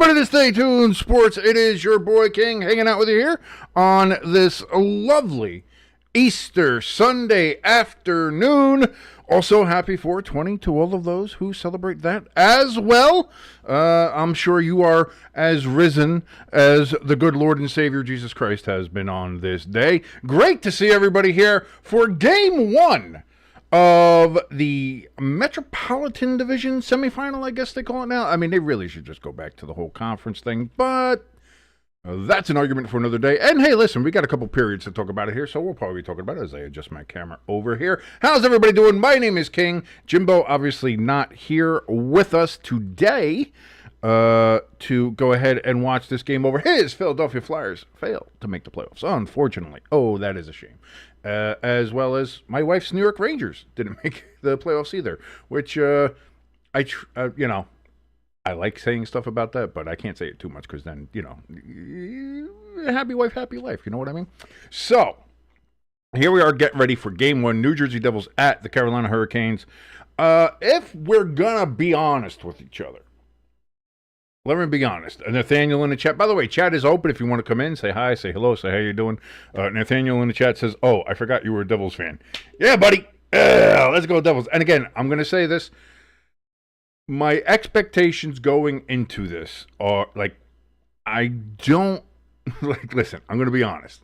everybody to Stay Tuned Sports. It is your boy King hanging out with you here on this lovely Easter Sunday afternoon. Also, happy 420 to all of those who celebrate that as well. I'm sure you are as risen as the good Lord and Savior Jesus Christ has been on this day. Great to see everybody here for Game 1 of the Metropolitan Division Semi-Final, I guess they call it now. I mean, they really should just go back to the whole conference thing, but that's an argument for another day. And hey, listen, we got a couple periods to talk about it here, so we'll probably be talking about it as I adjust my camera over here. How's everybody doing? My name is King. Jimbo obviously not here with us today to go ahead and watch this game over. His Philadelphia Flyers failed to make the playoffs, unfortunately. Oh, that is a shame. As well as my wife's New York Rangers didn't make the playoffs either, which I like saying stuff about that, but I can't say it too much because then, happy wife, happy life. You know what I mean? So, here we are getting ready for Game 1, New Jersey Devils at the Carolina Hurricanes. If we're going to be honest with each other, let me be honest. Nathaniel in the chat. By the way, chat is open if you want to come in, say hi, say hello, say how you doing. Nathaniel in the chat says, oh, I forgot you were a Devils fan. Yeah, buddy. Let's go Devils. And again, I'm going to say this. My expectations going into this are, listen, I'm going to be honest.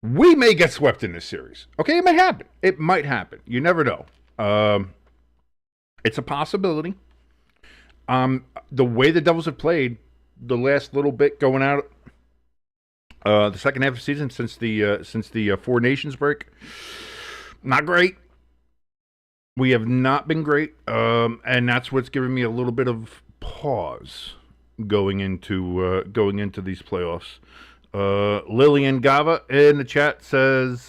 We may get swept in this series. Okay, it may happen. It might happen. You never know. It's a possibility. The way the Devils have played the last little bit going out the second half of the season since the Four Nations break, not great. We have not been great, and that's what's giving me a little bit of pause going into these playoffs. Lillian Gava in the chat says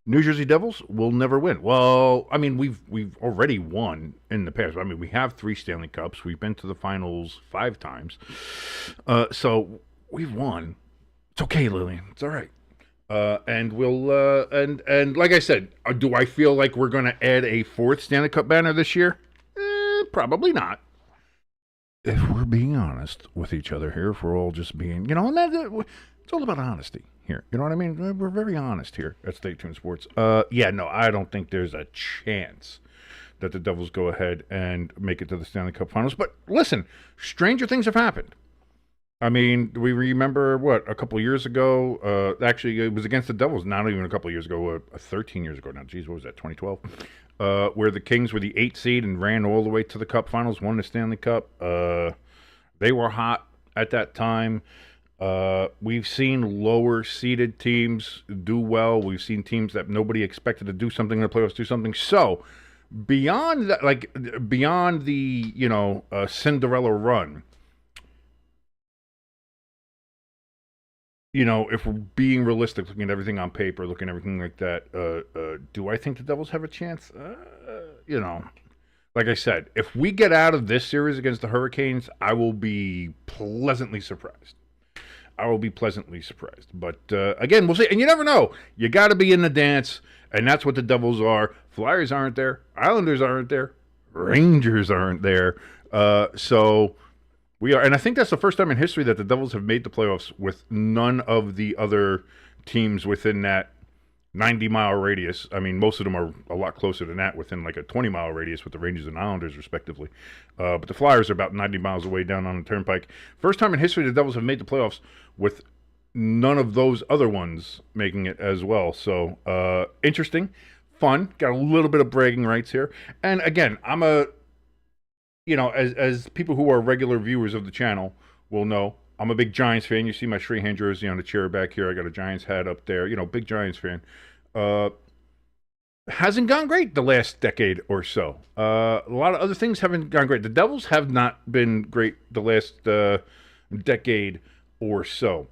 New Jersey Devils will never win. Well, I mean, we've already won in the past. I mean, we have 3 Stanley Cups. We've been to the finals 5 times. So we've won. It's okay, Lillian. It's all right. And we'll and like I said, do I feel like we're going to add a 4th Stanley Cup banner this year? Probably not. If we're being honest with each other here, if we're all just being, and it's all about honesty here. You know what I mean? We're very honest here at Stay Tuned Sports. No, I don't think there's a chance that the Devils go ahead and make it to the Stanley Cup Finals. But listen, stranger things have happened. I mean, we remember, a couple of years ago, actually, it was against the Devils, not even a couple of years ago, 13 years ago now. Geez, what was that, 2012? Where the Kings were the 8th seed and ran all the way to the Cup Finals, won the Stanley Cup. They were hot at that time. We've seen lower-seeded teams do well. We've seen teams that nobody expected to do something in the playoffs do something. So, beyond that, beyond the, Cinderella run, if we're being realistic, looking at everything on paper, looking at everything like that, do I think the Devils have a chance? Like I said, if we get out of this series against the Hurricanes, I will be pleasantly surprised. But again, we'll see. And you never know. You got to be in the dance, and that's what the Devils are. Flyers aren't there. Islanders aren't there. Rangers aren't there. So we are. And I think that's the first time in history that the Devils have made the playoffs with none of the other teams within that 90-mile radius. I mean, most of them are a lot closer than that, within like a 20-mile radius with the Rangers and Islanders, respectively. But the Flyers are about 90 miles away down on the turnpike. First time in history the Devils have made the playoffs with none of those other ones making it as well. So, interesting, fun, got a little bit of bragging rights here. And again, I'm as people who are regular viewers of the channel will know, I'm a big Giants fan. You see my Strahan jersey on the chair back here. I got a Giants hat up there. Big Giants fan. Hasn't gone great the last decade or so. A lot of other things haven't gone great. The Devils have not been great the last decade or so.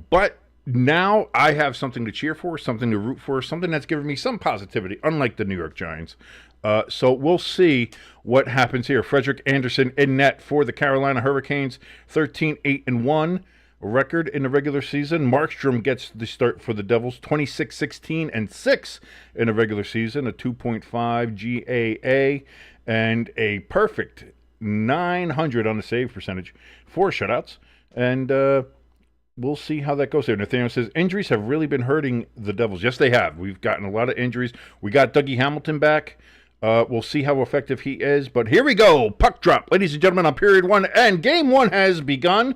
But now I have something to cheer for, something to root for, something that's given me some positivity, unlike the New York Giants. So we'll see what happens here. Frederick Anderson in net for the Carolina Hurricanes, 13-8-1 record in the regular season. Markstrom gets the start for the Devils, 26-16-6 in the regular season, a 2.5 GAA, and a perfect .900 on the save percentage, 4 shutouts, and we'll see how that goes there. Nathaniel says, injuries have really been hurting the Devils. Yes, they have. We've gotten a lot of injuries. We got Dougie Hamilton back. We'll see how effective he is. But here we go. Puck drop. Ladies and gentlemen, on period 1, and game 1 has begun.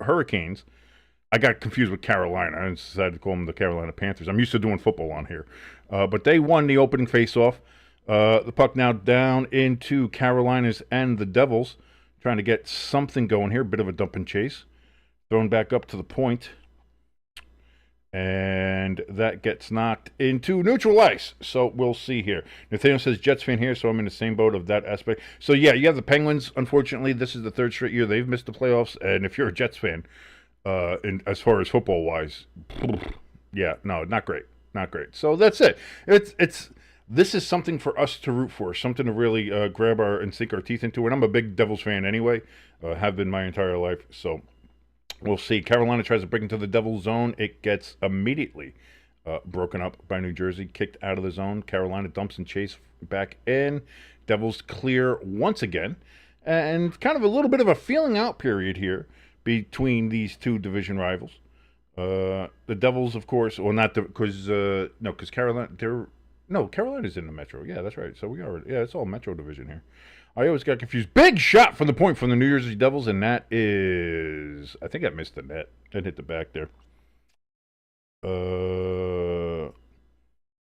Hurricanes. I got confused with Carolina. I decided to call them the Carolina Panthers. I'm used to doing football on here. But they won the opening faceoff. The puck now down into Carolina's and the Devils. Trying to get something going here. Bit of a dump and chase. Thrown back up to the point. And that gets knocked into neutral ice. So we'll see here. Nathaniel says, Jets fan here, so I'm in the same boat of that aspect. So yeah, you have the Penguins. Unfortunately, this is the 3rd straight year they've missed the playoffs. And if you're a Jets fan, as far as football-wise, yeah, no, not great. Not great. So that's it. This is something for us to root for, something to really grab and sink our teeth into. And I'm a big Devils fan anyway, have been my entire life. So we'll see. Carolina tries to break into the Devils zone. It gets immediately broken up by New Jersey, kicked out of the zone. Carolina dumps and chase back in. Devils clear once again. And kind of a little bit of a feeling out period here between these two division rivals. The Devils, of course, well, not because Carolina, Carolina's in the Metro. Yeah, that's right. So it's all Metro division here. I always got confused. Big shot from the point from the New Jersey Devils, and that is, I think I missed the net. That hit the back there.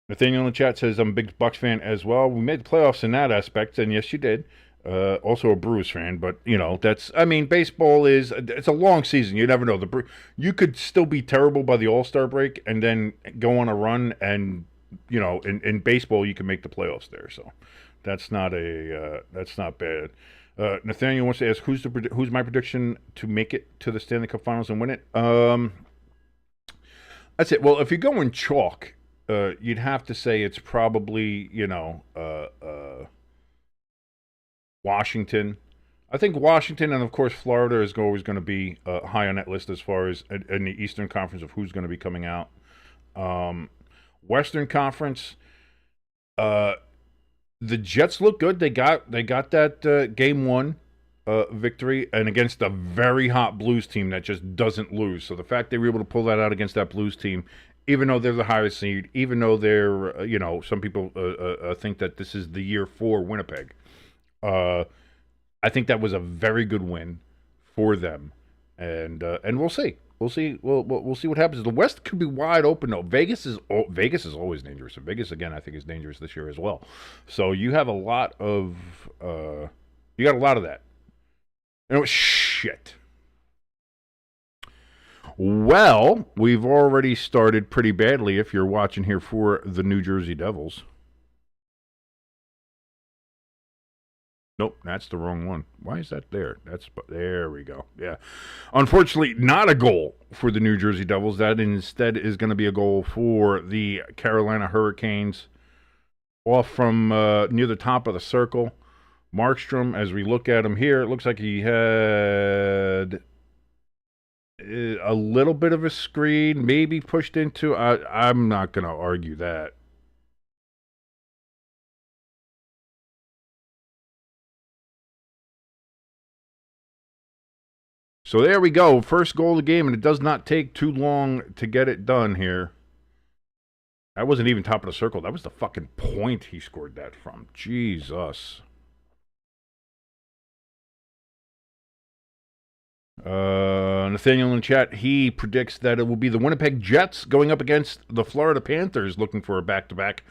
Nathaniel in the chat says, I'm a big Bucks fan as well. We made the playoffs in that aspect, and yes, you did. Also a Brewers fan, but baseball it's a long season. You never know. You could still be terrible by the All-Star break and then go on a run, and in baseball you can make the playoffs there. So that's not bad. Nathaniel wants to ask, who's my prediction to make it to the Stanley Cup Finals and win it? That's it. Well, if you're going chalk, you'd have to say it's probably Washington. I think Washington and, of course, Florida is always going to be high on that list as far as in the Eastern Conference of who's going to be coming out. Western Conference, the Jets look good. They got that Game 1 victory, and against a very hot Blues team that just doesn't lose. So the fact they were able to pull that out against that Blues team, even though they're the highest seed, even though they're, some people think that this is the year for Winnipeg. I think that was a very good win for them, and we'll see. We'll see. We'll see what happens. The West could be wide open though. Vegas is always dangerous. And Vegas again, I think, is dangerous this year as well. So you have a lot of that. Shit. Well, we've already started pretty badly. If you're watching here for the New Jersey Devils. Nope, that's the wrong one. Why is that there? There we go. Yeah. Unfortunately, not a goal for the New Jersey Devils. That instead is going to be a goal for the Carolina Hurricanes. Off from near the top of the circle. Markstrom, as we look at him here, it looks like he had a little bit of a screen, maybe pushed into. I'm not going to argue that. So there we go. First goal of the game, and it does not take too long to get it done here. That wasn't even top of the circle. That was the fucking point he scored that from. Jesus. Nathaniel in the chat, he predicts that it will be the Winnipeg Jets going up against the Florida Panthers looking for a back-to-back.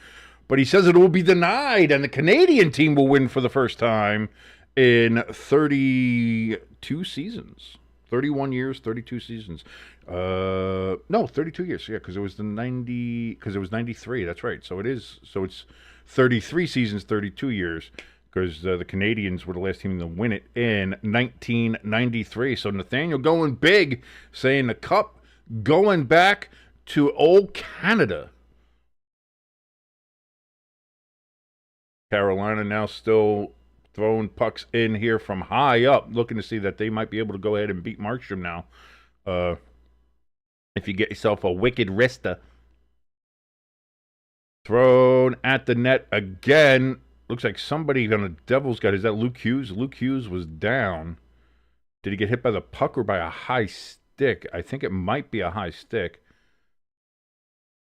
But he says it will be denied, and the Canadian team will win for the first time in 32 seasons. 31 years, 32 seasons. No, 32 years. Yeah, because it was 93. That's right. So it's 33 seasons, 32 years. Because the Canadians were the last team to win it in 1993. So Nathaniel going big, saying the Cup going back to old Canada. Carolina now still throwing pucks in here from high up, looking to see that they might be able to go ahead and beat Markstrom now. If you get yourself a wicked wrister. Thrown at the net again. Looks like somebody on the Devils got, is that Luke Hughes? Luke Hughes was down. Did he get hit by the puck or by a high stick? I think it might be a high stick.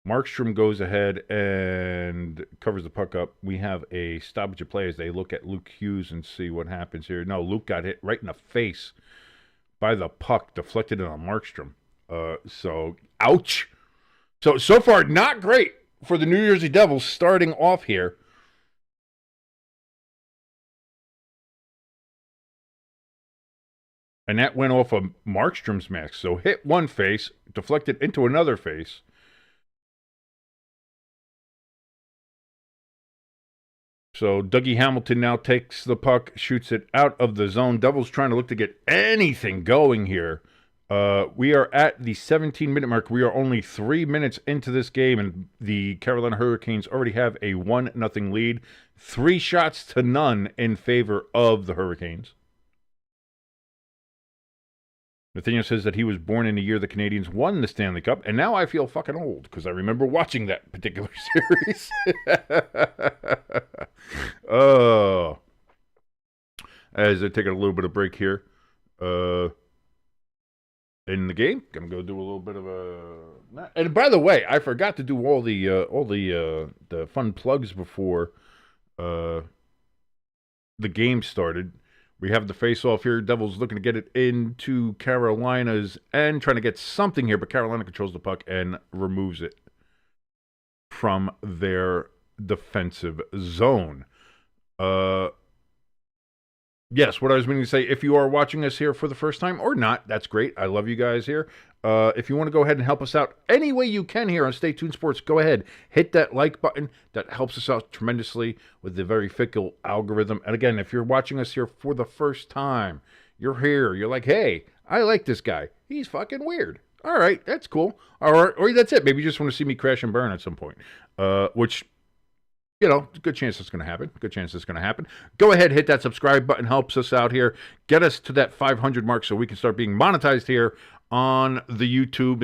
Markstrom goes ahead and covers the puck up. We have a stoppage of play as they look at Luke Hughes and see what happens here. No, Luke got hit right in the face by the puck, deflected it on Markstrom. So, ouch. So far, not great for the New Jersey Devils starting off here. And that went off of Markstrom's mask. So hit one face, deflected into another face. So Dougie Hamilton now takes the puck, shoots it out of the zone. Devils trying to look to get anything going here. We are at the 17-minute mark. We are only 3 minutes into this game, and the Carolina Hurricanes already have a 1-0 lead. 3 shots to none in favor of the Hurricanes. Nathaniel says that he was born in the year the Canadians won the Stanley Cup, and now I feel fucking old because I remember watching that particular series. As I take a little bit of break here in the game, I'm gonna go do a little bit of a. And by the way, I forgot to do all the fun plugs before the game started. We have the face-off here. Devils looking to get it into Carolina's end, trying to get something here, but Carolina controls the puck and removes it from their defensive zone. Yes, what I was meaning to say, if you are watching us here for the first time or not, that's great. I love you guys here. If you want to go ahead and help us out any way you can here on Stay Tuned Sports, go ahead. Hit that like button. That helps us out tremendously with the very fickle algorithm. And again, if you're watching us here for the first time, you're here. You're like, hey, I like this guy. He's fucking weird. All right, that's cool. Or that's it. Maybe you just want to see me crash and burn at some point, which... You know, good chance it's going to happen. Good chance it's going to happen. Go ahead, hit that subscribe button. Helps us out here. Get us to that 500 mark so we can start being monetized here on the YouTube.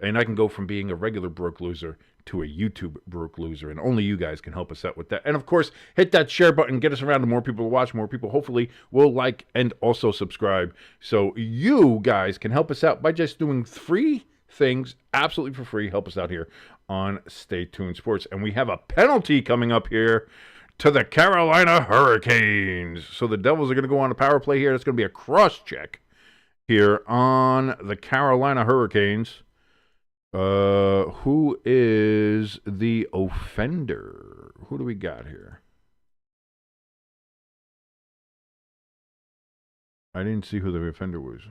And I can go from being a regular broke loser to a YouTube broke loser. And only you guys can help us out with that. And, of course, hit that share button. Get us around to more people to watch. More people, hopefully, will like and also subscribe. So you guys can help us out by just doing 3 things absolutely for free. Help us out here on Stay Tuned Sports. And we have a penalty coming up here to the Carolina Hurricanes. So the Devils are going to go on a power play here. It's going to be a cross check here on the Carolina Hurricanes. Who is the offender? Who do we got here? I didn't see who the offender was.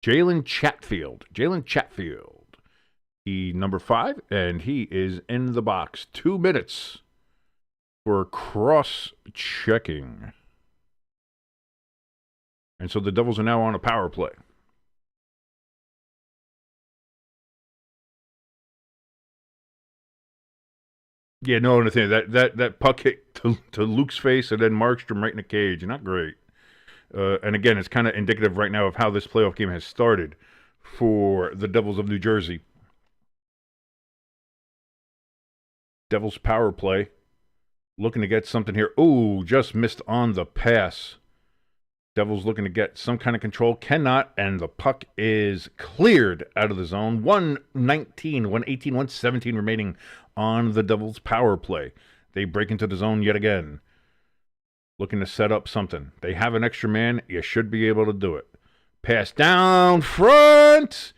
Jalen Chatfield. He number 5, and he is in the box. 2 minutes for cross-checking. And so the Devils are now on a power play. Yeah, no, Nathaniel, that puck hit to Luke's face and then Markstrom right in the cage. Not great. And again, it's kind of indicative right now of how this playoff game has started for the Devils of New Jersey. Devils power play. Looking to get something here. Ooh, just missed on the pass. Devils looking to get some kind of control. Cannot, and the puck is cleared out of the zone. 1:19, 1:18, 1:17 remaining on the Devils power play. They break into the zone yet again. Looking to set up something. They have an extra man. You should be able to do it. Pass down front.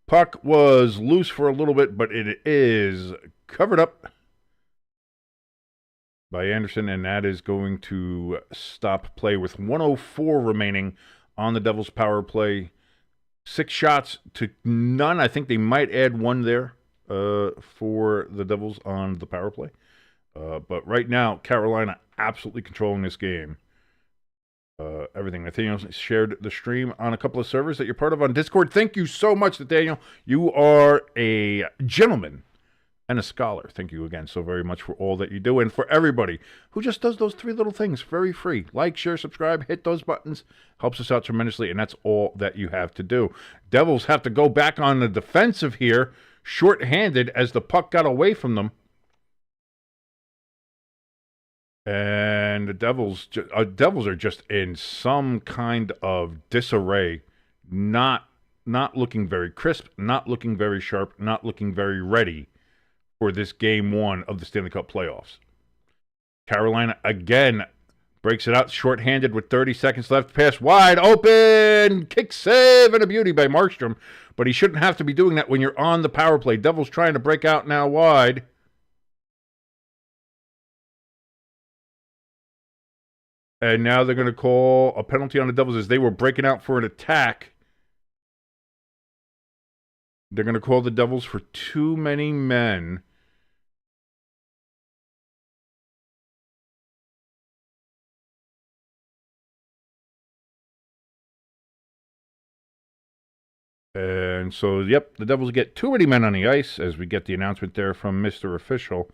Puck was loose for a little bit, but it is covered up by Anderson, and that is going to stop play with 1:04 remaining on the Devils' power play. 6 shots to none. I think they might add 1 there for the Devils on the power play. But right now, Carolina absolutely controlling this game. Everything. Nathaniel shared the stream on a couple of servers that you're part of on Discord. Thank you so much, Nathaniel. You are a gentleman and a scholar. Thank you again so very much for all that you do. And for everybody who just does those 3 little things very free. Like, share, subscribe, hit those buttons. Helps us out tremendously, and that's all that you have to do. Devils have to go back on the defensive here, short-handed as the puck got away from them. And the Devils are just in some kind of disarray, not looking very crisp, not looking very sharp, not looking very ready for this game one of the Stanley Cup playoffs. Carolina again breaks it out shorthanded with 30 seconds left. Pass wide open. Kick save and a beauty by Markstrom. But he shouldn't have to be doing that when you're on the power play. Devils trying to break out now wide. And now they're going to call a penalty on the Devils as they were breaking out for an attack. They're going to call the Devils for too many men. And so, yep, the Devils get too many men on the ice as we get the announcement there from Mr. Official.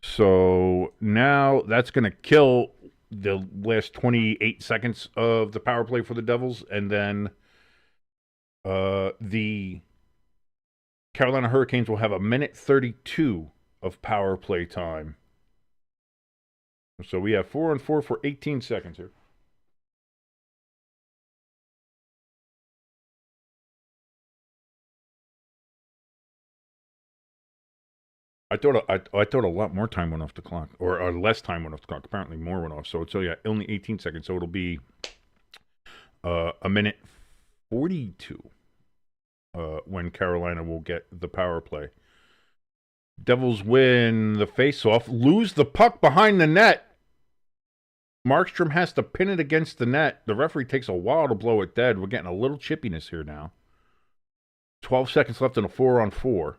So now that's going to kill the last 28 seconds of the power play for the Devils. And then the Carolina Hurricanes will have a minute 32 of power play time. So we have 4-on-4 for 18 seconds here. I thought a lot more time went off the clock, or less time went off the clock. Apparently more went off. So yeah, only 18 seconds. So it'll be a minute 42 when Carolina will get the power play. Devils win the faceoff, lose the puck behind the net. Markstrom has to pin it against the net. The referee takes a while to blow it dead. We're getting a little chippiness here now. 12 seconds left in a 4-on-4.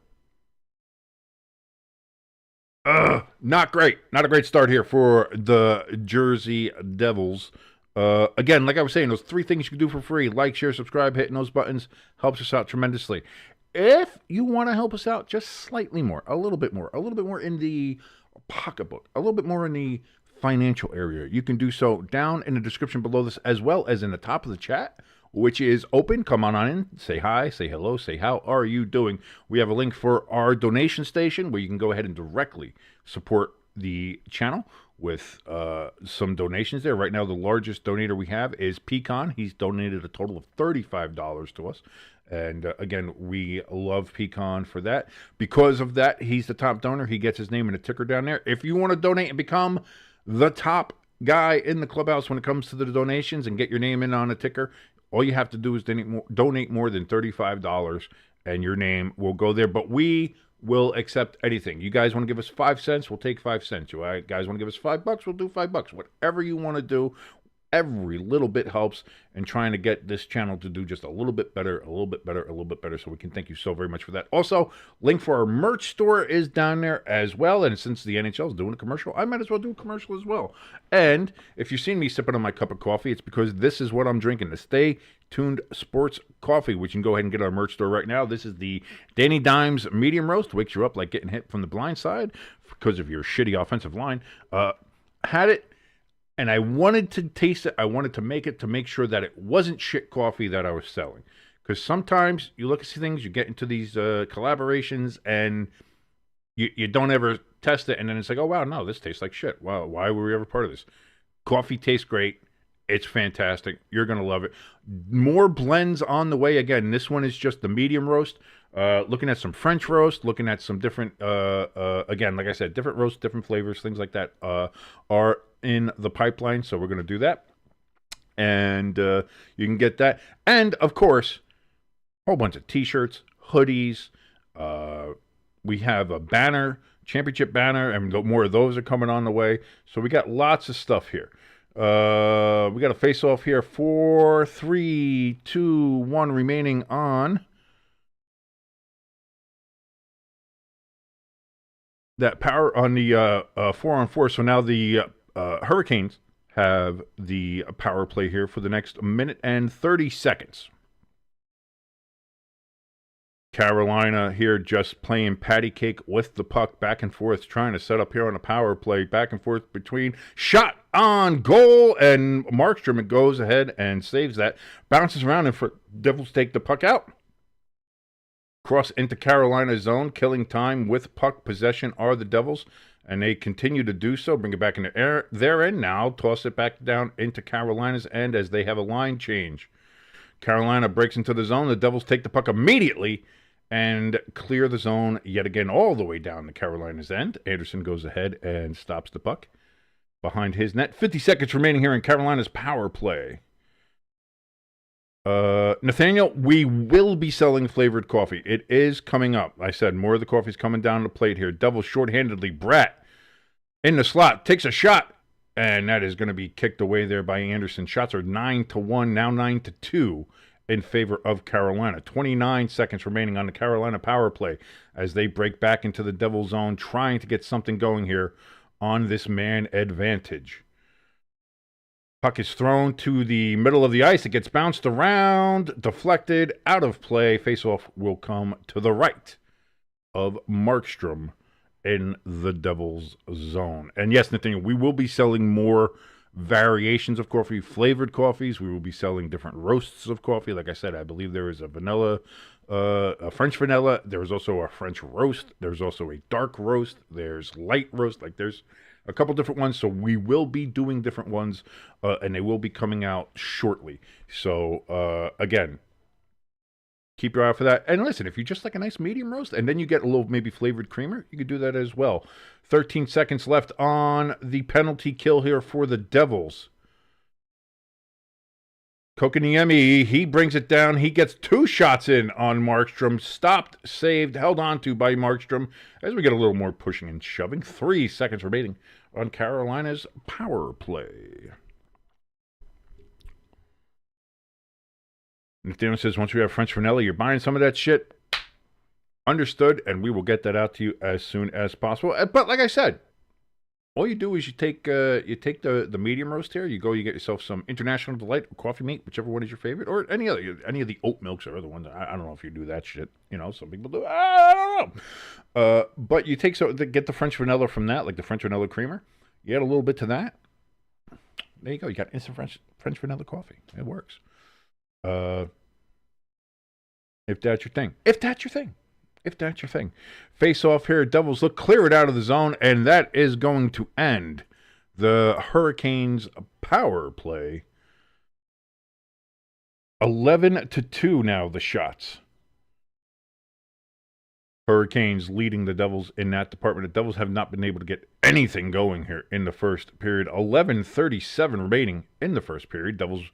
Not great. Not a great start here for the Jersey Devils. Again, like I was saying, those three things you can do for free. Like, share, subscribe, hitting those buttons helps us out tremendously. If you want to help us out just slightly more, a little bit more in the pocketbook, a little bit more in the financial area, you can do so down in the description below this, as well as in the top of the chat, which is open. Come on in, say hi, say hello, say how are you doing. We have a link for our donation station where you can go ahead and directly support the channel with some donations there. Right now, the largest donator we have is Pecan. He's donated a total of $35 to us. And again, we love Pecan for that. Because of that, he's the top donor. He gets his name in a ticker down there. If you want to donate and become the top guy in the clubhouse when it comes to the donations and get your name in on a ticker, all you have to do is donate more than $35 and your name will go there. But we will accept anything. You guys want to give us 5 cents, we'll take 5 cents. You guys want to give us $5, we'll do $5. Whatever you want to do, every little bit helps in trying to get this channel to do just a little bit better, a little bit better, a little bit better. So we can thank you so very much for that. Also, link for our merch store is down there as well. And since the NHL is doing a commercial, I might as well do a commercial as well. And if you've seen me sipping on my cup of coffee, it's because this is what I'm drinking, the Stay Tuned Sports Coffee, which you can go ahead and get at our merch store right now. This is the Danny Dimes Medium Roast. Wakes you up like getting hit from the blind side because of your shitty offensive line. Had it. And I wanted to taste it. I wanted to make sure that it wasn't shit coffee that I was selling. Because sometimes you look at things, you get into these collaborations, and you don't ever test it. And then it's like, oh, wow, no, this tastes like shit. Wow, why were we ever part of this? Coffee tastes great. It's fantastic. You're going to love it. More blends on the way. Again, this one is just the medium roast. Looking at some French roast, looking at some different, again, like I said, different roasts, different flavors, things like that are in the pipeline. So we're going to do that. And you can get that. And, of course, a whole bunch of T-shirts, hoodies. We have a banner, championship banner, and more of those are coming on the way. So we got lots of stuff here. We got a face-off here. 4, 3, 2, 1 remaining on that power on the 4-on-4. So now the Hurricanes have the power play here for the next minute and 30 seconds. Carolina here just playing patty cake with the puck back and forth, trying to set up here on a power play, back and forth between shot on goal, and Markstrom goes ahead and saves that. Bounces around, and for Devils take the puck out. Cross into Carolina zone, killing time with puck possession are the Devils. and they continue to do so. Bring it back into their end now. Toss it back down into Carolina's end as they have a line change. Carolina breaks into the zone. The Devils take the puck immediately and clear the zone yet again all the way down to Carolina's end. Anderson goes ahead and stops the puck behind his net. 50 seconds remaining here in Carolina's power play. Nathaniel, we will be selling flavored coffee. It is coming up. I said more of the coffee's coming down the plate here. Devils shorthandedly. Bratt in the slot takes a shot, and that is going to be kicked away there by Anderson. Shots are 9-1, now 9-2 in favor of Carolina. 29 seconds remaining on the Carolina power play as they break back into the Devil zone, trying to get something going here on this man advantage. Puck is thrown to the middle of the ice. It gets bounced around, deflected, out of play. Faceoff will come to the right of Markstrom in the Devils zone. And yes, Nathaniel, we will be selling more variations of coffee, flavored coffees. We will be selling different roasts of coffee. Like I said, I believe there is a vanilla, a French vanilla. There's also a French roast. There's also a dark roast. There's light roast. Like there's a couple different ones. So we will be doing different ones, and they will be coming out shortly. So again, keep your eye out for that. And listen, if you just like a nice medium roast and then you get a little maybe flavored creamer, you could do that as well. 13 seconds left on the penalty kill here for the Devils. Kokoniemi, he brings it down. He gets 2 shots in on Markstrom. Stopped, saved, held on to by Markstrom as we get a little more pushing and shoving. 3 seconds remaining on Carolina's power play. Nathaniel says, once we have French vanilla, you're buying some of that shit. Understood, and we will get that out to you as soon as possible. But like I said, all you do is you take the medium roast here. You get yourself some International Delight or Coffee Mate, whichever one is your favorite, or any of the oat milks or other ones. I don't know if you do that shit. You know, some people do. I don't know. But you get the French vanilla from that, like the French vanilla creamer. You add a little bit to that. There you go. You got instant French vanilla coffee. It works. If that's your thing. If that's your thing. Face off here. Devils look, clear it out of the zone, and that is going to end the Hurricanes' power play. 11-2 now, the shots. Hurricanes leading the Devils in that department. The Devils have not been able to get anything going here in the first period. 11:37 remaining in the first period. Devils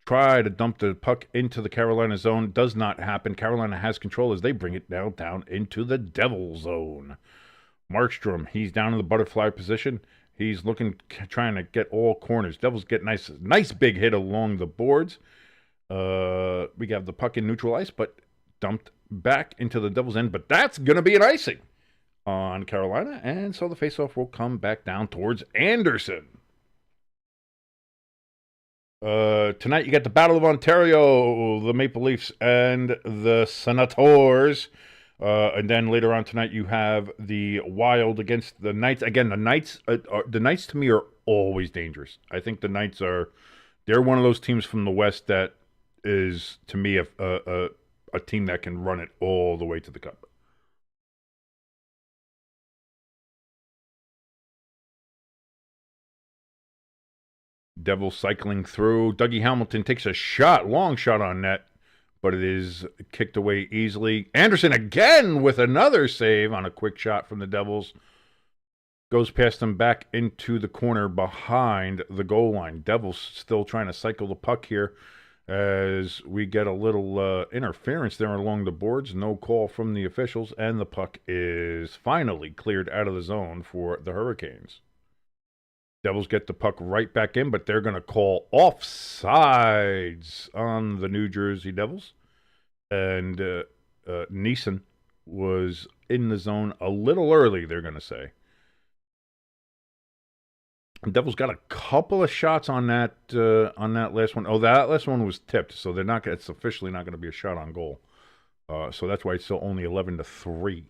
try to dump the puck into the Carolina zone. Does not happen. Carolina has control as they bring it down into the Devil zone. Markstrom, he's down in the butterfly position. He's trying to get all corners. Devils get nice big hit along the boards. We have the puck in neutral ice, but dumped back into the Devils' end. But that's going to be an icing on Carolina, and so the faceoff will come back down towards Anderson. Tonight you got the Battle of Ontario, the Maple Leafs and the Senators. And then later on tonight you have the Wild against the Knights. Again, the Knights to me are always dangerous. I think the Knights they're one of those teams from the West that is, to me, a team that can run it all the way to the cup. Devils cycling through. Dougie Hamilton takes a long shot on net, but it is kicked away easily. Anderson again with another save on a quick shot from the Devils. Goes past them back into the corner behind the goal line. Devils still trying to cycle the puck here as we get a little interference there along the boards. No call from the officials, and the puck is finally cleared out of the zone for the Hurricanes. Devils get the puck right back in, but they're going to call offsides on the New Jersey Devils. And Neeson was in the zone a little early, they're going to say. The Devils got a couple of shots on that last one. Oh, that last one was tipped, so it's officially not going to be a shot on goal. So that's why it's still only 11-3.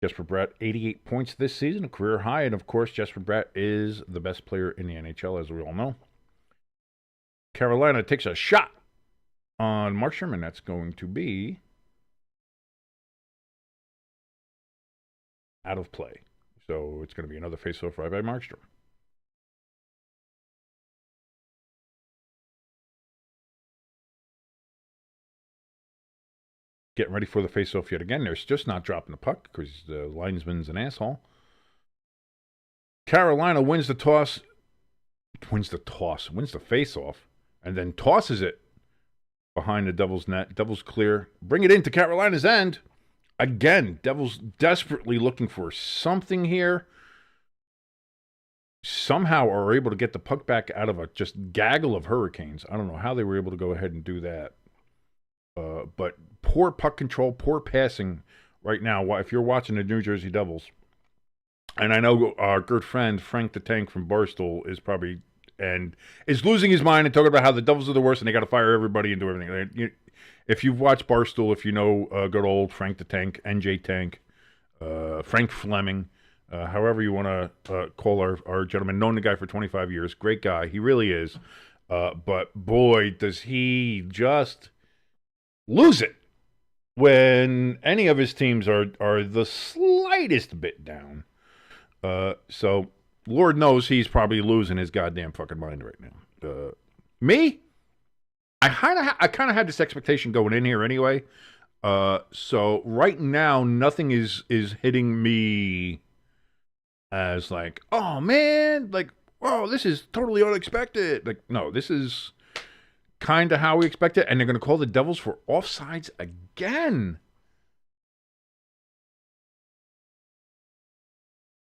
Jesper Bratt, 88 points this season, a career high. And, of course, Jesper Bratt is the best player in the NHL, as we all know. Carolina takes a shot on Markstrom, and that's going to be out of play. So it's going to be another face-off right by Markstrom. Getting ready for the face-off yet again. They're just not dropping the puck because the linesman's an asshole. Carolina wins the face-off, and then tosses it behind the Devils' net. Devils clear. Bring it into Carolina's end. Again, Devils desperately looking for something here. Somehow are able to get the puck back out of a just gaggle of Hurricanes. I don't know how they were able to go ahead and do that. But poor puck control, poor passing right now. If you're watching the New Jersey Devils, and I know our good friend Frank the Tank from Barstool is losing his mind and talking about how the Devils are the worst and they got to fire everybody and do everything. If you've watched Barstool, if you know good old Frank the Tank, NJ Tank, Frank Fleming, however you want to call our gentleman, known the guy for 25 years, great guy, he really is. But boy, does he just lose it when any of his teams are the slightest bit down. So Lord knows he's probably losing his goddamn fucking mind right now. Me, I kind of had this expectation going in here anyway. So right now nothing is hitting me as like, oh man, like, oh, this is totally unexpected. Like, no, this is kind of how we expect it, and they're going to call the Devils for offsides again.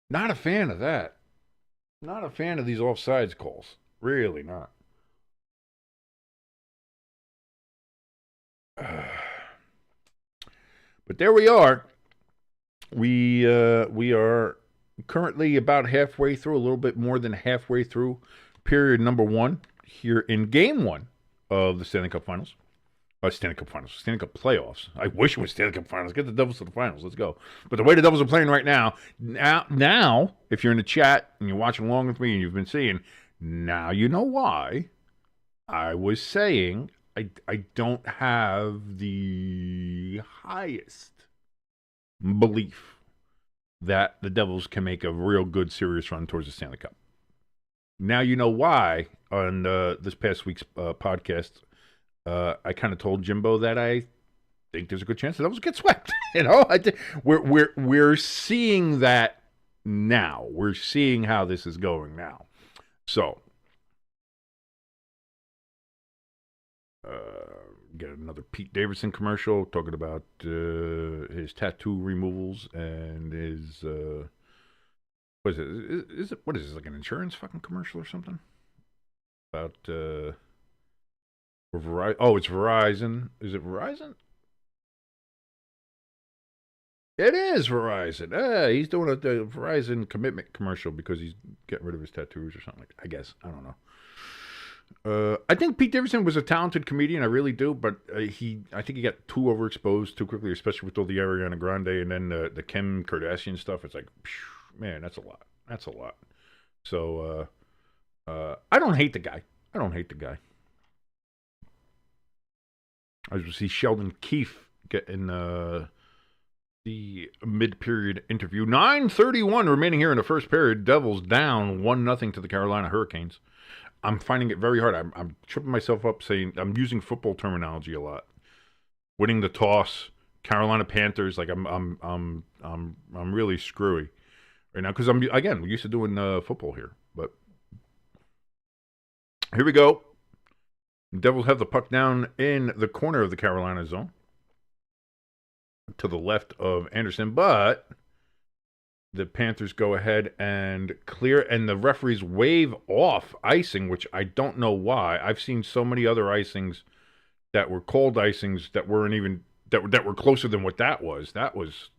Not a fan of that. Not a fan of these offsides calls. Really not. But there we are. We are currently about halfway through, a little bit more than halfway through period number 1 here in game 1 of the Stanley Cup Finals. Stanley Cup playoffs. I wish it was Stanley Cup Finals. Get the Devils to the finals. Let's go. But the way the Devils are playing right now, if you're in the chat and you're watching along with me and you've been seeing, now you know why I was saying I don't have the highest belief that the Devils can make a real good, serious run towards the Stanley Cup. Now you know why on this past week's podcast, I kind of told Jimbo that I think there's a good chance the Devils get swept. We're seeing that now. We're seeing how this is going now. So, get another Pete Davidson commercial talking about his tattoo removals and his what is it? What is this, like an insurance fucking commercial or something? About Verizon. Oh, it's Verizon. Is it Verizon? It is Verizon. He's doing a Verizon commitment commercial because he's getting rid of his tattoos or something like that. I guess. I don't know. I think Pete Davidson was a talented comedian. I really do, but I think he got too overexposed too quickly, especially with all the Ariana Grande and then the Kim Kardashian stuff. It's like, man, that's a lot. That's a lot. So I don't hate the guy. I was see Sheldon Keefe getting the mid-period interview. 9:31 remaining here in the first period. Devils down 1-0 to the Carolina Hurricanes. I'm finding it very hard. I'm tripping myself up saying I'm using football terminology a lot. Winning the toss, Carolina Panthers. Like I'm really screwy right now because we're used to doing football here. But here we go. Devils have the puck down in the corner of the Carolina zone to the left of Anderson, but the Panthers go ahead and clear, and the referees wave off icing, which I don't know why. I've seen so many other icings that were called icings that weren't even that were closer than what that was. That was.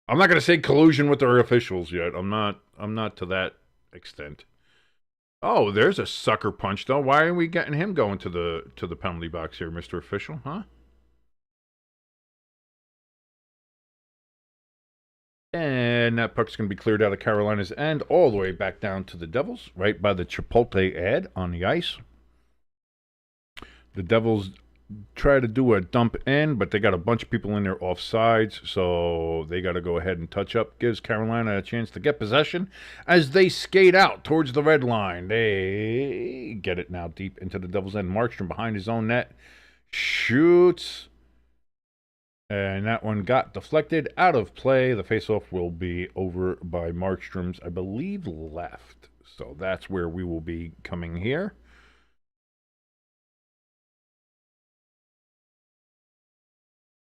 I'm not going to say collusion with our officials yet. I'm not to that extent. Oh, there's a sucker punch though. Why are we getting him going to the penalty box here, Mr. Official? Huh? And that puck's going to be cleared out of Carolina's end all the way back down to the Devils, right by the Chipotle ad on the ice. The Devils try to do a dump in, but they got a bunch of people in there off sides, so they got to go ahead and touch up. Gives Carolina a chance to get possession as they skate out towards the red line. They get it now deep into the Devil's End. Markstrom behind his own net shoots, and that one got deflected out of play. The faceoff will be over by Markstrom's, I believe, left. So that's where we will be coming here.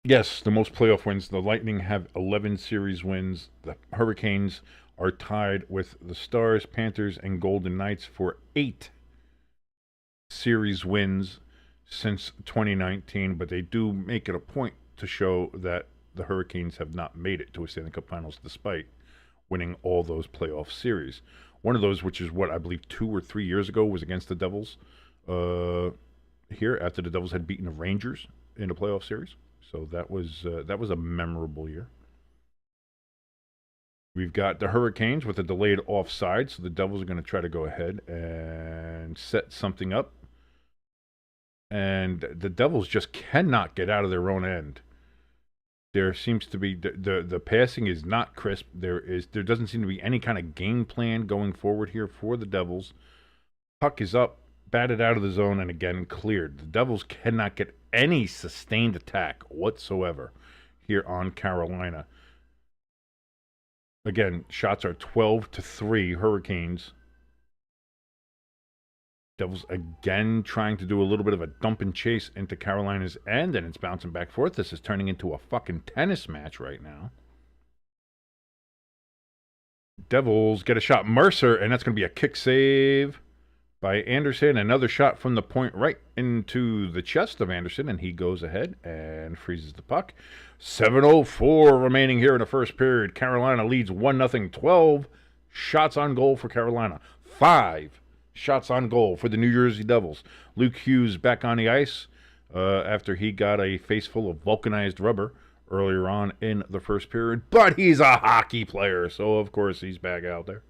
Yes, the most playoff wins. The Lightning have 11 series wins. The Hurricanes are tied with the Stars, Panthers, and Golden Knights for 8 series wins since 2019. But they do make it a point to show that the Hurricanes have not made it to a Stanley Cup Finals despite winning all those playoff series. One of those, which is what I believe 2 or 3 years ago, was against the Devils here after the Devils had beaten the Rangers in the playoff series. So that was a memorable year. We've got the Hurricanes with a delayed offside, so the Devils are going to try to go ahead and set something up. And the Devils just cannot get out of their own end. There seems to be the passing is not crisp. There doesn't seem to be any kind of game plan going forward here for the Devils. Puck is up, batted out of the zone, and again cleared. The Devils cannot get any sustained attack whatsoever here on Carolina. Again, shots are 12-3 Hurricanes. Devils again trying to do a little bit of a dump and chase into Carolina's end, and it's bouncing back forth. This is turning into a fucking tennis match right now. Devils get a shot. Mercer, and that's going to be a kick save by Anderson. Another shot from the point right into the chest of Anderson, and he goes ahead and freezes the puck. 7:04 remaining here in the first period. Carolina leads 1-0. 12 shots on goal for Carolina. 5 shots on goal for the New Jersey Devils. Luke Hughes back on the ice after he got a face full of vulcanized rubber earlier on in the first period. But he's a hockey player, so of course he's back out there.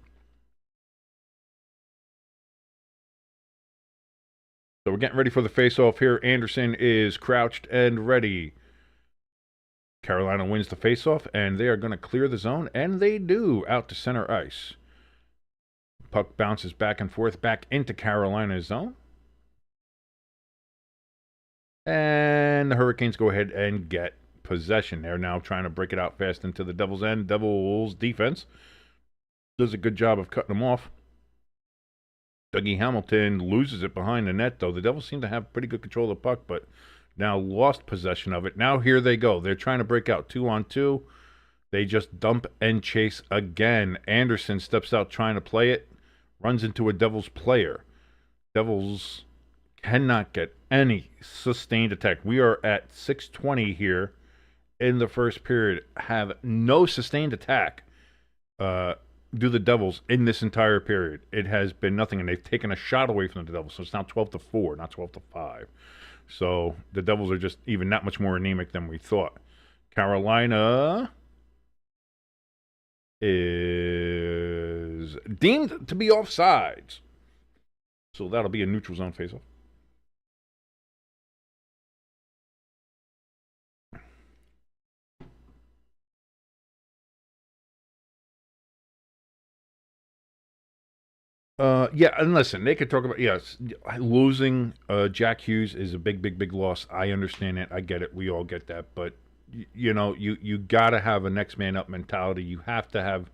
So we're getting ready for the face-off here. Anderson is crouched and ready. Carolina wins the face-off, and they are going to clear the zone, and they do, out to center ice. Puck bounces back and forth back into Carolina's zone. And the Hurricanes go ahead and get possession. They're now trying to break it out fast into the Devils' end. Devils' defense does a good job of cutting them off. Dougie Hamilton loses it behind the net, though. The Devils seem to have pretty good control of the puck, but now lost possession of it. Now here they go. They're trying to break out 2-on-2. They just dump and chase again. Anderson steps out trying to play it, runs into a Devils player. Devils cannot get any sustained attack. We are at 6:20 here in the first period. Have no sustained attack. Do the Devils in this entire period. It has been nothing, and they've taken a shot away from the Devils, so it's now 12-4, not 12-5. So the Devils are just even that much more anemic than we thought. Carolina is deemed to be offsides, so that'll be a neutral zone faceoff. Yeah, and listen, they could talk about, yes, losing Jack Hughes is a big loss. I understand it. I get it. We all get that. But, you got to have a next man up mentality. You have to have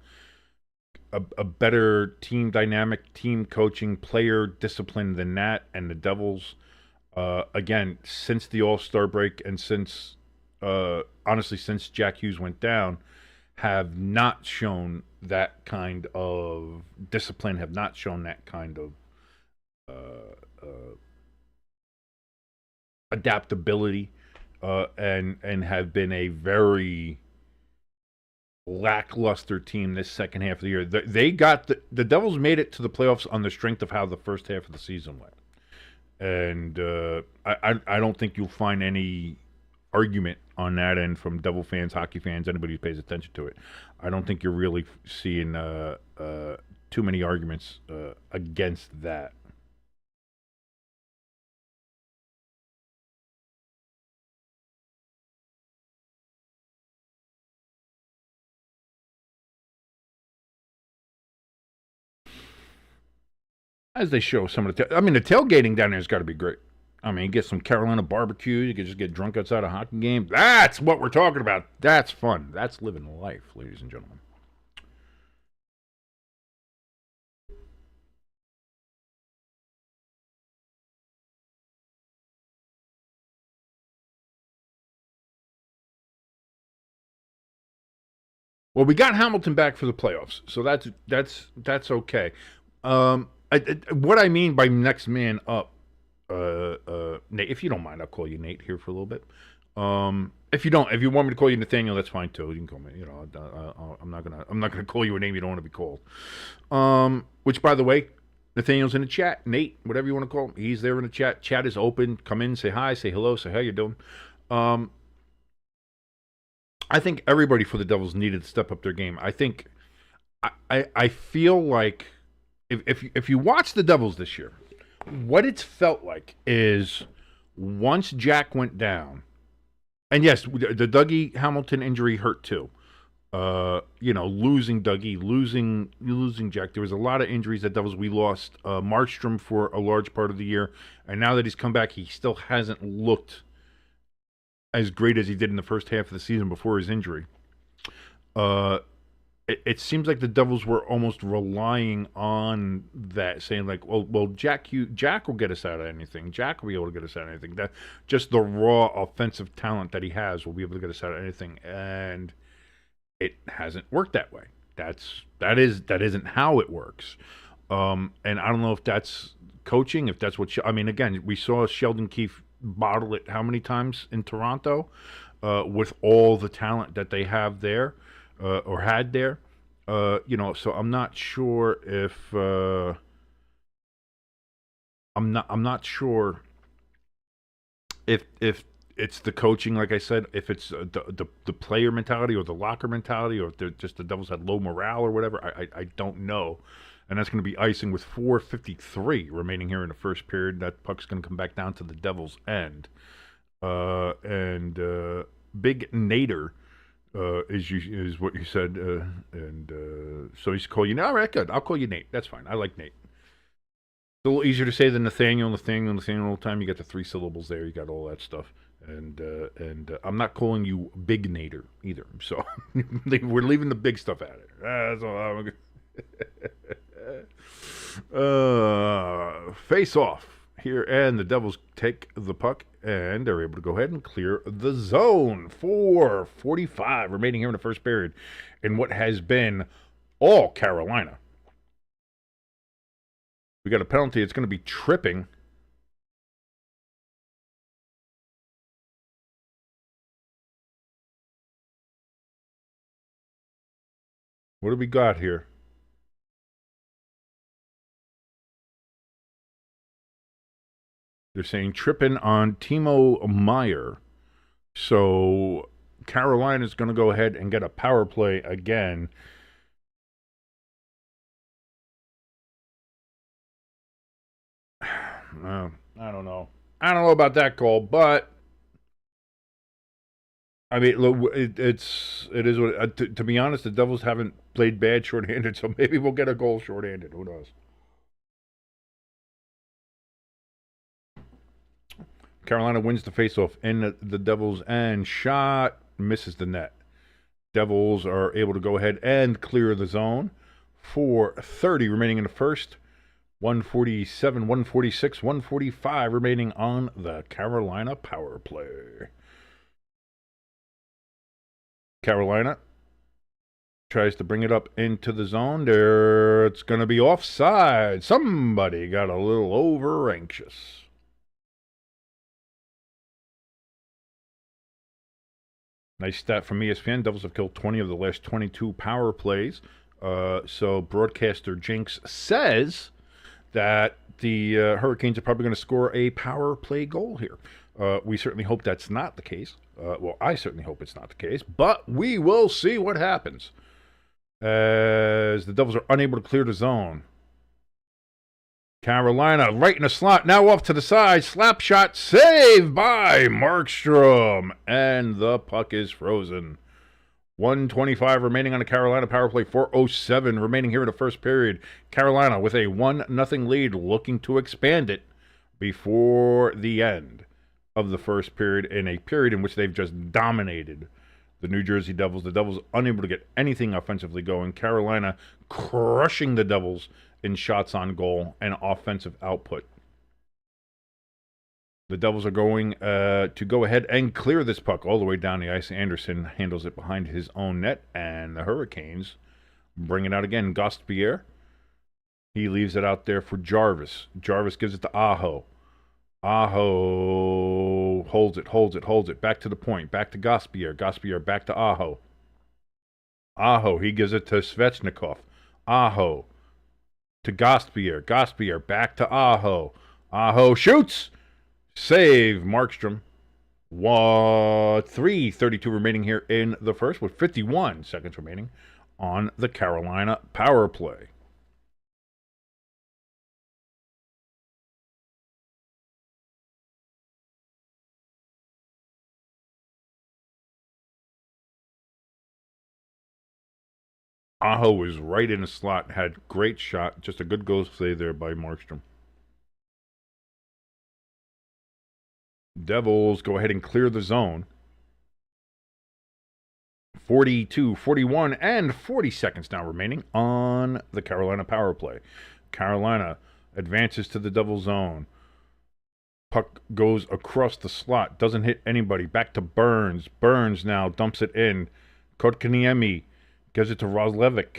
a better team dynamic, team coaching, player discipline than that. And the Devils, again, since the All-Star break and honestly, since Jack Hughes went down, have not shown that kind of discipline, have not shown that kind of adaptability, and have been a very lackluster team this second half of the year. They got the Devils made it to the playoffs on the strength of how the first half of the season went, and I don't think you'll find any argument on that end from Devil fans, hockey fans, anybody who pays attention to it. I don't think you're really seeing too many arguments against that. as they show some of the. The tailgating down there has got to be great. I mean, you get some Carolina barbecue. You can just get drunk outside a hockey game. That's what we're talking about. That's fun. That's living life, ladies and gentlemen. Well, we got Hamilton back for the playoffs, so that's okay. What I mean by next man up, Nate, if you don't mind, I'll call you Nate here for a little bit. If you don't, if you want me to call you Nathaniel, that's fine too. You can call me. I'm not gonna call you a name you don't want to be called. Which, by the way, Nathaniel's in the chat. Nate, whatever you want to call him, he's there in the chat. Chat is open. Come in, say hi, say hello, say how you doing. I think everybody for the Devils needed to step up their game. I feel like if you watch the Devils this year, what it's felt like is once Jack went down, and yes, the Dougie Hamilton injury hurt too. Losing Dougie, losing Jack. There was a lot of injuries that Devils. We lost Markstrom for a large part of the year, and now that he's come back, he still hasn't looked as great as he did in the first half of the season before his injury. It seems like the Devils were almost relying on that, saying like, well, Jack will get us out of anything. Jack will be able to get us out of anything. That just the raw offensive talent that he has will be able to get us out of anything, and it hasn't worked that way. That isn't how it works. And I don't know if that's coaching, if that's what. Again, we saw Sheldon Keefe bottle it how many times in Toronto with all the talent that they have there or had there. So I'm not sure if I'm not sure if it's the coaching, like I said, if it's the player mentality or the locker mentality, or if the Devils had low morale or whatever. I don't know. And that's going to be icing with 4:53 remaining here in the first period. That puck's going to come back down to the Devils' end. Big Nader is what you said. So he's call you now. All right, good. I'll call you Nate. That's fine. I like Nate. It's a little easier to say than Nathaniel. Nathaniel all the time. You got the 3 syllables there. You got all that stuff. And I'm not calling you Big Nader either. So we're leaving the big stuff at it. That's all I'm going face off here, and the Devils take the puck, and they're able to go ahead and clear the zone. 4:45 remaining here in the first period in what has been all Carolina. We got a penalty. It's going to be tripping. What do we got here? They're saying tripping on Timo Meyer. So Carolina's going to go ahead and get a power play again. I don't know. I don't know about that call, but look, it is what to be honest, the Devils haven't played bad shorthanded, so maybe we'll get a goal shorthanded. Who knows? Carolina wins the faceoff in the Devils' end. Shot misses the net. Devils are able to go ahead and clear the zone. 4:30 remaining in the first. 147, 146, 145 remaining on the Carolina power play. Carolina tries to bring it up into the zone. There, it's going to be offside. Somebody got a little over anxious. Nice stat from ESPN. Devils have killed 20 of the last 22 power plays. So broadcaster Jinx says that the Hurricanes are probably going to score a power play goal here. We certainly hope that's not the case. Well, I certainly hope it's not the case, but we will see what happens as the Devils are unable to clear the zone. Carolina right in the slot, now off to the side, slap shot, saved by Markstrom, and the puck is frozen. 1:25 remaining on the Carolina power play. 4:07 remaining here in the first period. Carolina with a 1-0 lead, looking to expand it before the end of the first period, in a period in which they've just dominated the New Jersey Devils. The Devils unable to get anything offensively going. Carolina crushing the Devils in shots on goal and offensive output. The Devils are going to go ahead and clear this puck all the way down the ice. Anderson handles it behind his own net, and the Hurricanes bring it out again. Gaspierre, he leaves it out there for Jarvis. Jarvis gives it to Aho. Aho holds it. Back to the point. Back to Gaspierre. Gaspierre back to Aho. Aho, he gives it to Svechnikov. Aho to Gaspierre. Gaspierre back to Aho. Aho shoots. Save Markstrom. 3:32 remaining here in the first, with 51 seconds remaining on the Carolina power play. Aho was right in the slot, had great shot, just a good goal save there by Markstrom. Devils go ahead and clear the zone. 42, 41, and 40 seconds now remaining on the Carolina power play. Carolina advances to the Devil zone. Puck goes across the slot, doesn't hit anybody. Back to Burns. Burns now dumps it in. Kotkaniemi gives it to Roslevic.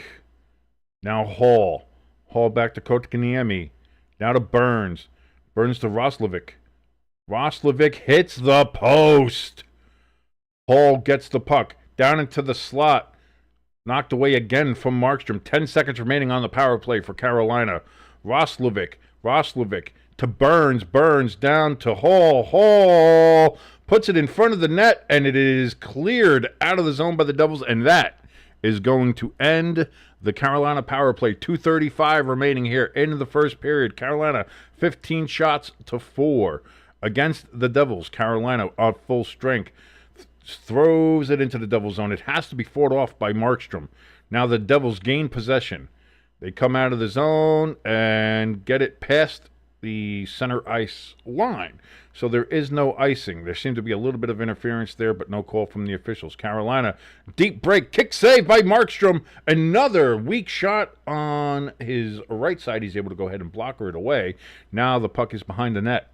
Now Hall. Hall back to Kotkaniemi. Now to Burns. Burns to Roslevic. Roslevic hits the post. Hall gets the puck down into the slot. Knocked away again from Markstrom. 10 seconds remaining on the power play for Carolina. Roslevic to Burns. Burns down to Hall. Hall puts it in front of the net, and it is cleared out of the zone by the Devils, and that is going to end the Carolina power play. 2:35 remaining here in the first period. Carolina 15 shots to 4 against the Devils. Carolina at full strength throws it into the Devils zone. It has to be fought off by Markstrom. Now the Devils gain possession. They come out of the zone and get it past the center ice line. So there is no icing. There seemed to be a little bit of interference there, but no call from the officials. Carolina, deep break, kick save by Markstrom. Another weak shot on his right side. He's able to go ahead and block it away. Now the puck is behind the net.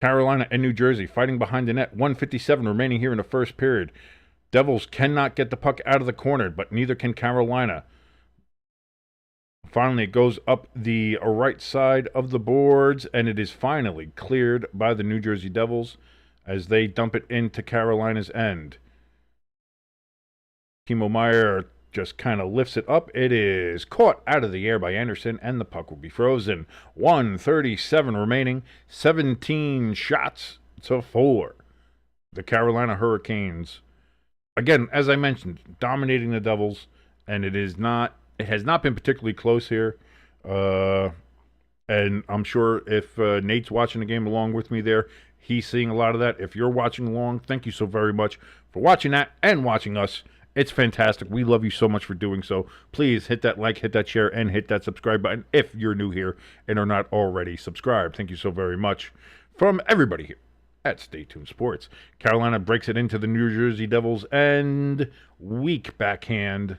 Carolina and New Jersey fighting behind the net. 1:57 remaining here in the first period. Devils cannot get the puck out of the corner, but neither can Carolina. Finally, it goes up the right side of the boards, and it is finally cleared by the New Jersey Devils as they dump it into Carolina's end. Timo Meier just kind of lifts it up. It is caught out of the air by Anderson, and the puck will be frozen. 1:37 remaining, 17 shots to 4. The Carolina Hurricanes, again, as I mentioned, dominating the Devils, and it has not been particularly close here. And I'm sure if Nate's watching the game along with me there, he's seeing a lot of that. If you're watching along, thank you so very much for watching that and watching us. It's fantastic. We love you so much for doing so. Please hit that like, hit that share, and hit that subscribe button if you're new here and are not already subscribed. Thank you so very much from everybody here at Stay Tuned Sports. Carolina breaks it into the New Jersey Devils, and weak backhand,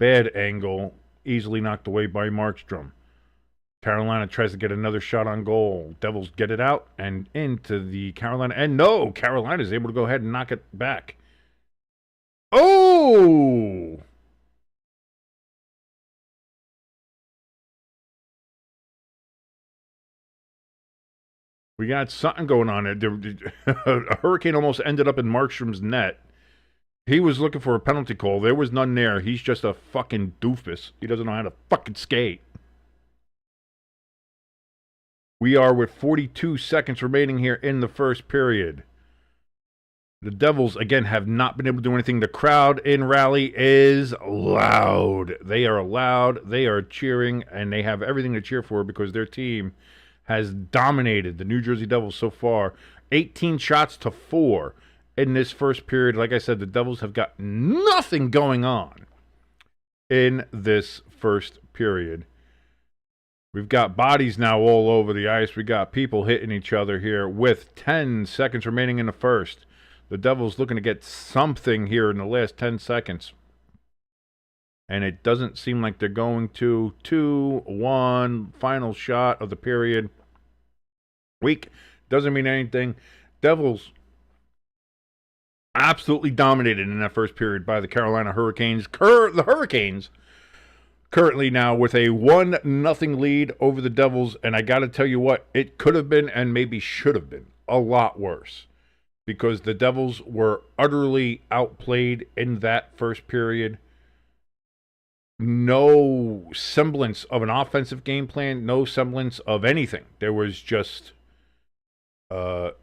bad angle, easily knocked away by Markstrom. Carolina tries to get another shot on goal. Devils get it out and into the Carolina, and no, Carolina is able to go ahead and knock it back. Oh! We got something going on there. A hurricane almost ended up in Markstrom's net. He was looking for a penalty call. There was none there. He's just a fucking doofus. He doesn't know how to fucking skate. We are with 42 seconds remaining here in the first period. The Devils, again, have not been able to do anything. The crowd in Raleigh is loud. They are loud. They are cheering, and they have everything to cheer for because their team has dominated the New Jersey Devils so far. 18 shots to 4 in this first period. Like I said, the Devils have got nothing going on in this first period. We've got bodies now all over the ice. We got people hitting each other here with 10 seconds remaining in the first. The Devils looking to get something here in the last 10 seconds. And it doesn't seem like they're going to. 2-1, final shot of the period. Weak. Doesn't mean anything. Devils absolutely dominated in that first period by the Carolina Hurricanes. The Hurricanes currently now with a 1-0 lead over the Devils. And I got to tell you what, it could have been and maybe should have been a lot worse. Because the Devils were utterly outplayed in that first period. No semblance of an offensive game plan, no semblance of anything. There was just not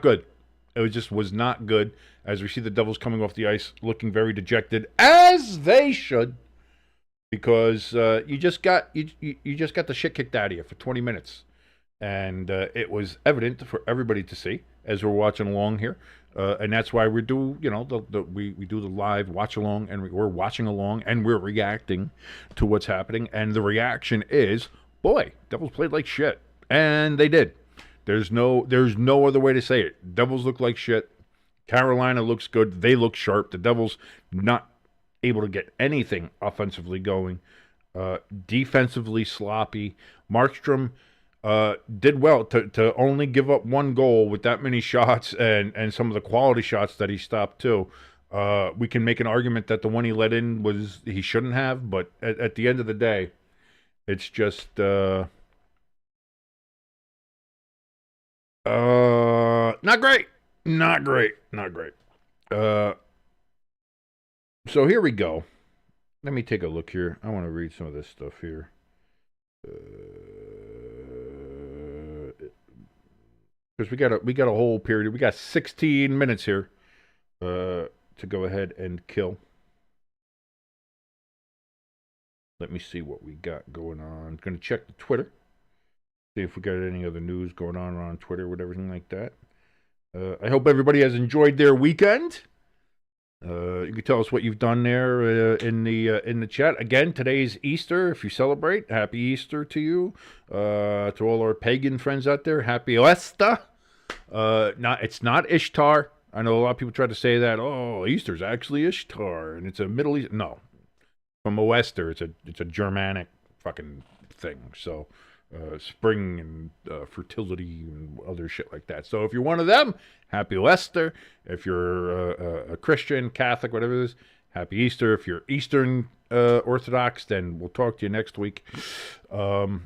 good. It was not good. As we see the Devils coming off the ice, looking very dejected, as they should, because you just got the shit kicked out of you for 20 minutes, and it was evident for everybody to see as we're watching along here. And that's why we do, we do the live watch along, and we're watching along, and we're reacting to what's happening. And the reaction is, boy, Devils played like shit, and they did. There's no other way to say it. Devils look like shit. Carolina looks good. They look sharp. The Devils not able to get anything offensively going. Defensively sloppy. Markstrom did well to only give up one goal with that many shots and some of the quality shots that he stopped too. We can make an argument that the one he let in he shouldn't have, but at the end of the day, it's just not great. So here we go. Let me take a look here. I want to read some of this stuff here. Because we got a whole period. We got 16 minutes here to go ahead and kill. Let me see what we got going on. Going to check the Twitter. See if we got any other news going on Twitter with everything like that. I hope everybody has enjoyed their weekend. You can tell us what you've done there in the chat. Again, today's Easter. If you celebrate, happy Easter to you. To all our pagan friends out there, happy Oesta. It's not Ishtar. I know a lot of people try to say that. Oh, Easter's actually Ishtar, and it's a Middle East. No, from Oester, it's a Germanic fucking thing. So. Spring and fertility and other shit like that. So if you're one of them, happy Easter. If you're a Christian, Catholic, whatever it is, happy Easter. If you're Eastern Orthodox, then we'll talk to you next week. Also,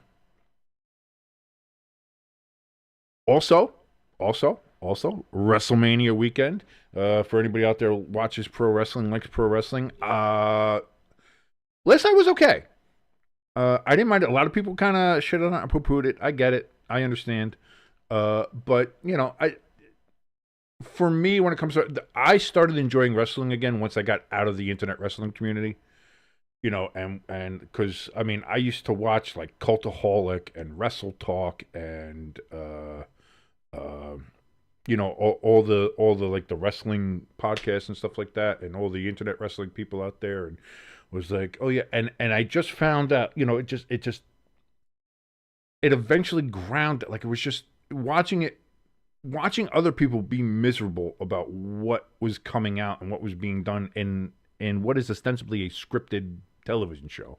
WrestleMania weekend. For anybody out there who watches pro wrestling, likes pro wrestling. Last night was okay. I didn't mind it. A lot of people kind of shit on it, poo-pooed it. I get it. I understand. But, for me, when it comes to, I started enjoying wrestling again once I got out of the internet wrestling community. And because, I used to watch like Cultaholic and Wrestle Talk and, all the like the wrestling podcasts and stuff like that, and all the internet wrestling people out there, and was like, oh yeah, and I just found out, it eventually ground, like it was just watching other people be miserable about what was coming out and what was being done in what is ostensibly a scripted television show.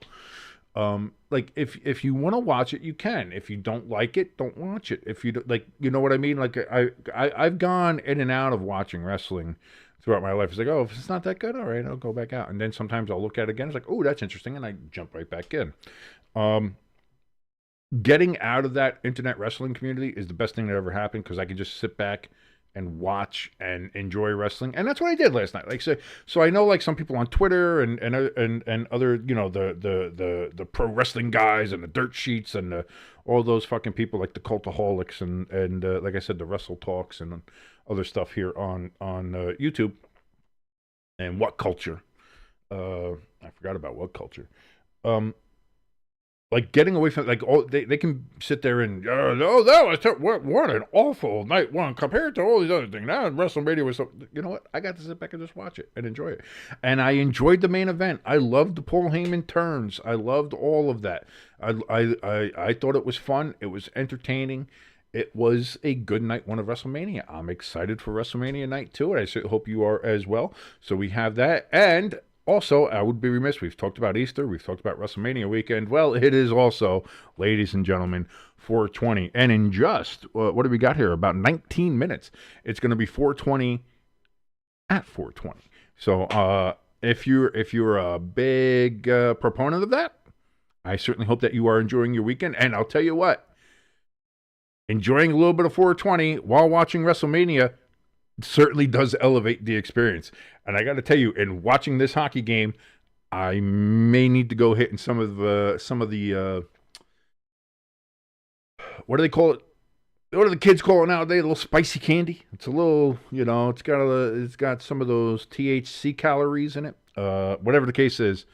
Like if you want to watch it, you can. If you don't like it, don't watch it. If you don't, like, you know what I mean? Like I've gone in and out of watching wrestling throughout my life. It's like, oh, if it's not that good, all right, I'll go back out. And then sometimes I'll look at it again. It's like, oh, that's interesting, and I jump right back in. Getting out of that internet wrestling community is the best thing that ever happened, because I could just sit back and watch and enjoy wrestling, and that's what I did last night. Like, so I know, like, some people on Twitter and other, the pro wrestling guys and the dirt sheets and all those fucking people, like the Cultaholics and like I said, the Wrestle Talks and other stuff here on YouTube. And What Culture? I forgot about What Culture. Like getting away from they can sit there and oh that was what an awful night one compared to all these other things. Now WrestleMania was so, you know what, I got to sit back and just watch it and enjoy it, and I enjoyed the main event. I loved the Paul Heyman turns. I loved all of that. I thought it was fun. It was entertaining. It was a good night one of WrestleMania. I'm excited for WrestleMania night 2, and I hope you are as well. So we have that, and also, I would be remiss. We've talked about Easter. We've talked about WrestleMania weekend. Well, it is also, ladies and gentlemen, 420. And in just, what do we got here? About 19 minutes. It's going to be 420 at 420. So if you're a big proponent of that, I certainly hope that you are enjoying your weekend. And I'll tell you what, enjoying a little bit of 420 while watching WrestleMania certainly does elevate the experience. And I got to tell you, in watching this hockey game, I may need to go hit in some of the what do they call it? What do the kids call it nowadays? A little spicy candy. It's a little, it's got some of those THC calories in it. Whatever the case is,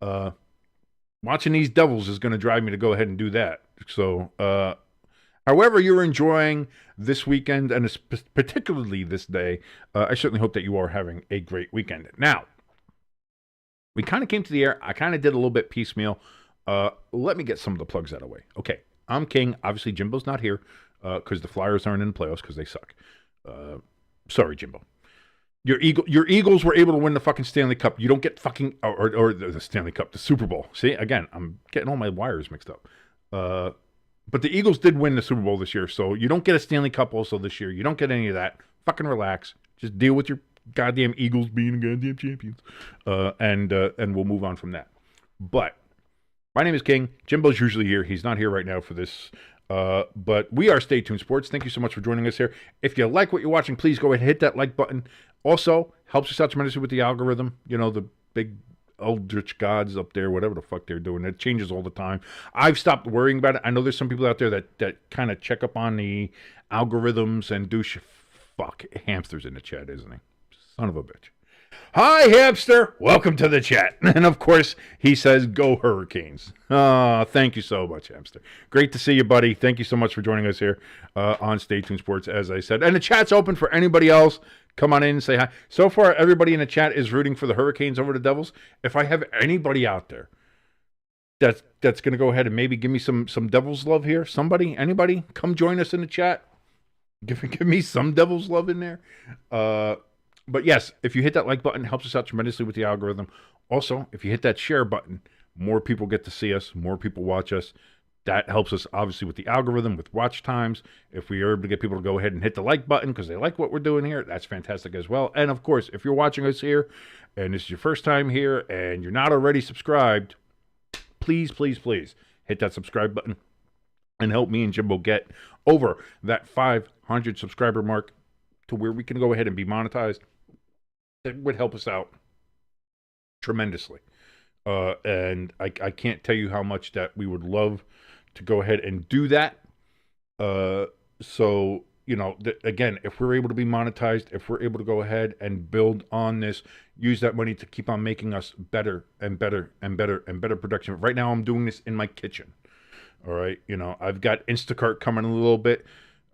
watching these Devils is going to drive me to go ahead and do that. So, however you're enjoying this weekend, and particularly this day, I certainly hope that you are having a great weekend. Now, we kind of came to the air. I kind of did a little bit piecemeal. Let me get some of the plugs out of the way. Okay, I'm King. Obviously, Jimbo's not here because the Flyers aren't in the playoffs because they suck. Sorry, Jimbo. Your Eagles were able to win the fucking Stanley Cup. You don't get fucking or the Stanley Cup, the Super Bowl. See, again, I'm getting all my wires mixed up. But the Eagles did win the Super Bowl this year, so you don't get a Stanley Cup also this year. You don't get any of that. Fucking relax. Just deal with your goddamn Eagles being goddamn champions, and we'll move on from that. But my name is King. Jimbo's usually here. He's not here right now for this. But we are Stay Tuned Sports. Thank you so much for joining us here. If you like what you're watching, please go ahead and hit that like button. Also, helps us out tremendously with the algorithm. You know, the big eldritch gods up there, whatever the fuck they're doing. It changes all the time. I've stopped worrying about it. I know there's some people out there that kind of check up on the algorithms and do fuck. Hamster's in the chat, isn't he? Son of a bitch. Hi, Hamster. Welcome to the chat. And of course, he says, go Hurricanes. Thank you so much, Hamster. Great to see you, buddy. Thank you so much for joining us here on Stay Tuned Sports, as I said. And the chat's open for anybody else. Come on in and say hi. So far, everybody in the chat is rooting for the Hurricanes over the Devils. If I have anybody out there that's going to go ahead and maybe give me some Devils love here, anybody, come join us in the chat. Give me some Devils love in there. But yes, if you hit that like button, it helps us out tremendously with the algorithm. Also, if you hit that share button, more people get to see us, more people watch us. That helps us, obviously, with the algorithm, with watch times. If we are able to get people to go ahead and hit the like button because they like what we're doing here, that's fantastic as well. And, of course, if you're watching us here and this is your first time here and you're not already subscribed, please, please, please hit that subscribe button and help me and Jimbo get over that 500 subscriber mark to where we can go ahead and be monetized. It would help us out tremendously. And I can't tell you how much that we would love to go ahead and do that. So, again, if we're able to be monetized, if we're able to go ahead and build on this, use that money to keep on making us better and better and better and better production. Right now, I'm doing this in my kitchen. All right. I've got Instacart coming in a little bit.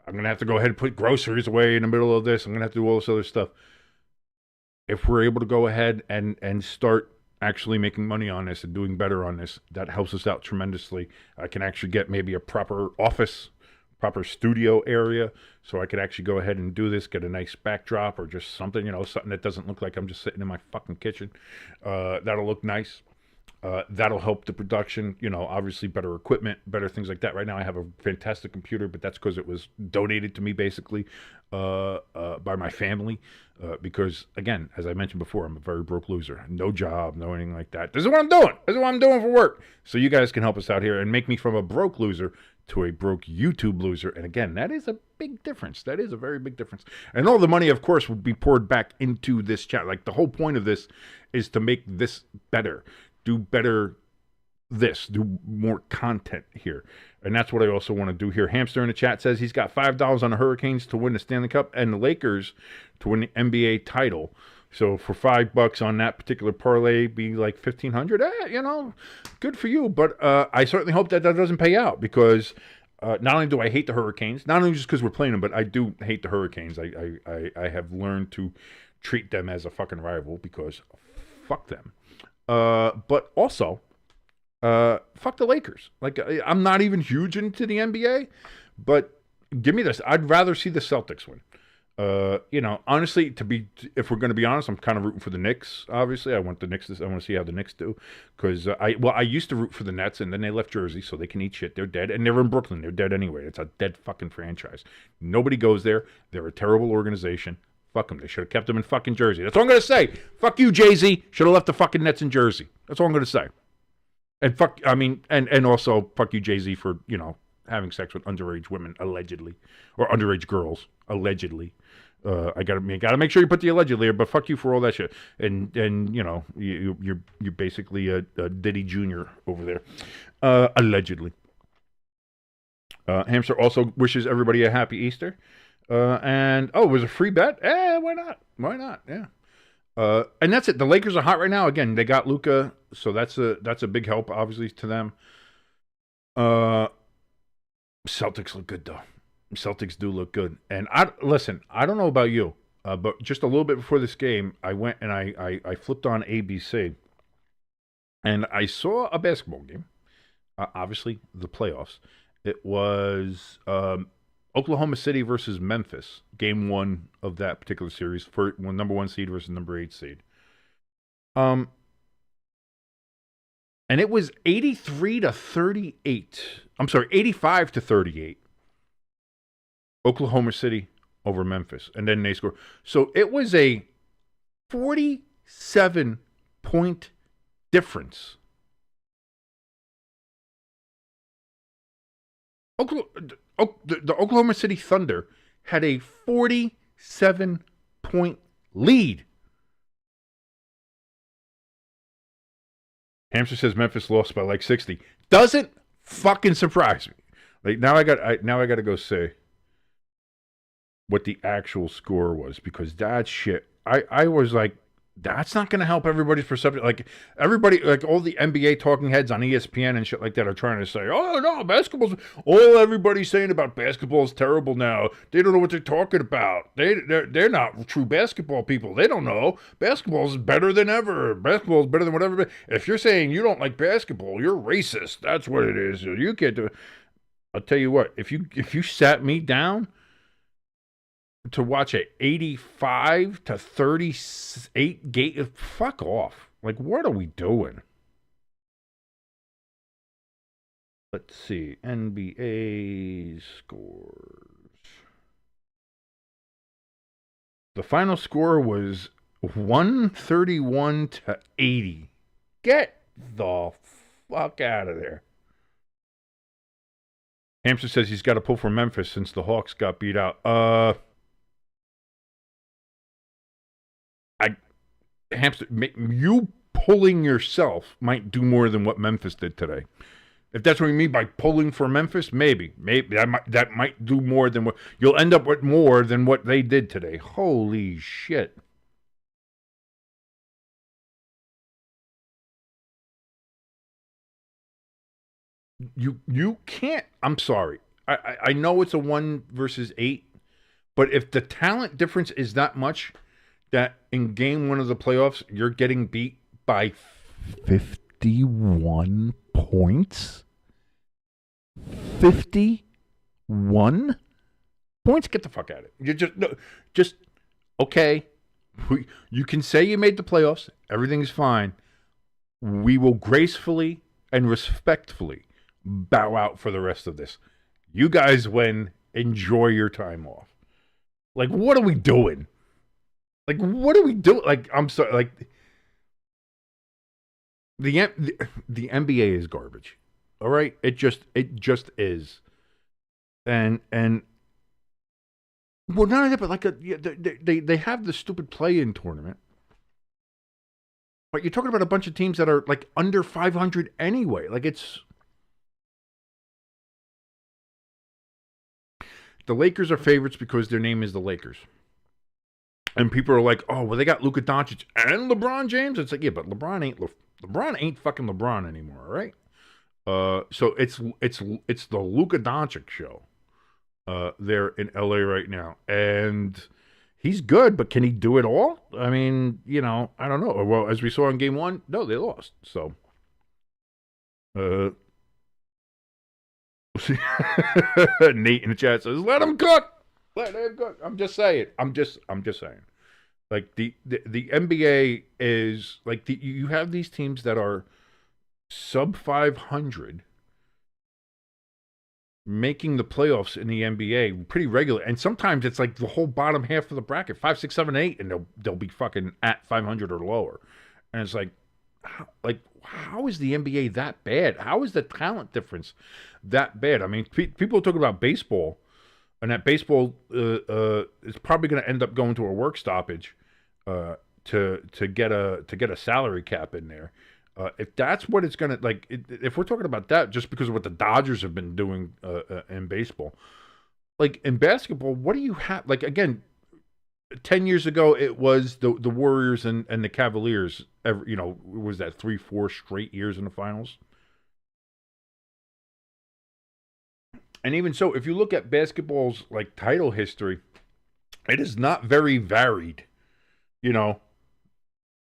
I'm going to have to go ahead and put groceries away in the middle of this. I'm going to have to do all this other stuff. If we're able to go ahead and start actually making money on this and doing better on this, that helps us out tremendously. I can actually get maybe a proper office, proper studio area, so I could actually go ahead and do this, get a nice backdrop or just something, something that doesn't look like I'm just sitting in my fucking kitchen. That'll look nice. That'll help the production, obviously better equipment, better things like that. Right now I have a fantastic computer, but that's because it was donated to me basically by my family because, again, as I mentioned before, I'm a very broke loser. No job, no anything like that. This is what I'm doing. This is what I'm doing for work. So you guys can help us out here and make me from a broke loser to a broke YouTube loser. And again, that is a big difference. That is a very big difference. And all the money, of course, would be poured back into this chat. Like the whole point of this is to make this better. Do better do more content here. And that's what I also want to do here. Hamster in the chat says he's got $5 on the Hurricanes to win the Stanley Cup and the Lakers to win the NBA title. So for $5 on that particular parlay, be like 1,500. Good for you. But I certainly hope that doesn't pay out because not only do I hate the Hurricanes, not only just because we're playing them, but I do hate the Hurricanes. I have learned to treat them as a fucking rival because fuck them. But also, fuck the Lakers. Like, I'm not even huge into the NBA, but give me this. I'd rather see the Celtics win. Honestly, if we're going to be honest, I'm kind of rooting for the Knicks. Obviously, I want to see how the Knicks do because I used to root for the Nets, and then they left Jersey, so they can eat shit. They're dead, and they're in Brooklyn. They're dead anyway. It's a dead fucking franchise. Nobody goes there. They're a terrible organization. Fuck them. They should have kept them in fucking Jersey. That's all I'm going to say. Fuck you, Jay-Z. Should have left the fucking Nets in Jersey. That's all I'm going to say. And also fuck you, Jay-Z, for having sex with underage women allegedly, or underage girls allegedly. I gotta make sure you put the allegedly, but fuck you for all that shit. And you're basically a Diddy Jr. over there, allegedly. Hamster also wishes everybody a happy Easter. And it was a free bet. Why not? Why not? Yeah. And that's it. The Lakers are hot right now. Again, they got Luka, so that's a big help, obviously, to them. Celtics look good though. Celtics do look good. And I don't know about you, but just a little bit before this game, I went and I flipped on ABC, and I saw a basketball game. Obviously, the playoffs. It was Oklahoma City versus Memphis, game 1 of that particular series, for number 1 seed versus number 8 seed. And it was 83-38. I'm sorry, 85-38. Oklahoma City over Memphis, and then they score. So it was a 47-point difference. The Oklahoma City Thunder had a 47-point lead. Hamster says Memphis lost by like 60. Doesn't fucking surprise me. Like now I got to go say what the actual score was, because that shit, I was like, that's not going to help everybody's perception. Like, everybody, like all the NBA talking heads on ESPN and shit like that are trying to say, oh, no, all everybody's saying about basketball is terrible now. They don't know what they're talking about. They're not true basketball people. They don't know. Basketball is better than ever. Basketball is better than whatever. If you're saying you don't like basketball, you're racist. That's what it is. You can't do it. I'll tell you what, if you sat me down to watch a 85-38 game, fuck off. Like, what are we doing? Let's see. NBA scores. The final score was 131-80. Get the fuck out of there. Hamster says he's got to pull for Memphis since the Hawks got beat out. Hamster, you pulling yourself might do more than what Memphis did today. If that's what you mean by pulling for Memphis, maybe that might do more than what you'll end up with, more than what they did today. Holy shit! You can't. I'm sorry. I know it's a 1 versus 8, but if the talent difference is that much, that in game 1 of the playoffs, you're getting beat by 51 points? 51 points? Get the fuck out of it. You just okay. You can say you made the playoffs. Everything's fine. We will gracefully and respectfully bow out for the rest of this. You guys win. Enjoy your time off. Like, what are we doing? Like, what are we doing? Like, I'm sorry. Like, the NBA is garbage. All right, it just is. And well, not only that, but like they have the stupid play-in tournament. But you're talking about a bunch of teams that are like under 500 anyway. Like, it's the Lakers are favorites because their name is the Lakers. And people are like, "Oh, well, they got Luka Doncic and LeBron James." It's like, yeah, but LeBron ain't fucking LeBron anymore, right? So it's the Luka Doncic show there in LA right now, and he's good, but can he do it all? I mean, I don't know. Well, as we saw in Game 1, no, they lost. So, uh, Nate in the chat says, "Let him cook. Let him cook." I'm just saying. I'm just saying. Like the NBA is like you have these teams that are sub 500 making the playoffs in the NBA pretty regular, and sometimes it's like the whole bottom half of the bracket, 5, 6, 7, 8, and they'll be fucking at 500 or lower, and it's like how is the NBA that bad? How is the talent difference that bad? I mean, people are talking about baseball, and that baseball is probably going to end up going to a work stoppage to get a salary cap in there. If that's what it's going to like, if we're talking about that, just because of what the Dodgers have been doing in baseball, like in basketball, what do you have? Like again, 10 years ago, it was the Warriors and the Cavaliers. Was that 3-4 straight years in the finals? And even so, if you look at basketball's like title history, it is not very varied. The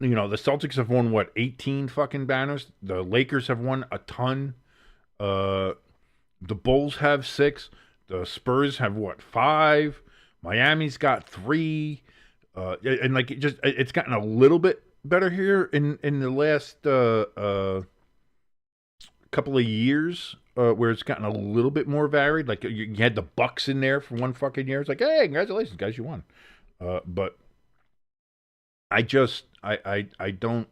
Celtics have won 18 fucking banners. The Lakers have won a ton. The Bulls have 6. The Spurs have 5. Miami's got 3. And like it's gotten a little bit better here in the last couple of years, where it's gotten a little bit more varied. Like you had the Bucks in there for one fucking year. It's like, hey, congratulations, guys, you won. But I don't.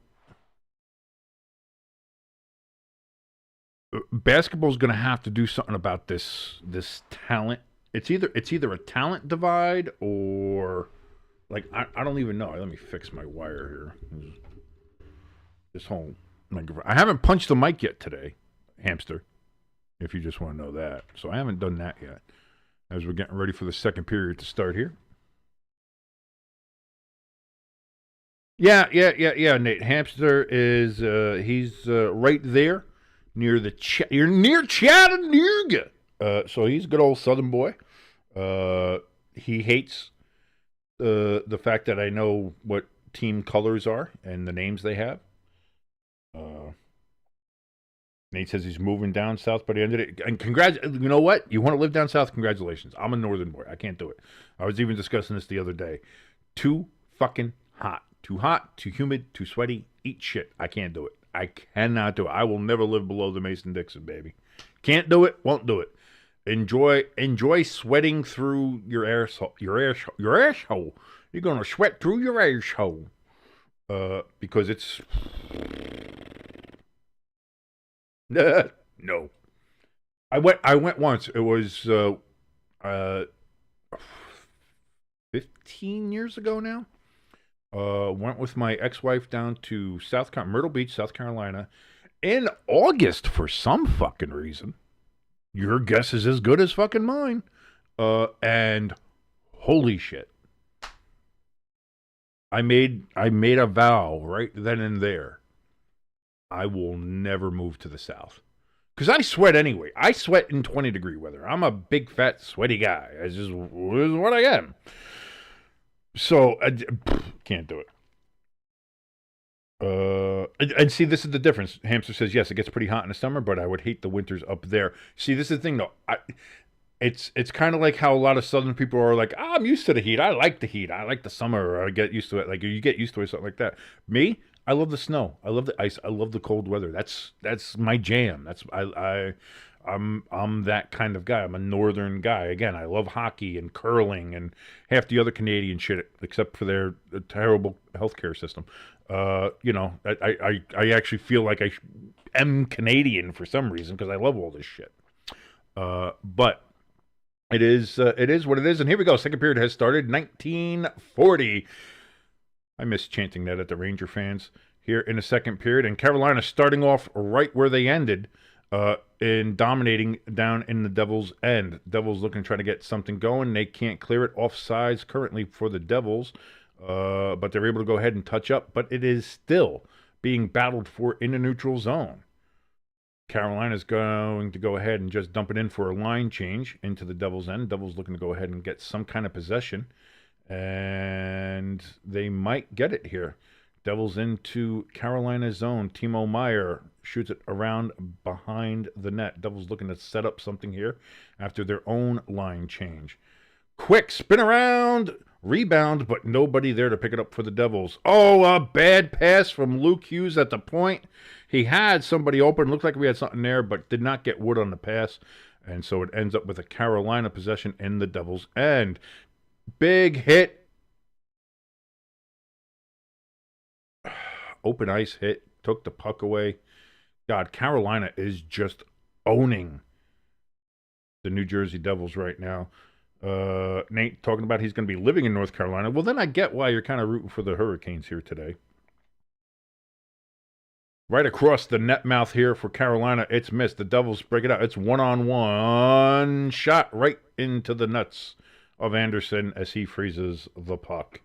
Basketball's going to have to do something about this talent. It's either a talent divide or like I don't even know. Let me fix my wire here. This whole microphone. I haven't punched the mic yet today, hamster. If you just want to know that, so I haven't done that yet. As we're getting ready for the second period to start here. Yeah, Nate. Hamster is he's right there near you're near Chattanooga. So he's a good old Southern boy. He hates the fact that I know what team colors are and the names they have. Nate says he's moving down south by the end of it. And you know what? You want to live down south? Congratulations. I'm a northern boy. I can't do it. I was even discussing this the other day. Too fucking hot. Too hot, too humid, too sweaty. Eat shit. I can't do it. I cannot do it. I will never live below the Mason-Dixon, baby. Can't do it. Won't do it. Enjoy sweating through your asshole. Your asshole. You're gonna sweat through your asshole. Because it's no. I went once. It was 15 years ago now. Went with my ex-wife down to Myrtle Beach, South Carolina, in August for some fucking reason. Your guess is as good as fucking mine. And holy shit. I made a vow right then and there. I will never move to the South. Because I sweat anyway. I sweat in 20-degree weather. I'm a big, fat, sweaty guy. This is what I am. So, I can't do it. And see, this is the difference. Hamster says, yes, it gets pretty hot in the summer, but I would hate the winters up there. See, this is the thing, though. It's kind of like how a lot of Southern people are like, I'm used to the heat. I like the heat. I like the summer. Or I get used to it. Like, you get used to it, something like that. Me, I love the snow. I love the ice. I love the cold weather. That's my jam. I'm that kind of guy. I'm a northern guy. Again, I love hockey and curling and half the other Canadian shit, except for their terrible healthcare system. I actually feel like I am Canadian for some reason because I love all this shit. But it is what it is. And here we go. Second period has started. 1940. I miss chanting that at the Ranger fans here in the second period. And Carolina starting off right where they ended. In dominating down in the Devils' end. Devils looking to try to get something going. They can't clear it. Offsides currently for the Devils. But they're able to go ahead and touch up, but it is still being battled for in the neutral zone. Carolina's going to go ahead and just dump it in for a line change into the Devils' end. Devils looking to go ahead and get some kind of possession, and they might get it here. Devils into Carolina's zone. Timo Meyer shoots it around behind the net. Devils looking to set up something here after their own line change. Quick spin around, rebound, but nobody there to pick it up for the Devils. Oh, a bad pass from Luke Hughes at the point. He had somebody open. Looked like we had something there, but did not get wood on the pass. And so it ends up with a Carolina possession in the Devils' end. Big hit. Open ice hit. Took the puck away. God, Carolina is just owning the New Jersey Devils right now. Nate talking about he's going to be living in North Carolina. Well, then I get why you're kind of rooting for the Hurricanes here today. Right across the net mouth here for Carolina. It's missed. The Devils break it out. It's one-on-one shot right into the nuts of Anderson as he freezes the puck.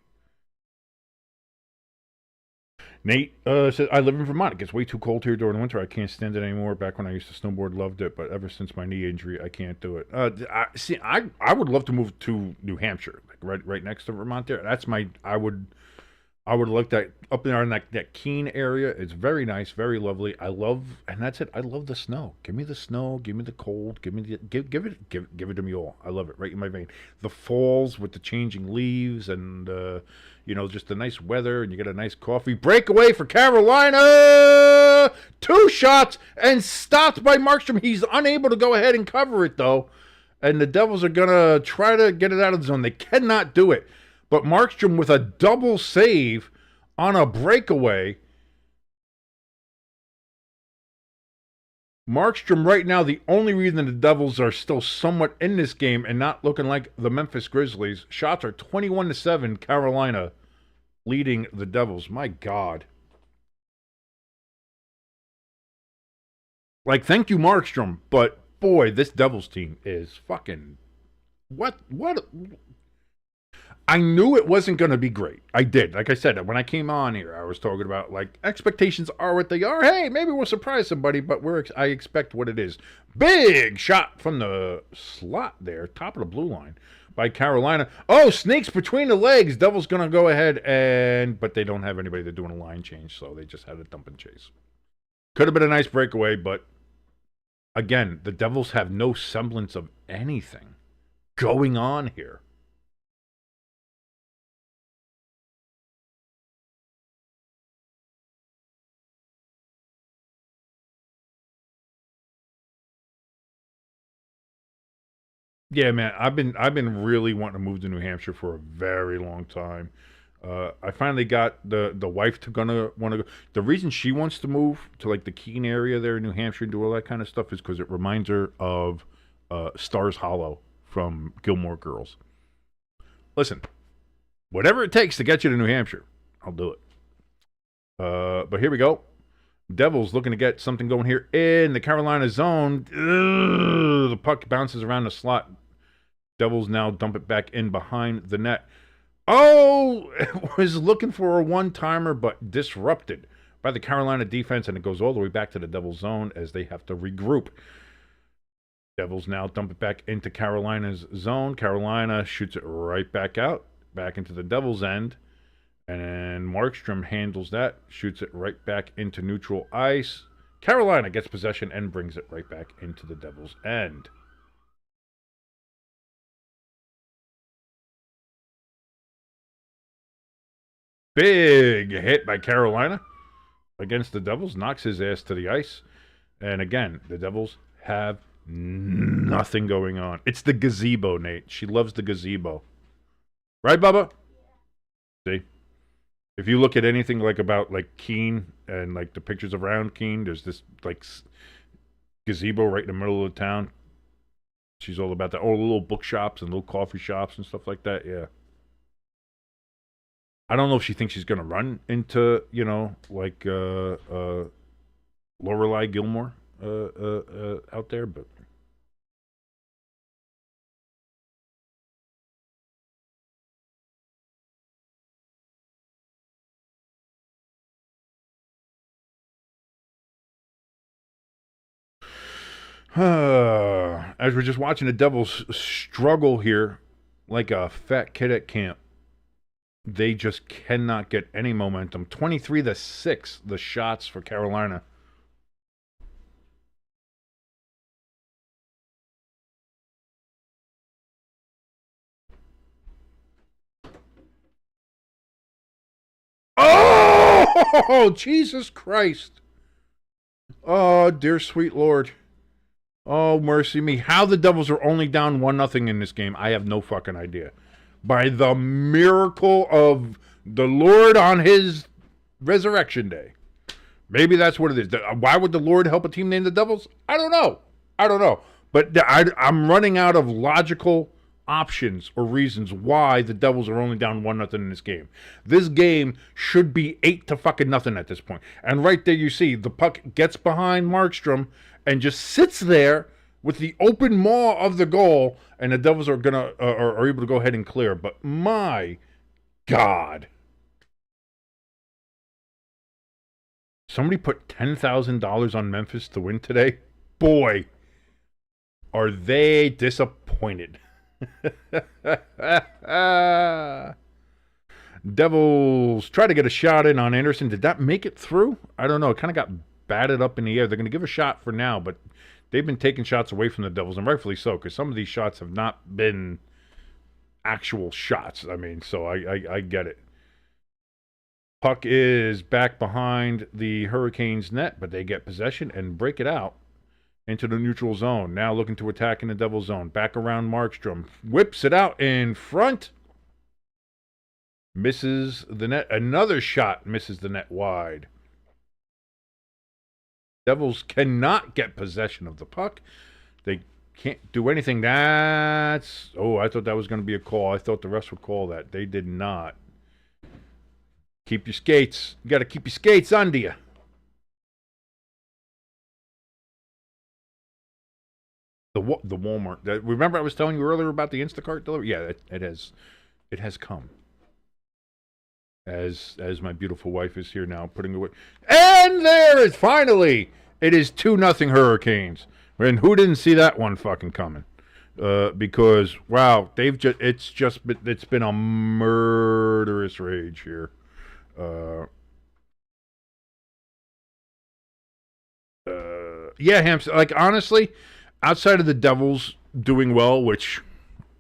Nate says, I live in Vermont. It gets way too cold here during the winter. I can't stand it anymore. Back when I used to snowboard, loved it. But ever since my knee injury, I can't do it. I would love to move to New Hampshire, like right next to Vermont there. That's my, I would like that up there in that Keene area. It's very nice, very lovely. I love, and that's it. I love the snow. Give me the snow. Give me the cold. Give it to me all. I love it right in my vein. The falls with the changing leaves and just the nice weather, and you get a nice coffee. Breakaway for Carolina. 2 shots and stopped by Markstrom. He's unable to go ahead and cover it though, and the Devils are gonna try to get it out of the zone. They cannot do it. But Markstrom with a double save on a breakaway. Markstrom right now, the only reason the Devils are still somewhat in this game and not looking like the Memphis Grizzlies. Shots are 21-7, Carolina leading the Devils. My God. Like, thank you, Markstrom, but boy, this Devils team is fucking... What? I knew it wasn't going to be great. I did. Like I said, when I came on here, I was talking about, like, expectations are what they are. Hey, maybe we'll surprise somebody, but I expect what it is. Big shot from the slot there, top of the blue line by Carolina. Oh, sneaks between the legs. Devils going to go ahead but they don't have anybody. They're doing a line change, so they just had a dump and chase. Could have been a nice breakaway, but again, the Devils have no semblance of anything going on here. Yeah, man, I've been really wanting to move to New Hampshire for a very long time. I finally got the wife to gonna want to go. The reason she wants to move to like the Keene area there in New Hampshire and do all that kind of stuff is because it reminds her of Stars Hollow from Gilmore Girls. Listen, whatever it takes to get you to New Hampshire, I'll do it. But here we go. Devils looking to get something going here in the Carolina zone. Ugh, the puck bounces around the slot. Devils now dump it back in behind the net. Oh, it was looking for a one-timer, but disrupted by the Carolina defense, and it goes all the way back to the Devils zone as they have to regroup. Devils now dump it back into Carolina's zone. Carolina shoots it right back out, back into the Devils' end. And Markstrom handles that, shoots it right back into neutral ice. Carolina gets possession and brings it right back into the Devils' end. Big hit by Carolina against the Devils, knocks his ass to the ice. And again, the Devils have nothing going on. It's the gazebo, Nate. She loves the gazebo. Right, Bubba? See? If you look at anything like about like Keene and like the pictures around Keene, there's this like gazebo right in the middle of the town. She's all about that. Oh, little bookshops and little coffee shops and stuff like that. Yeah. I don't know if she thinks she's gonna run into like Lorelai Gilmore out there, but As we're just watching the Devils struggle here like a fat kid at camp, they just cannot get any momentum. 23-6, the shots for Carolina. Oh, Jesus Christ. Oh, dear sweet Lord. Oh, mercy me. How the Devils are only down 1-0 in this game, I have no fucking idea. By the miracle of the Lord on his resurrection day. Maybe that's what it is. Why would the Lord help a team named the Devils? I don't know. But I'm running out of logical options or reasons why the Devils are only down 1-0 in this game. This game should be 8-0 at this point. And right there you see the puck gets behind Markstrom and just sits there with the open maw of the goal, and the Devils are are able to go ahead and clear. But my God. Somebody put $10,000 on Memphis to win today. Boy, are they disappointed. Devils try to get a shot in on Anderson. Did that make it through? I don't know. It kind of got batted up in the air. They're going to give a shot for now, but they've been taking shots away from the Devils, and rightfully so, because some of these shots have not been actual shots. I mean, so I get it. Puck is back behind the Hurricanes' net, but they get possession and break it out into the neutral zone. Now looking to attack in the Devil zone. Back around Markstrom. Whips it out in front. Misses the net. Another shot misses the net wide. Devils cannot get possession of the puck. They can't do anything. That's... Oh, I thought that was going to be a call. I thought the refs would call that. They did not. Keep your skates. You got to keep your skates under you. The Walmart. Remember I was telling you earlier about the Instacart delivery? Yeah, it has come. As my beautiful wife is here now putting away. And there is finally. It is 2-0 Hurricanes. And who didn't see that one fucking coming? Because wow, it's been a murderous rage here. Yeah, Hamster. Like honestly, outside of the Devils doing well, which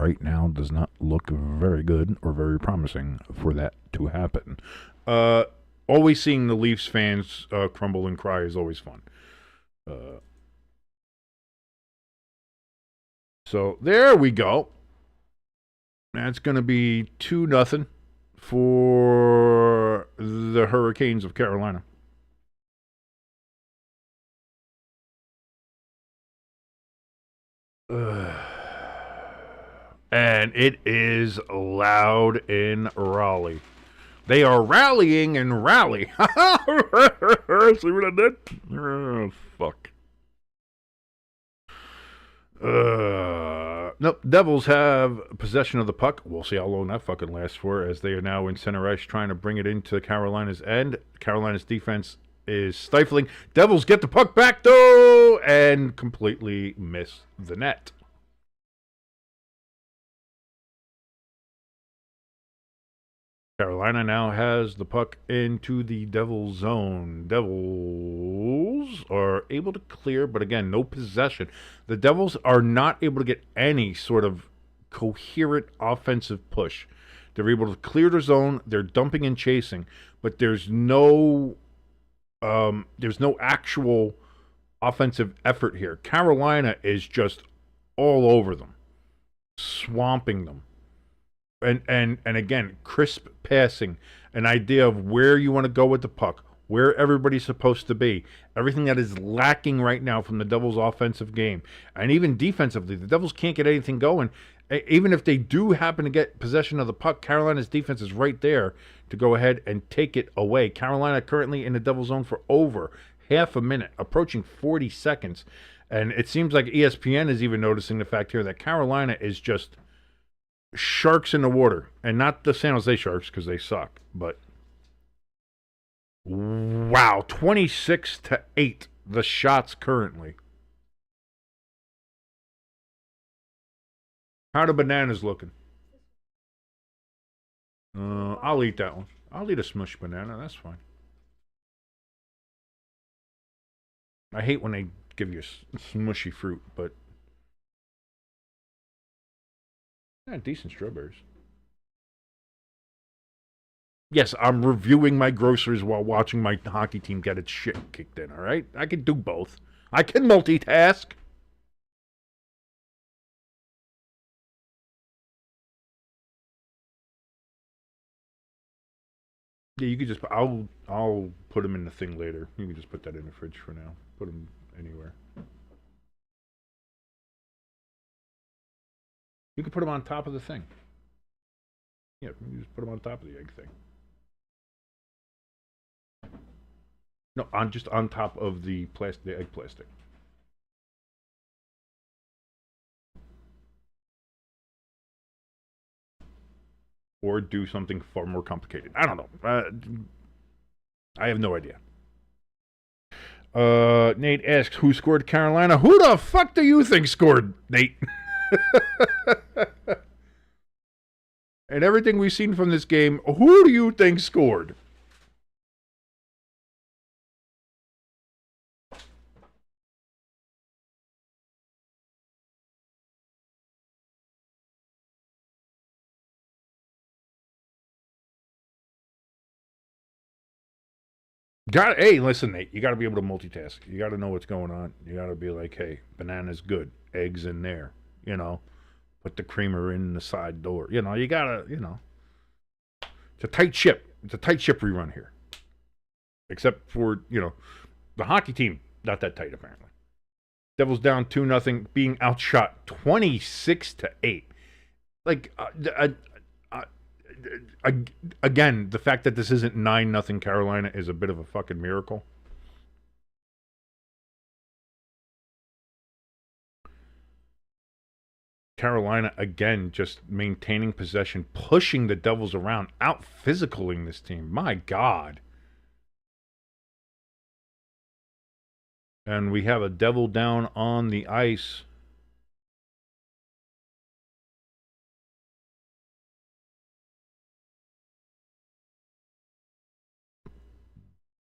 right now does not look very good or very promising for that to happen. Always seeing the Leafs fans crumble and cry is always fun. So there we go. That's going to be 2-0 for the Hurricanes of Carolina. And it is loud in Raleigh. They are rallying in Raleigh. See what I did? Oh, fuck. Nope. Devils have possession of the puck. We'll see how long that fucking lasts for, as they are now in center ice trying to bring it into Carolina's end. Carolina's defense is stifling. Devils get the puck back, though, and completely miss the net. Carolina now has the puck into the Devils zone. Devils are able to clear, but again, no possession. The Devils are not able to get any sort of coherent offensive push. They're able to clear their zone. They're dumping and chasing, but there's no actual offensive effort here. Carolina is just all over them, swamping them. And again, crisp passing, an idea of where you want to go with the puck, where everybody's supposed to be, everything that is lacking right now from the Devils' offensive game. And even defensively, the Devils can't get anything going. Even if they do happen to get possession of the puck, Carolina's defense is right there to go ahead and take it away. Carolina currently in the Devils' zone for over half a minute, approaching 40 seconds. And it seems like ESPN is even noticing the fact here that Carolina is just sharks in the water, and not the San Jose Sharks because they suck, but wow, 26-8 the shots currently. How the bananas looking? I'll eat that one. I'll eat a smush banana. That's fine. I hate when they give you smushy fruit, but yeah, decent strawberries. Yes, I'm reviewing my groceries while watching my hockey team get its shit kicked in. All right, I can do both. I can multitask. Yeah, you could just. I'll put them in the thing later. You can just put that in the fridge for now. Put them anywhere. You can put them on top of the thing. Yeah, you just put them on top of the egg thing. No, on just on top of the plastic, the egg plastic. Or do something far more complicated. I don't know. I have no idea. Nate asks, who scored Carolina? Who the fuck do you think scored, Nate? And everything we've seen from this game, who do you think scored? Hey, listen, Nate, you got to be able to multitask. You got to know what's going on. You got to be like, hey, banana's good, eggs in there, put the creamer in the side door. You got to. It's a tight ship. It's a tight ship we run here. Except for, the hockey team, not that tight apparently. Devils down 2-0, being outshot 26-8. Like, again, the fact that this isn't 9-0 Carolina is a bit of a fucking miracle. Carolina, again, just maintaining possession, pushing the Devils around, out physicaling this team. My God. And we have a Devil down on the ice.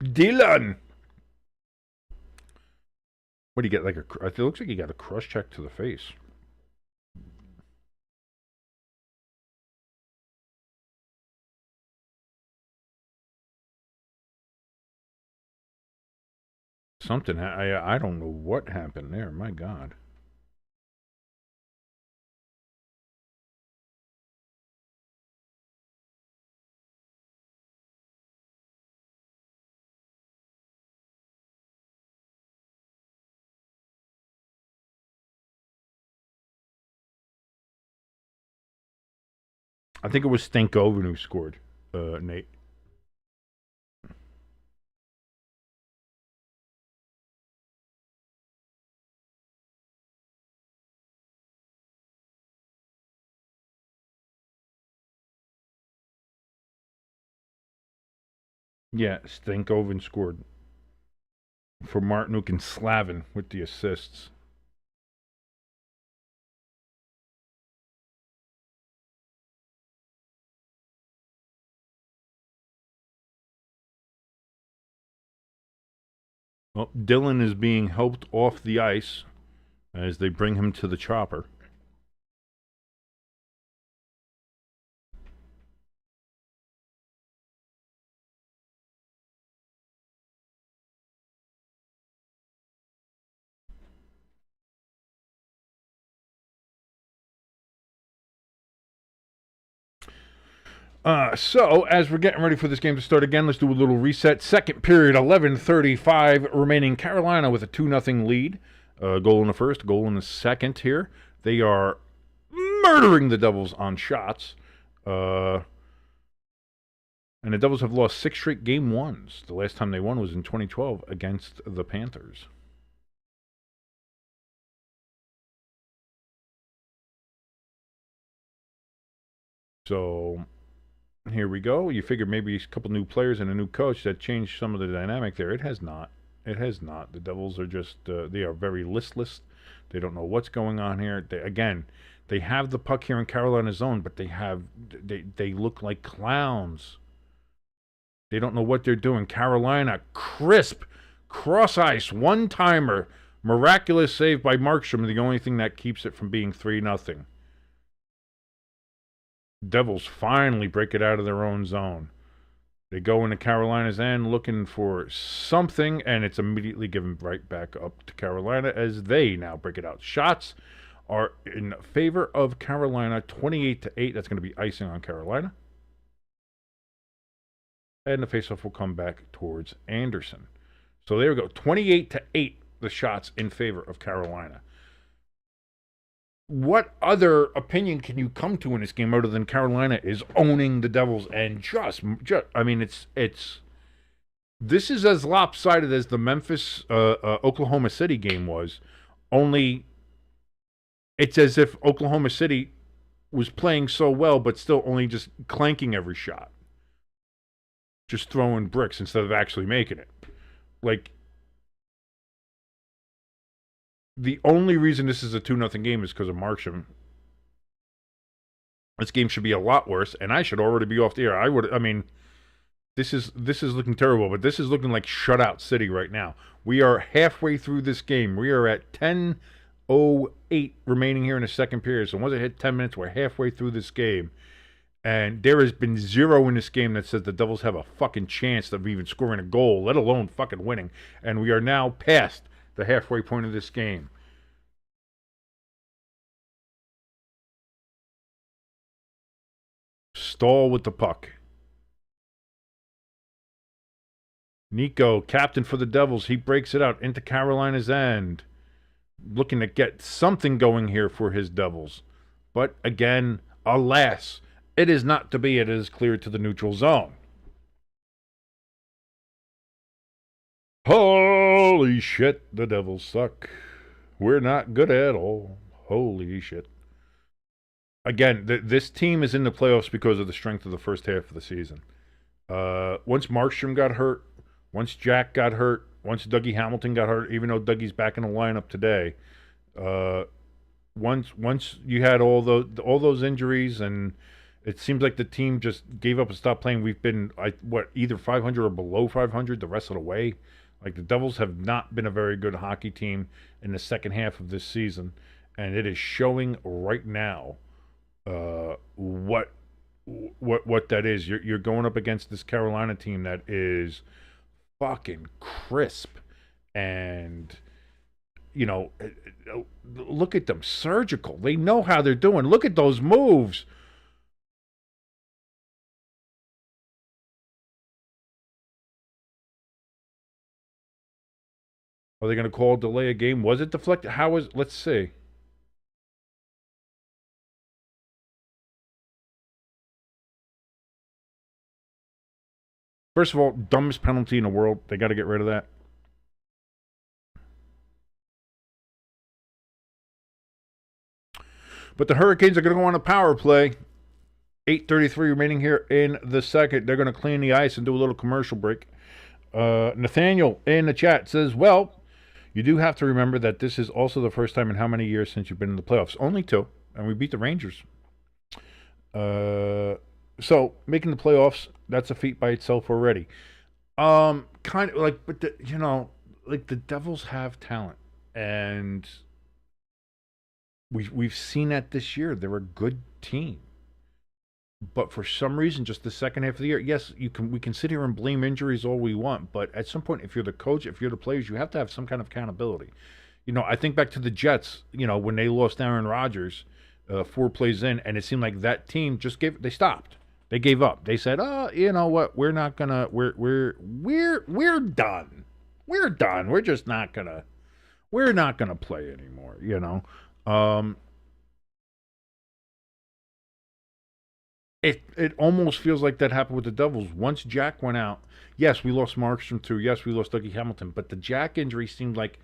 Dylan! What do you get? It looks like he got a crush check to the face. Something, I don't know what happened there. My God. I think it was Stankoven who scored, Nate. Yeah, Stankoven scored for Martinuk and Slavin with the assists. Well, Dylan is being helped off the ice as they bring him to the chopper. So, as we're getting ready for this game to start again, let's do a little reset. Second period, 11:35 remaining. Carolina with a 2-0 lead. Goal in the first, goal in the second here. They are murdering the Devils on shots. And the Devils have lost 6 straight game ones. The last time they won was in 2012 against the Panthers. So here we go. You figure maybe a couple new players and a new coach that changed some of the dynamic there. It has not. It has not. The Devils are just, they are very listless. They don't know what's going on here. Again, They have the puck here in Carolina's zone, but they look like clowns. They don't know what they're doing. Carolina, crisp, cross ice, one-timer, miraculous save by Markstrom, the only thing that keeps it from being 3-0. Devils finally break it out of their own zone. They go into Carolina's end looking for something, and it's immediately given right back up to Carolina as they now break it out. Shots are in favor of Carolina, 28-8. That's going to be icing on Carolina. And the faceoff will come back towards Anderson. So there we go, 28-8, the shots in favor of Carolina. What other opinion can you come to in this game other than Carolina is owning the Devils and just I mean, this is as lopsided as the Memphis Oklahoma City game was, only it's as if Oklahoma City was playing so well but still only just clanking every shot, just throwing bricks instead of actually making it. Like, the only reason this is a 2-0 game is because of Markstrom. This game should be a lot worse, and I should already be off the air. This is looking terrible, but this is looking like shutout city right now. We are halfway through this game. We are at 10:08 remaining here in the second period. So once I hit 10 minutes, we're halfway through this game. And there has been zero in this game that says the Devils have a fucking chance of even scoring a goal, let alone fucking winning. And we are now past the halfway point of this game. Stahl with the puck. Nico, captain for the Devils, he breaks it out into Carolina's end. Looking to get something going here for his Devils. But again, alas, it is not to be. It is cleared to the neutral zone. Holy shit, the Devils suck. We're not good at all. Holy shit. Again, this team is in the playoffs because of the strength of the first half of the season. Once Markstrom got hurt, once Jack got hurt, once Dougie Hamilton got hurt, even though Dougie's back in the lineup today, once you had all those injuries, and it seems like the team just gave up and stopped playing. We've been either 500 or below 500 the rest of the way. Like, the Devils have not been a very good hockey team in the second half of this season, and it is showing right now what that is. You're going up against this Carolina team that is fucking crisp, and look at them, surgical. They know how they're doing. Look at those moves. Are they going to call delay a game? Was it deflected? Let's see. First of all, dumbest penalty in the world. They got to get rid of that. But the Hurricanes are going to go on a power play. 8:33 remaining here in the second. They're going to clean the ice and do a little commercial break. Nathaniel in the chat says, well, you do have to remember that this is also the first time in how many years since you've been in the playoffs? Only 2, and we beat the Rangers. So making the playoffs, that's a feat by itself already. Kind of like, but the Devils have talent, and we've seen that this year. They're a good team. But for some reason, just the second half of the year, yes, we can sit here and blame injuries all we want, but at some point, if you're the coach, if you're the players, you have to have some kind of accountability. I think back to the Jets, when they lost Aaron Rodgers 4 plays in, and it seemed like that team just they stopped. They gave up. They said, "Oh, you know what? We're not gonna. We're done. We're done. We're just not gonna. We're not gonna play anymore." It almost feels like that happened with the Devils. Once Jack went out, yes, we lost Markstrom too. Yes, we lost Dougie Hamilton. But the Jack injury seemed like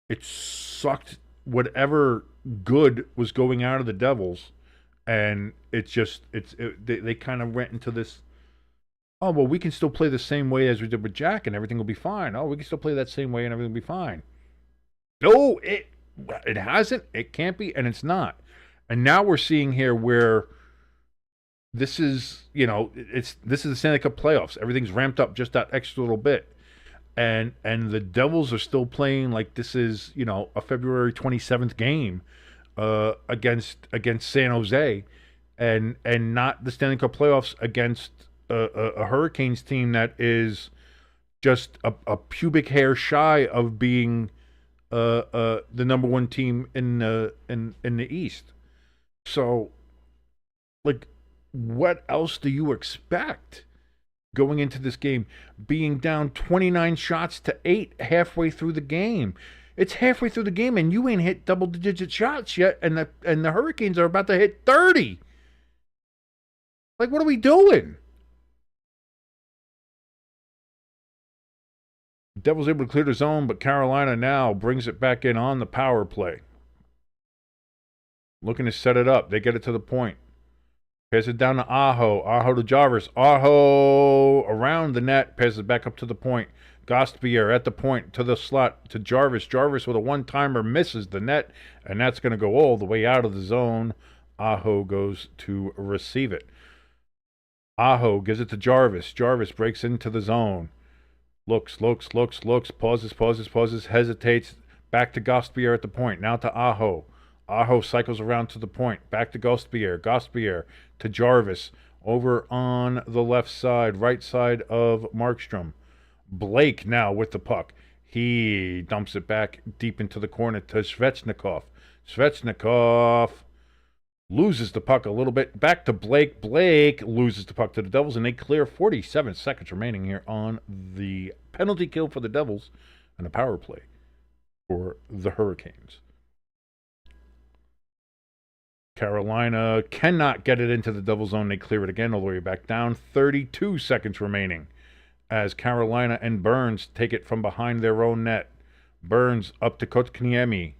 it sucked whatever good was going out of the Devils, and they kind of went into this. Oh, well, we can still play the same way as we did with Jack, and everything will be fine. Oh, we can still play that same way, and everything will be fine. No, it hasn't. It can't be, and it's not. And now we're seeing here where this is, this is the Stanley Cup playoffs. Everything's ramped up just that extra little bit. And the Devils are still playing like this is, a February 27th game against San Jose, and not the Stanley Cup playoffs against a Hurricanes team that is just a pubic hair shy of being the number one team in the East. So, like, what else do you expect going into this game? Being down 29 shots to 8 halfway through the game. It's halfway through the game and you ain't hit double-digit shots yet, and the Hurricanes are about to hit 30. Like, what are we doing? Devils able to clear the zone, but Carolina now brings it back in on the power play. Looking to set it up. They get it to the point. Pass it down to Aho. Aho to Jarvis. Aho around the net. Passes it back up to the point. Gostbier at the point to the slot to Jarvis. Jarvis with a one-timer misses the net, and that's going to go all the way out of the zone. Aho goes to receive it. Aho gives it to Jarvis. Jarvis breaks into the zone. Looks, pauses, hesitates. Back to Gostbier at the point. Now to Aho. Aho cycles around to the point. Back to Gostbier. Gostbier to Jarvis. Over on the left side, right side of Markstrom. Blake now with the puck. He dumps it back deep into the corner to Svechnikov. Svechnikov loses the puck a little bit. Back to Blake. Blake loses the puck to the Devils, and they clear. 47 seconds remaining here on the penalty kill for the Devils and a power play for the Hurricanes. Carolina cannot get it into the Devil zone. They clear it again all the way back down. 32 seconds remaining as Carolina and Burns take it from behind their own net. Burns up to Kotkaniemi.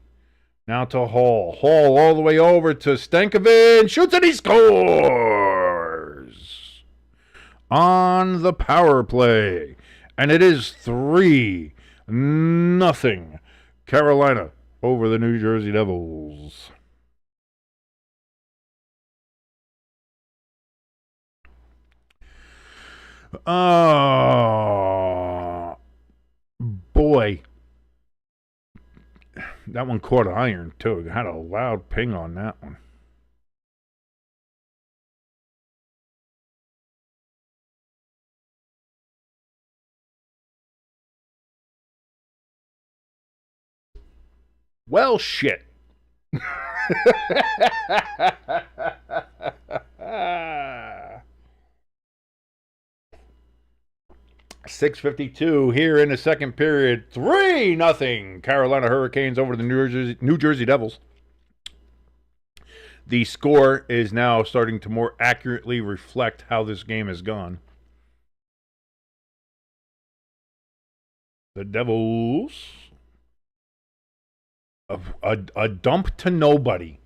Now to Hall. Hall all the way over to Stankovic. Shoots and he scores on the power play. And it is 3-0 Carolina over the New Jersey Devils. Oh, boy. That one caught iron, too. It had a loud ping on that one. Well, shit. 6:52 here in the second period. 3-0 Carolina Hurricanes over the New Jersey Devils. The score is now starting to more accurately reflect how this game has gone. The Devils, a dump to nobody.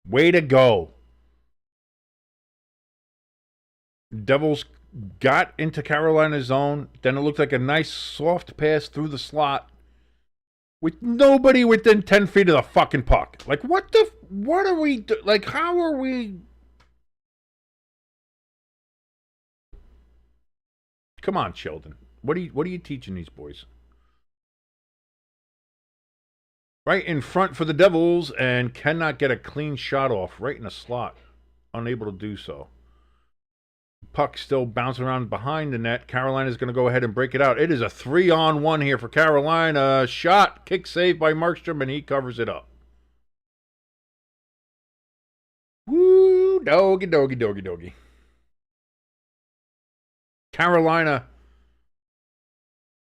Way to go. Devils got into Carolina's zone. Then it looked like a nice soft pass through the slot with nobody within 10 feet of the fucking puck. Like, what are we, like, how are we? Come on, Sheldon. What are you teaching these boys? Right in front for the Devils, and cannot get a clean shot off right in the slot. Unable to do so. Puck still bouncing around behind the net. Carolina's going to go ahead and break it out. It is a 3-on-1 here for Carolina. Shot, kick save by Markstrom, and he covers it up. Woo, doggy. Carolina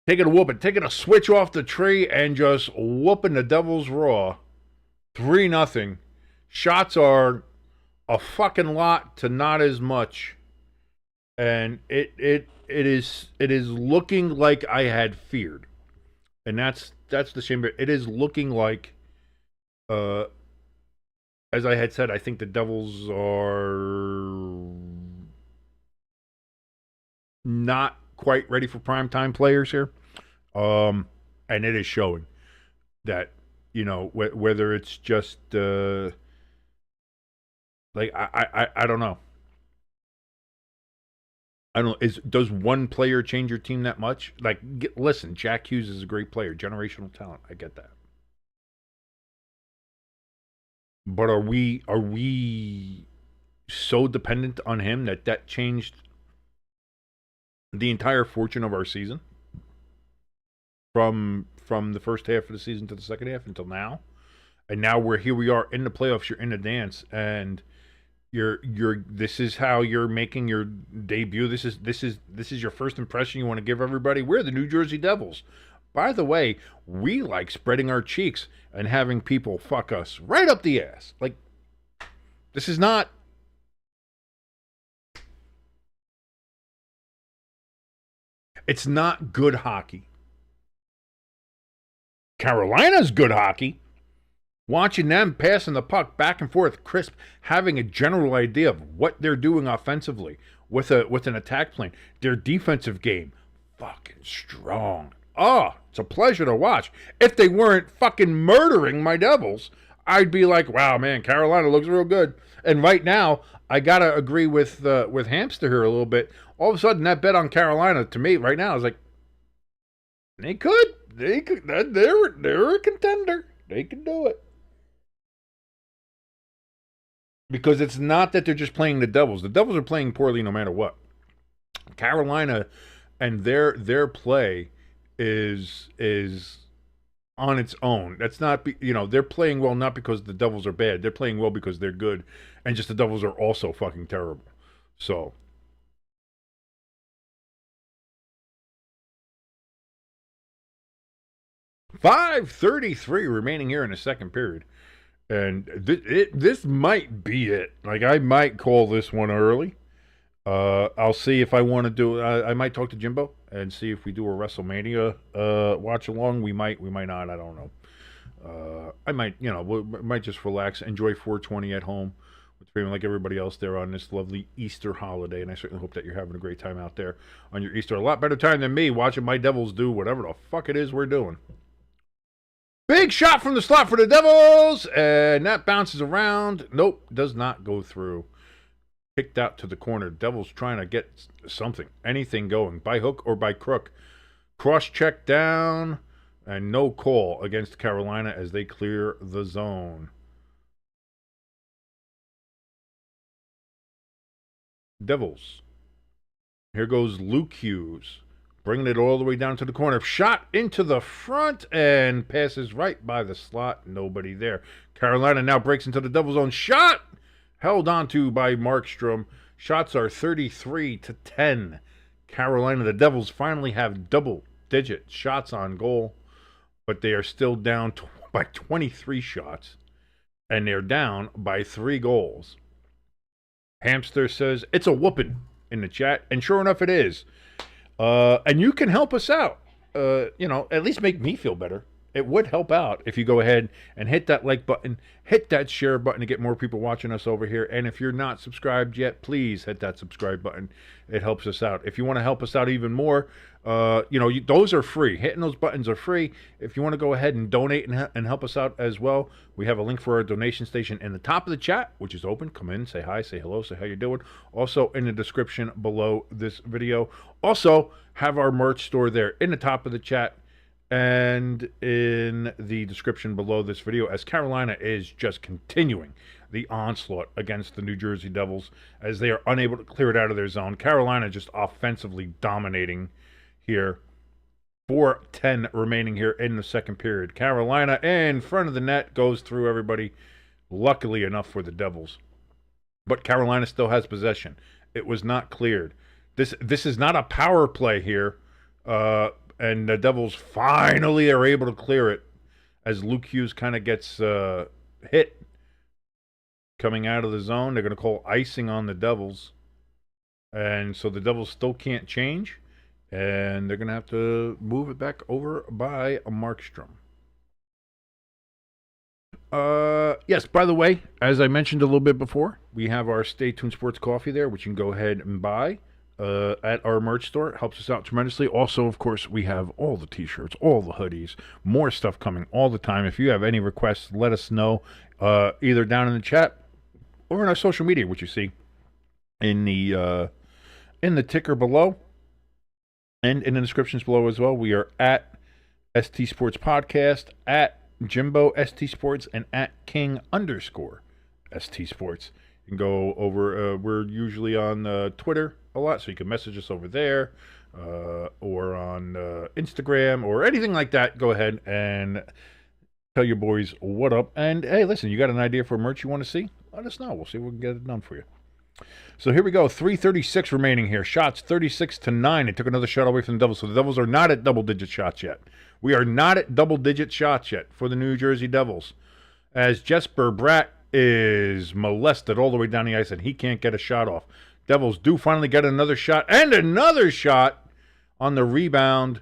taking a switch off the tree and just whooping the Devils raw. 3-0. Shots are a fucking lot to not as much. And it is looking like I had feared, and that's the shame. It is looking like, as I had said, I think the Devils are not quite ready for primetime players here, and it is showing that, whether it's just Like I don't know. I don't. Does one player change your team that much? Like, listen, Jack Hughes is a great player, generational talent. I get that. But are we so dependent on him that changed the entire fortune of our season from the first half of the season to the second half until now? And now we're here. We are in the playoffs. You're in the dance, and you're. This is how you're making your debut. This is your first impression you want to give everybody. We're the New Jersey Devils. By the way, we like spreading our cheeks and having people fuck us right up the ass. Like, this is not. It's not good hockey. Carolina's good hockey. Watching them passing the puck back and forth, crisp, having a general idea of what they're doing offensively with an attack plan. Their defensive game, fucking strong. Oh, it's a pleasure to watch. If they weren't fucking murdering my Devils, I'd be like, wow, man, Carolina looks real good. And right now, I gotta agree with Hamster here a little bit. All of a sudden, that bet on Carolina to me right now is like, they could, they're a contender. They can do it. Because it's not that they're just playing the Devils. The Devils are playing poorly no matter what. Carolina and their play is on its own. That's not they're playing well not because the Devils are bad. They're playing well because they're good, and just the Devils are also fucking terrible. So 5:33 remaining here in the second period. And this might be it. Like, I might call this one early. I'll see if I want to do. I might talk to Jimbo and see if we do a WrestleMania watch along. We might not. I don't know. I might, we might just relax, enjoy 420 at home with family like everybody else there on this lovely Easter holiday. And I certainly hope that you're having a great time out there on your Easter. A lot better time than me watching my Devils do whatever the fuck it is we're doing. Big shot from the slot for the Devils, and that bounces around. Nope, does not go through. Kicked out to the corner. Devils trying to get something, anything going, by hook or by crook. Cross check down, and no call against Carolina as they clear the zone. Devils. Here goes Luke Hughes. Bringing it all the way down to the corner. Shot into the front and passes right by the slot. Nobody there. Carolina now breaks into the Devil zone. Shot! Held onto by Markstrom. Shots are 33-10. Carolina, the Devils finally have double-digit shots on goal, but they are still down by 23 shots, and they're down by 3 goals. Hamster says, it's a whooping in the chat, and sure enough it is. And you can help us out. At least make me feel better. It would help out if you go ahead and hit that like button, hit that share button to get more people watching us over here. And if you're not subscribed yet, please hit that subscribe button. It helps us out. If you want to help us out even more, those are free. Hitting those buttons are free. If you want to go ahead and donate and help us out as well, we have a link for our donation station in the top of the chat, which is open. Come in, say hi, say hello, say how you're doing. Also in the description below this video. Also have our merch store there in the top of the chat and in the description below this video, as Carolina is just continuing the onslaught against the New Jersey Devils as they are unable to clear it out of their zone. Carolina just offensively dominating here. 4:10 remaining here in the second period. Carolina in front of the net, goes through everybody, luckily enough for the Devils. But Carolina still has possession. It was not cleared. This is not a power play here. And the Devils finally are able to clear it as Luke Hughes kind of gets hit coming out of the zone. They're going to call icing on the Devils. And so the Devils still can't change. And they're going to have to move it back over by Markstrom. Yes, by the way, as I mentioned a little bit before, we have our Stay Tuned Sports Coffee there, which you can go ahead and buy. At our merch store. It helps us out tremendously. Also, of course, we have all the t-shirts, all the hoodies, more stuff coming all the time. If you have any requests, let us know either down in the chat over on our social media, which you see in the ticker below and in the descriptions below as well. We are at ST Sports Podcast, at Jimbo ST Sports, and at King_ST Sports. You can go over, we're usually on Twitter a lot, so you can message us over there, or on Instagram or anything like that. Go ahead and tell your boys what up. And hey, listen, you got an idea for merch you want to see? Let us know. We'll see if we can get it done for you. So here we go. 3:36 remaining here. Shots 36-9. They took another shot away from the Devils. So the Devils are not at double-digit shots yet. We are not at double-digit shots yet for the New Jersey Devils, as Jesper Bratt is molested all the way down the ice and he can't get a shot off. Devils do finally get another shot and another shot on the rebound,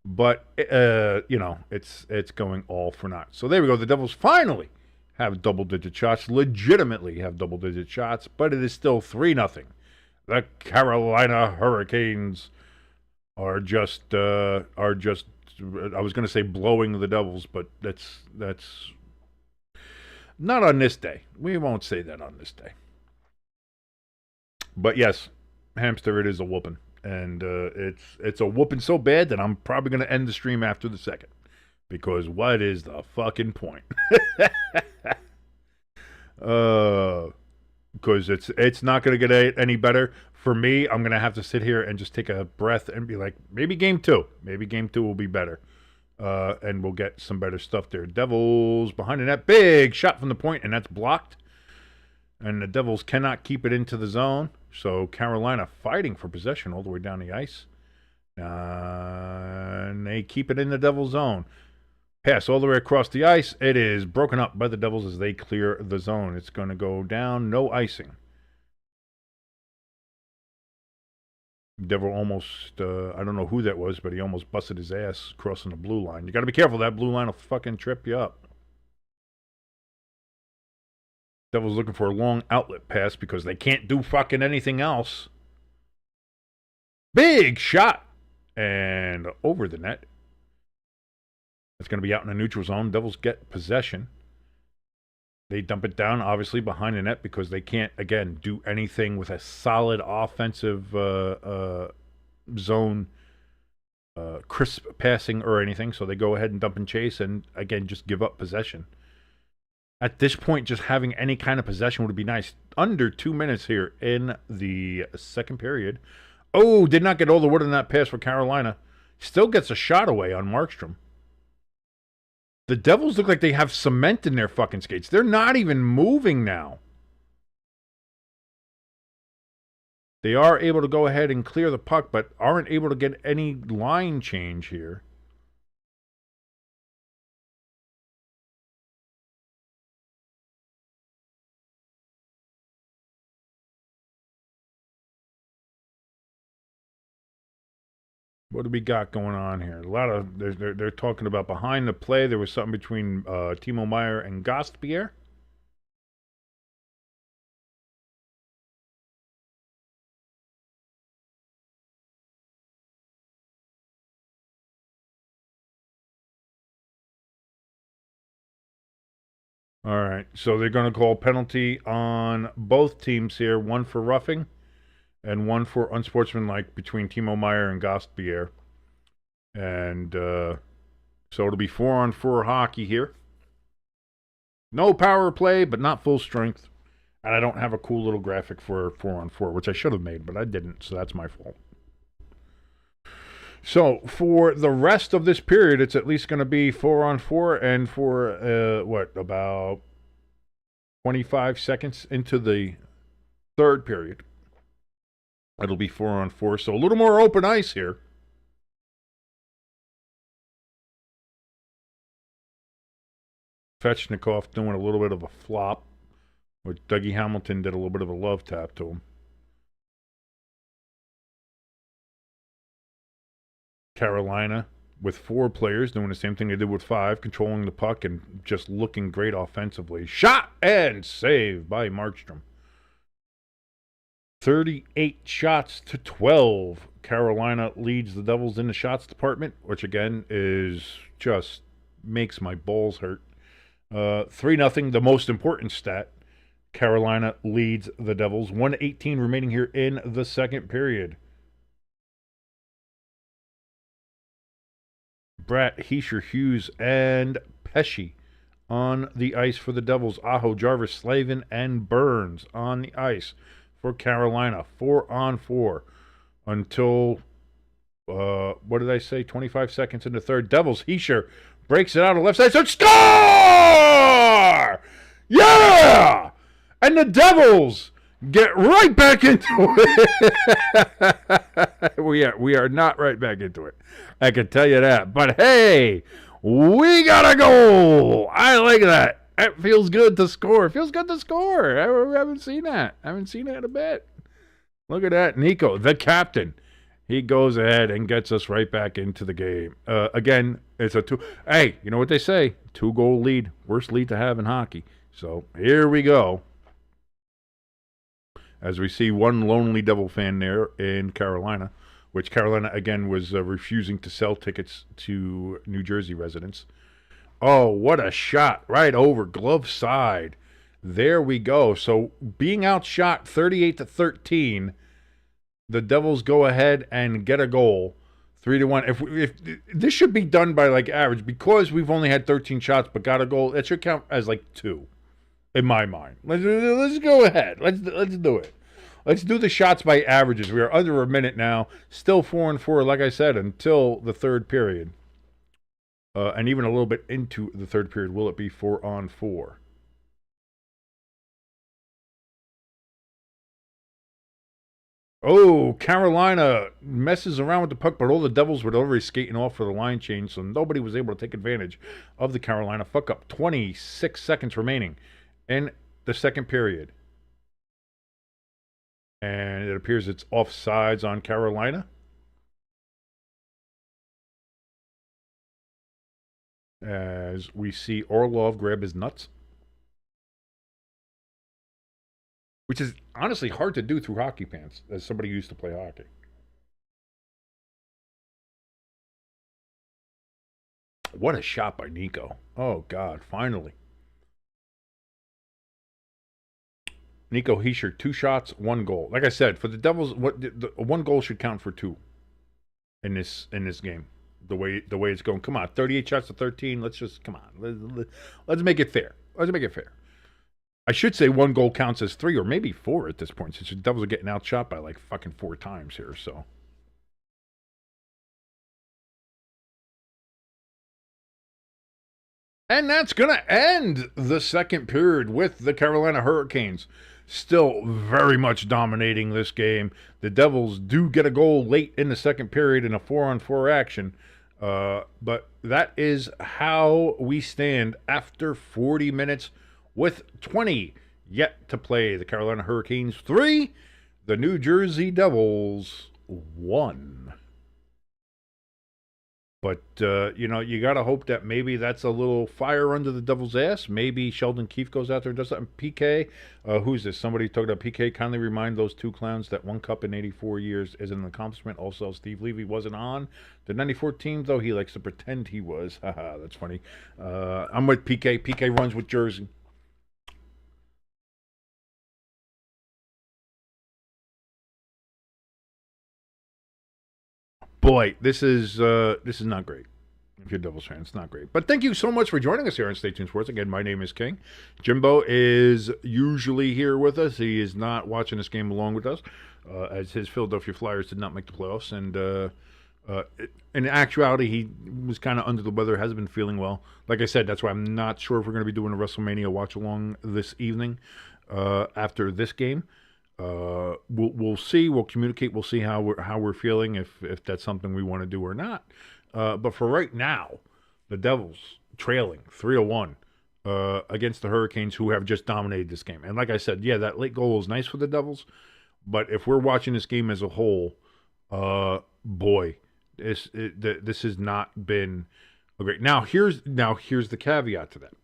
but it's going all for naught. So there we go. The Devils finally have double-digit shots, legitimately have double-digit shots, but it is still 3-0. The Carolina Hurricanes are just I was going to say blowing the Devils, but that's not on this day. We won't say that on this day. But yes, hamster, it is a whooping. And it's a whooping so bad that I'm probably going to end the stream after the second. Because what is the fucking point? Because it's not going to get any better. For me, I'm going to have to sit here and just take a breath and be like, maybe game two. Maybe game two will be better. And we'll get some better stuff there. Devils behind the net. Big shot from the point, and that's blocked. And the Devils cannot keep it into the zone. So Carolina fighting for possession all the way down the ice. And they keep it in the Devils zone. Pass all the way across the ice. It is broken up by the Devils as they clear the zone. It's going to go down. No icing. Devil almost, I don't know who that was, but he almost busted his ass crossing the blue line. You got to be careful. That blue line will fucking trip you up. Devils looking for a long outlet pass because they can't do fucking anything else. Big shot. And over the net. It's going to be out in the neutral zone. Devils get possession. They dump it down, obviously, behind the net because they can't, again, do anything with a solid offensive zone, crisp passing or anything. So they go ahead and dump and chase and, again, just give up possession. At this point, just having any kind of possession would be nice. Under 2 minutes here in the second period. Oh, did not get all the wood in that pass for Carolina. Still gets a shot away on Markstrom. The Devils look like they have cement in their fucking skates. They're not even moving now. They are able to go ahead and clear the puck, but aren't able to get any line change here. What do we got going on here? A lot of they're talking about behind the play. There was something between Timo Meier and Gostbier. All right, so they're going to call penalty on both teams here. One for roughing. And one for unsportsmanlike between Timo Meier and Gostbier. And so it'll be 4-on-4 hockey here. No power play, but not full strength. And I don't have a cool little graphic for 4-on-4, which I should have made, but I didn't, so that's my fault. So for the rest of this period, it's at least going to be 4-on-4, and for, about 25 seconds into the third period. It'll be 4-on-4, so a little more open ice here. Fetchnikov doing a little bit of a flop, which Dougie Hamilton did a little bit of a love tap to him. Carolina with 4 players doing the same thing they did with 5, controlling the puck and just looking great offensively. Shot and save by Markstrom. 38 shots to 12. Carolina leads the Devils in the shots department, which again is just makes my balls hurt. 3-0, the most important stat. Carolina leads the Devils. 1:18 remaining here in the second period. Bratt, Heischer, Hughes, and Pesci on the ice for the Devils. Aho, Jarvis, Slavin, and Burns on the ice for Carolina. 4-on-4 until, what did I say? 25 seconds in the third. Devils, Heischer breaks it out on the left side. So score! Yeah! And the Devils get right back into it. we are not right back into it. I can tell you that. But hey, we got a goal. I like that. It feels good to score. It feels good to score. I haven't seen that. I haven't seen that in a bit. Look at that. Nico, the captain. He goes ahead and gets us right back into the game. Again, it's a two. Hey, you know what they say? 2-goal lead. Worst lead to have in hockey. So here we go. As we see one lonely Devil fan there in Carolina, which Carolina, again, was refusing to sell tickets to New Jersey residents. Oh, what a shot. Right over glove side. There we go. So being outshot 38-13, the Devils go ahead and get a goal. 3-1. If this should be done by like average, because we've only had 13 shots but got a goal, that should count as like 2 in my mind. Let's go ahead. Let's do it. Let's do the shots by averages. We are under a minute now. Still 4-4, like I said, until the third period. And even a little bit into the third period, will it be 4-on-4? Oh, Carolina messes around with the puck, but all the Devils were already skating off for the line change, so nobody was able to take advantage of the Carolina fuck up. 26 seconds remaining in the second period. And it appears it's offsides on Carolina. As we see Orlov grab his nuts. Which is honestly hard to do through hockey pants, as somebody who used to play hockey. What a shot by Nico. Oh, God, finally. Nico Heischer, 2 shots, 1 goal. Like I said, for the Devils, the 1 goal should count for 2 in this game. The way it's going. Come on, 38 shots to 13. Let's just come on. Let's make it fair. Let's make it fair. I should say 1 goal counts as 3 or maybe 4 at this point, since the Devils are getting outshot by like fucking 4 times here. So. And that's going to end the second period with the Carolina Hurricanes still very much dominating this game. The Devils do get a goal late in the second period in a 4-on-4 action. But that is how we stand after 40 minutes with 20 yet to play. The Carolina Hurricanes 3, the New Jersey Devils 1. But, you got to hope that maybe that's a little fire under the Devil's ass. Maybe Sheldon Keefe goes out there and does something. PK, who's this? Somebody talked about PK. Kindly remind those 2 clowns that 1 cup in 84 years is an accomplishment. Also, Steve Levy wasn't on the 94 team, though he likes to pretend he was. Haha, that's funny. I'm with PK. PK runs with Jersey. Boy, this is not great. If you're a Devils fan, it's not great. But thank you so much for joining us here on Stay Tuned Sports. Again, my name is King. Jimbo is usually here with us. He is not watching this game along with us, as his Philadelphia Flyers did not make the playoffs. And in actuality, he was kind of under the weather, hasn't been feeling well. Like I said, that's why I'm not sure if we're going to be doing a WrestleMania watch-along this evening after this game. We'll see. We'll communicate. We'll see how we're feeling, if that's something we want to do or not. But for right now, the Devils trailing 3-1 against the Hurricanes, who have just dominated this game. And like I said, yeah, that late goal was nice for the Devils. But if we're watching this game as a whole, boy, this has not been a great. Now here's the caveat to that.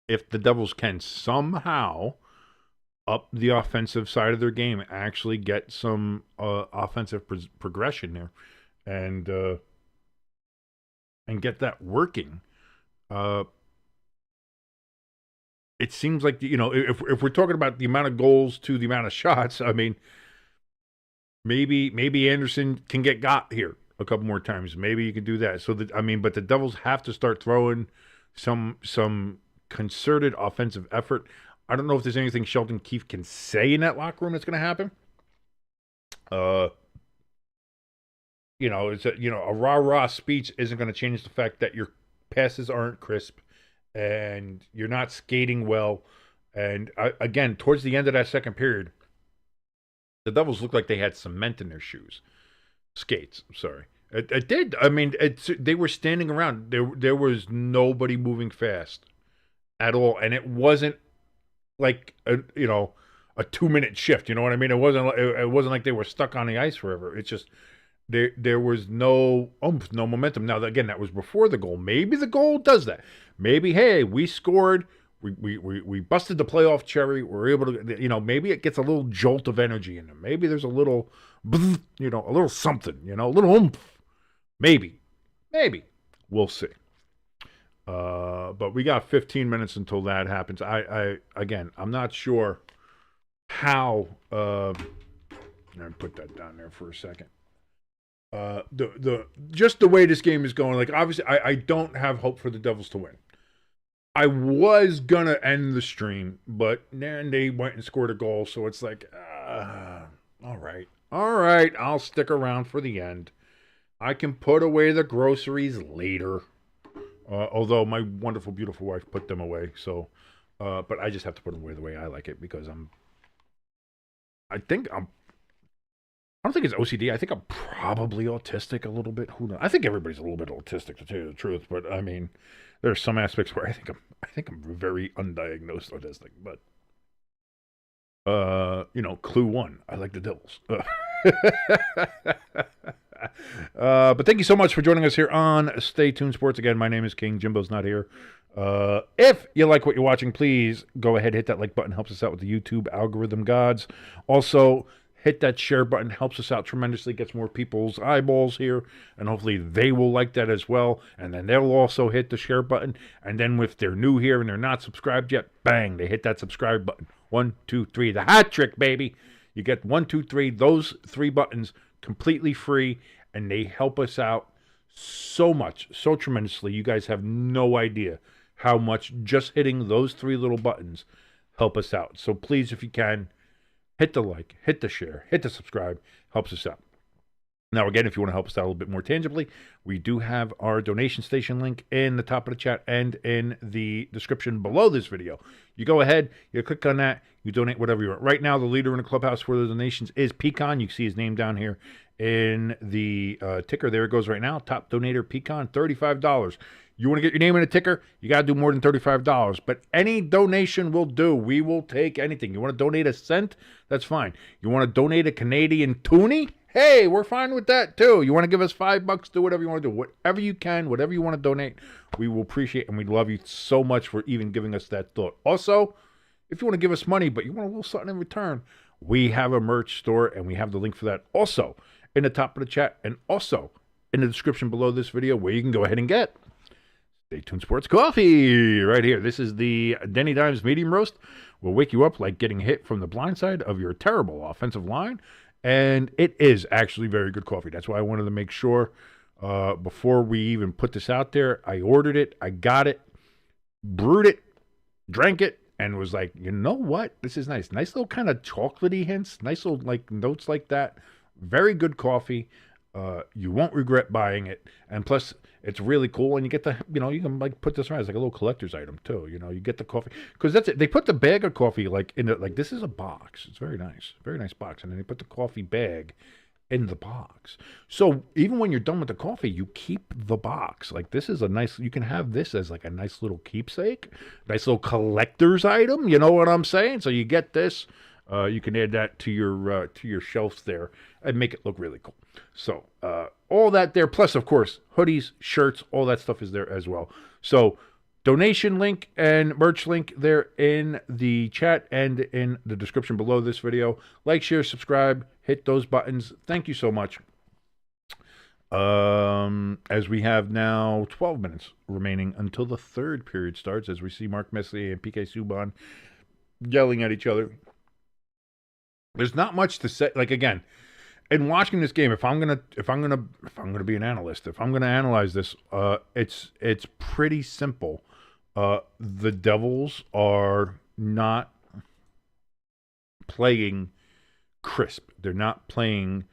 If the Devils can somehow up the offensive side of their game, actually get some offensive progression there, and get that working, it seems like, if we're talking about the amount of goals to the amount of shots, I mean, maybe Anderson can get got here a couple more times. Maybe you can do that. So that, I mean, but the Devils have to start throwing some concerted offensive effort. I don't know if there's anything Sheldon Keefe can say in that locker room that's going to happen. It's a rah-rah speech isn't going to change the fact that your passes aren't crisp and you're not skating well. And again, towards the end of that second period, the Devils looked like they had cement in their shoes. Skates, I'm sorry. It did. I mean, they were standing around. There was nobody moving fast at all. And it wasn't like, a 2-minute shift. You know what I mean? It wasn't like they were stuck on the ice forever. It's just there was no oomph, no momentum. Now, again, that was before the goal. Maybe the goal does that. Maybe, hey, we scored. We busted the playoff cherry. We're able to, maybe it gets a little jolt of energy in them. Maybe there's a little, a little something, a little oomph. Maybe. We'll see. But we got 15 minutes until that happens. I'm not sure how. Let me put that down there for a second. Just the way this game is going, like, obviously, I don't have hope for the Devils to win. I was gonna end the stream, but then they went and scored a goal, so it's like, all right, I'll stick around for the end. I can put away the groceries later, although my wonderful, beautiful wife put them away. So, but I just have to put them away the way I like it because I don't think it's OCD. I think I'm probably autistic a little bit. Who knows? I think everybody's a little bit autistic, to tell you the truth. But I mean, there are some aspects where I think I'm very undiagnosed autistic. But clue one, I like the Devils. But thank you so much for joining us here on Stay Tuned Sports. Again, my name is King. Jimbo's not here. If you like what you're watching, please go ahead, hit that like button. Helps us out with the YouTube algorithm gods. Also, hit that share button. Helps us out tremendously. Gets more people's eyeballs here. And hopefully they will like that as well. And then they'll also hit the share button. And then if they're new here and they're not subscribed yet, bang, they hit that subscribe button. 1, 2, 3. The hat trick, baby. You get 1, 2, 3. Those 3 buttons completely free. And they help us out so much, so tremendously. You guys have no idea how much just hitting those 3 little buttons help us out. So please, if you can, hit the like, hit the share, hit the subscribe. Helps us out. Now, again, if you want to help us out a little bit more tangibly, we do have our donation station link in the top of the chat and in the description below this video. You go ahead, you click on that, you donate whatever you want. Right now, the leader in the clubhouse for the donations is Pecan. You can see his name down here in the ticker. There it goes right now. Top donator, Pecan, $35. You want to get your name in a ticker, you got to do more than $35. But any donation will do. We will take anything. You want to donate a cent? That's fine. You want to donate a Canadian toonie? Hey, we're fine with that too. You want to give us $5? Do whatever you want to do. Whatever you can, whatever you want to donate, we will appreciate and we love you so much for even giving us that thought. Also, if you want to give us money, but you want a little something in return, we have a merch store and we have the link for that also in the top of the chat and also in the description below this video where you can go ahead and get Stay Tuned Sports Coffee right here. This is the Denny Dimes Medium Roast. Will wake you up like getting hit from the blind side of your terrible offensive line. And it is actually very good coffee. That's why I wanted to make sure before we even put this out there, I ordered it, I got it, brewed it, drank it, and was like, you know what? This is nice. Nice little kind of chocolatey hints, nice little like notes like that. Very good coffee. You won't regret buying it. And plus, it's really cool. And you get the, you can like put this around as like a little collector's item too. You get the coffee. Because that's it. They put the bag of coffee like in it. Like this is a box. It's very nice. Very nice box. And then they put the coffee bag in the box. So even when you're done with the coffee, you keep the box. Like this is a nice, you can have this as like a nice little keepsake. Nice little collector's item. You know what I'm saying? So you get this. You can add that to your shelves there and make it look really cool. So all that there, plus of course hoodies, shirts, all that stuff is there as well. So donation link and merch link there in the chat and in the description below this video. Like, share, subscribe, hit those buttons. Thank you so much. As we have now 12 minutes remaining until the third period starts, as we see Mark Messier and PK Subban yelling at each other. There's not much to say. Like, again, in watching this game, if I'm gonna be an analyst, if I'm gonna analyze this, it's pretty simple. The Devils are not playing crisp. They're not playing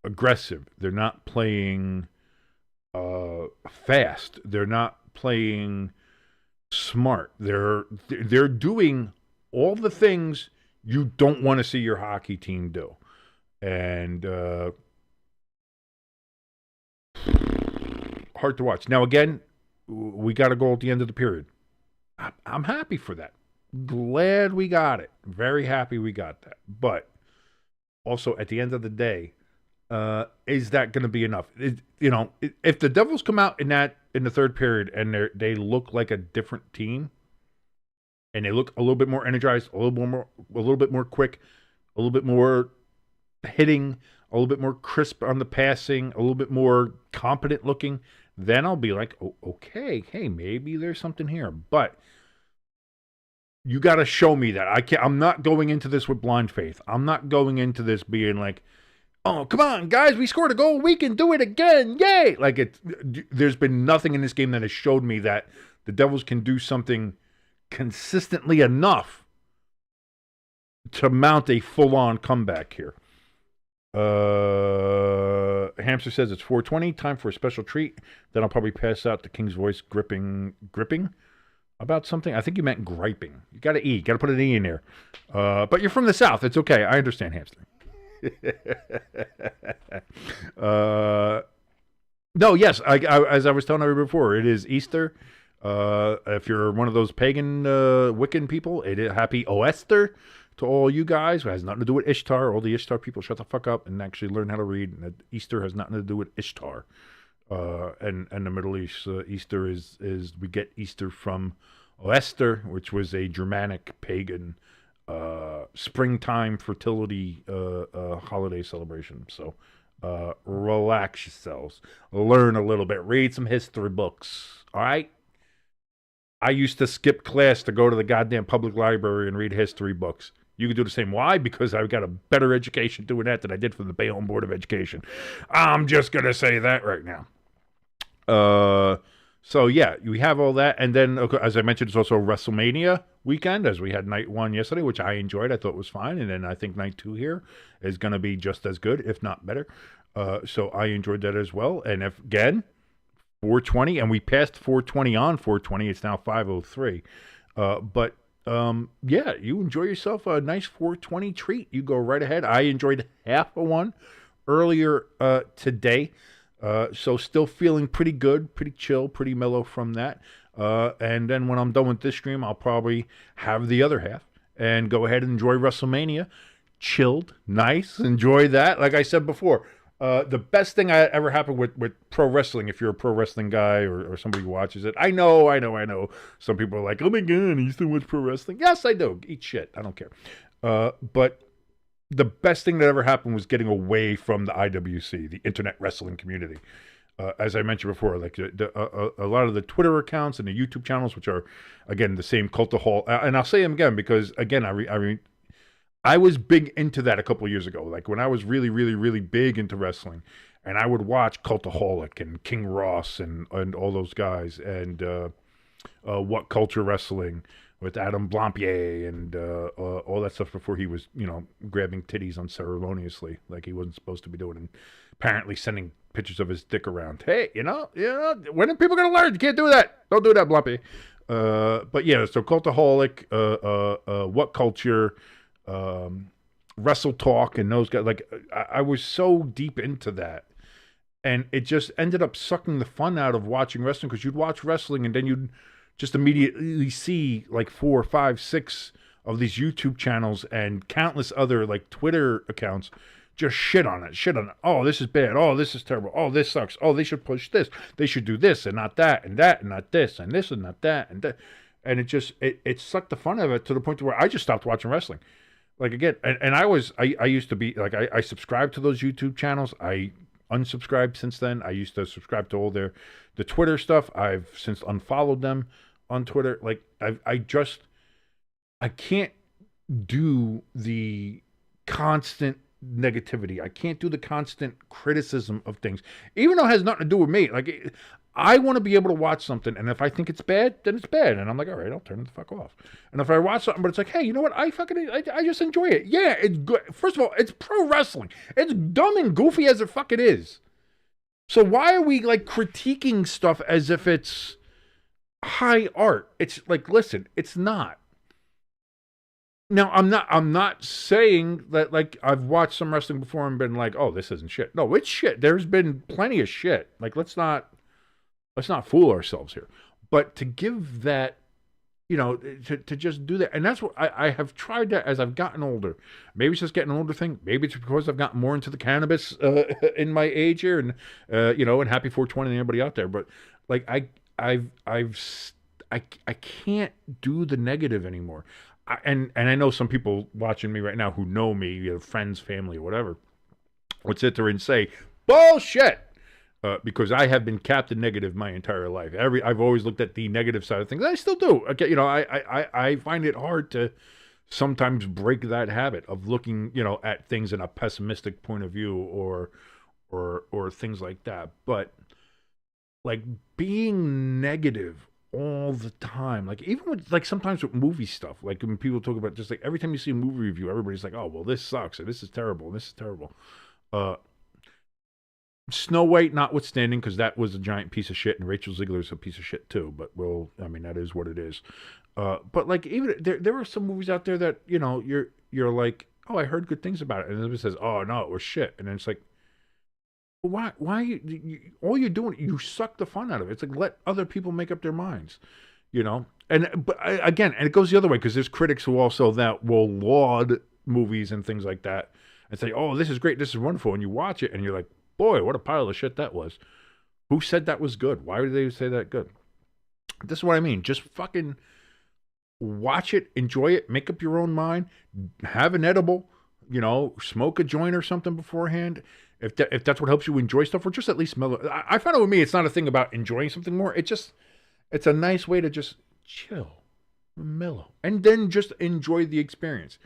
aggressive. They're not playing fast. They're not playing smart. They're doing all the things you don't want to see your hockey team do. And hard to watch. Now, again, we got a goal at the end of the period. I'm happy for that. Glad we got it. Very happy we got that. But also, at the end of the day, is that going to be enough? If the Devils come out in the third period and they look like a different team, and they look a little bit more energized, a little bit more quick, a little bit more hitting, a little bit more crisp on the passing, a little bit more competent looking, then I'll be like, oh, okay, hey, maybe there's something here. But you got to show me that. I'm not going into this with blind faith. I'm not going into this being like, oh, come on, guys, we scored a goal. We can do it again. Yay. Like, there's been nothing in this game that has showed me that the Devils can do something consistently enough to mount a full-on comeback here. Hamster says it's 4:20, time for a special treat. Then I'll probably pass out the King's voice gripping about something. I think you meant griping. You got to E. Got to put an E in there. But you're from the South. It's okay. I understand, Hamster. No, yes. As I was telling everybody before, it is Easter. If you're one of those pagan Wiccan people, it is happy Oester to all you guys. It has nothing to do with Ishtar. All the Ishtar people, shut the fuck up and actually learn how to read. And Easter has nothing to do with Ishtar. And the Middle East, Easter is we get Easter from Oester, which was a Germanic pagan springtime fertility holiday celebration. So relax yourselves, learn a little bit, read some history books. All right. I used to skip class to go to the goddamn public library and read history books. You could do the same. Why? Because I got a better education doing that than I did from the Bayonne Board of Education. I'm just going to say that right now. So, yeah, we have all that. And then, as I mentioned, it's also WrestleMania weekend, as we had night one yesterday, which I enjoyed. I thought was fine. And then I think night two here is going to be just as good, if not better. So I enjoyed that as well. And if, again, 4:20, and we passed 4:20 on 4:20. It's now 5:03. But yeah, you enjoy yourself a nice 4:20 treat. You go right ahead. I enjoyed half of one earlier today. So still feeling pretty good, pretty chill, pretty mellow from that. And then when I'm done with this stream, I'll probably have the other half and go ahead and enjoy WrestleMania. Chilled, nice, enjoy that. Like I said before, the best thing that ever happened with pro wrestling, if you're a pro wrestling guy or somebody who watches it, I know. Some people are like, oh my God, you still watch pro wrestling? Yes, I do. Eat shit. I don't care. But the best thing that ever happened was getting away from the IWC, the Internet Wrestling Community. As I mentioned before, like a lot of the Twitter accounts and the YouTube channels, which are, again, the same Cult of Hall. And I'll say them again because, again, I was big into that a couple of years ago. Like when I was really, really, really big into wrestling, and I would watch Cultaholic and King Ross and all those guys, and What Culture Wrestling with Adam Blampier and all that stuff before he was, grabbing titties unceremoniously like he wasn't supposed to be doing, and apparently sending pictures of his dick around. Hey, when are people gonna learn? You can't do that. Don't do that, Blampier. But yeah, so Cultaholic, What Culture. Wrestle Talk and those guys, like I was so deep into that, and it just ended up sucking the fun out of watching wrestling, because you'd watch wrestling and then you'd just immediately see like 4, 5, 6 of these YouTube channels and countless other like Twitter accounts just shit on it. Oh, this is bad. Oh, this is terrible. Oh, this sucks. Oh, they should push this. They should do this and not that, and that and not this, and this and not that, and that. And it just it sucked the fun out of it to the point where I just stopped watching wrestling. Like, again, and I used to be like, I subscribed to those YouTube channels. I unsubscribed since then. I used to subscribe to all the Twitter stuff. I've since unfollowed them on Twitter. Like I can't do the constant negativity. I can't do the constant criticism of things, even though it has nothing to do with me. Like, I want to be able to watch something, and if I think it's bad, then it's bad, and I'm like, all right, I'll turn it the fuck off. And if I watch something, but it's like, hey, you know what? I just enjoy it. Yeah, it's good. First of all, it's pro wrestling. It's dumb and goofy as it fucking is. So why are we like critiquing stuff as if it's high art? It's like, listen, it's not. Now, I'm not saying that, like, I've watched some wrestling before and been like, oh, this isn't shit. No, it's shit. There's been plenty of shit. Like, let's not fool ourselves here. But to give that, to just do that, and that's what I have tried that as I've gotten older. Maybe it's just getting an older thing. Maybe it's because I've gotten more into the cannabis in my age here, and and happy 420 to anybody out there. But like I can't do the negative anymore. And I know some people watching me right now who know me, friends, family, whatever, would sit there and say, bullshit, because I have been Captain Negative my entire life. I've always looked at the negative side of things. I still do. Okay, I find it hard to sometimes break that habit of looking, at things in a pessimistic point of view or things like that. But like being negative all the time, like even with like sometimes with movie stuff, like when people talk about just like every time you see a movie review, everybody's like, oh well, this sucks and this is terrible and this is terrible. Snow White notwithstanding, because that was a giant piece of shit, and Rachel Ziegler's a piece of shit too, but that is what it is. But like even there are some movies out there that you're like, oh, I heard good things about it, and then it says, oh no, it was shit, and then it's like, why all you're doing, you suck the fun out of it. It's like, let other people make up their minds, but again, and it goes the other way, because there's critics who also that will laud movies and things like that and say, oh, this is great, this is wonderful, and you watch it and you're like, boy, what a pile of shit that was. Who said that was good? Why would they say that good? This is what I mean. Just fucking watch it, enjoy it, make up your own mind, have an edible, smoke a joint or something beforehand. If that's what helps you enjoy stuff, or just at least mellow. I find out with me, it's not a thing about enjoying something more. It's a nice way to just chill, mellow, and then just enjoy the experience.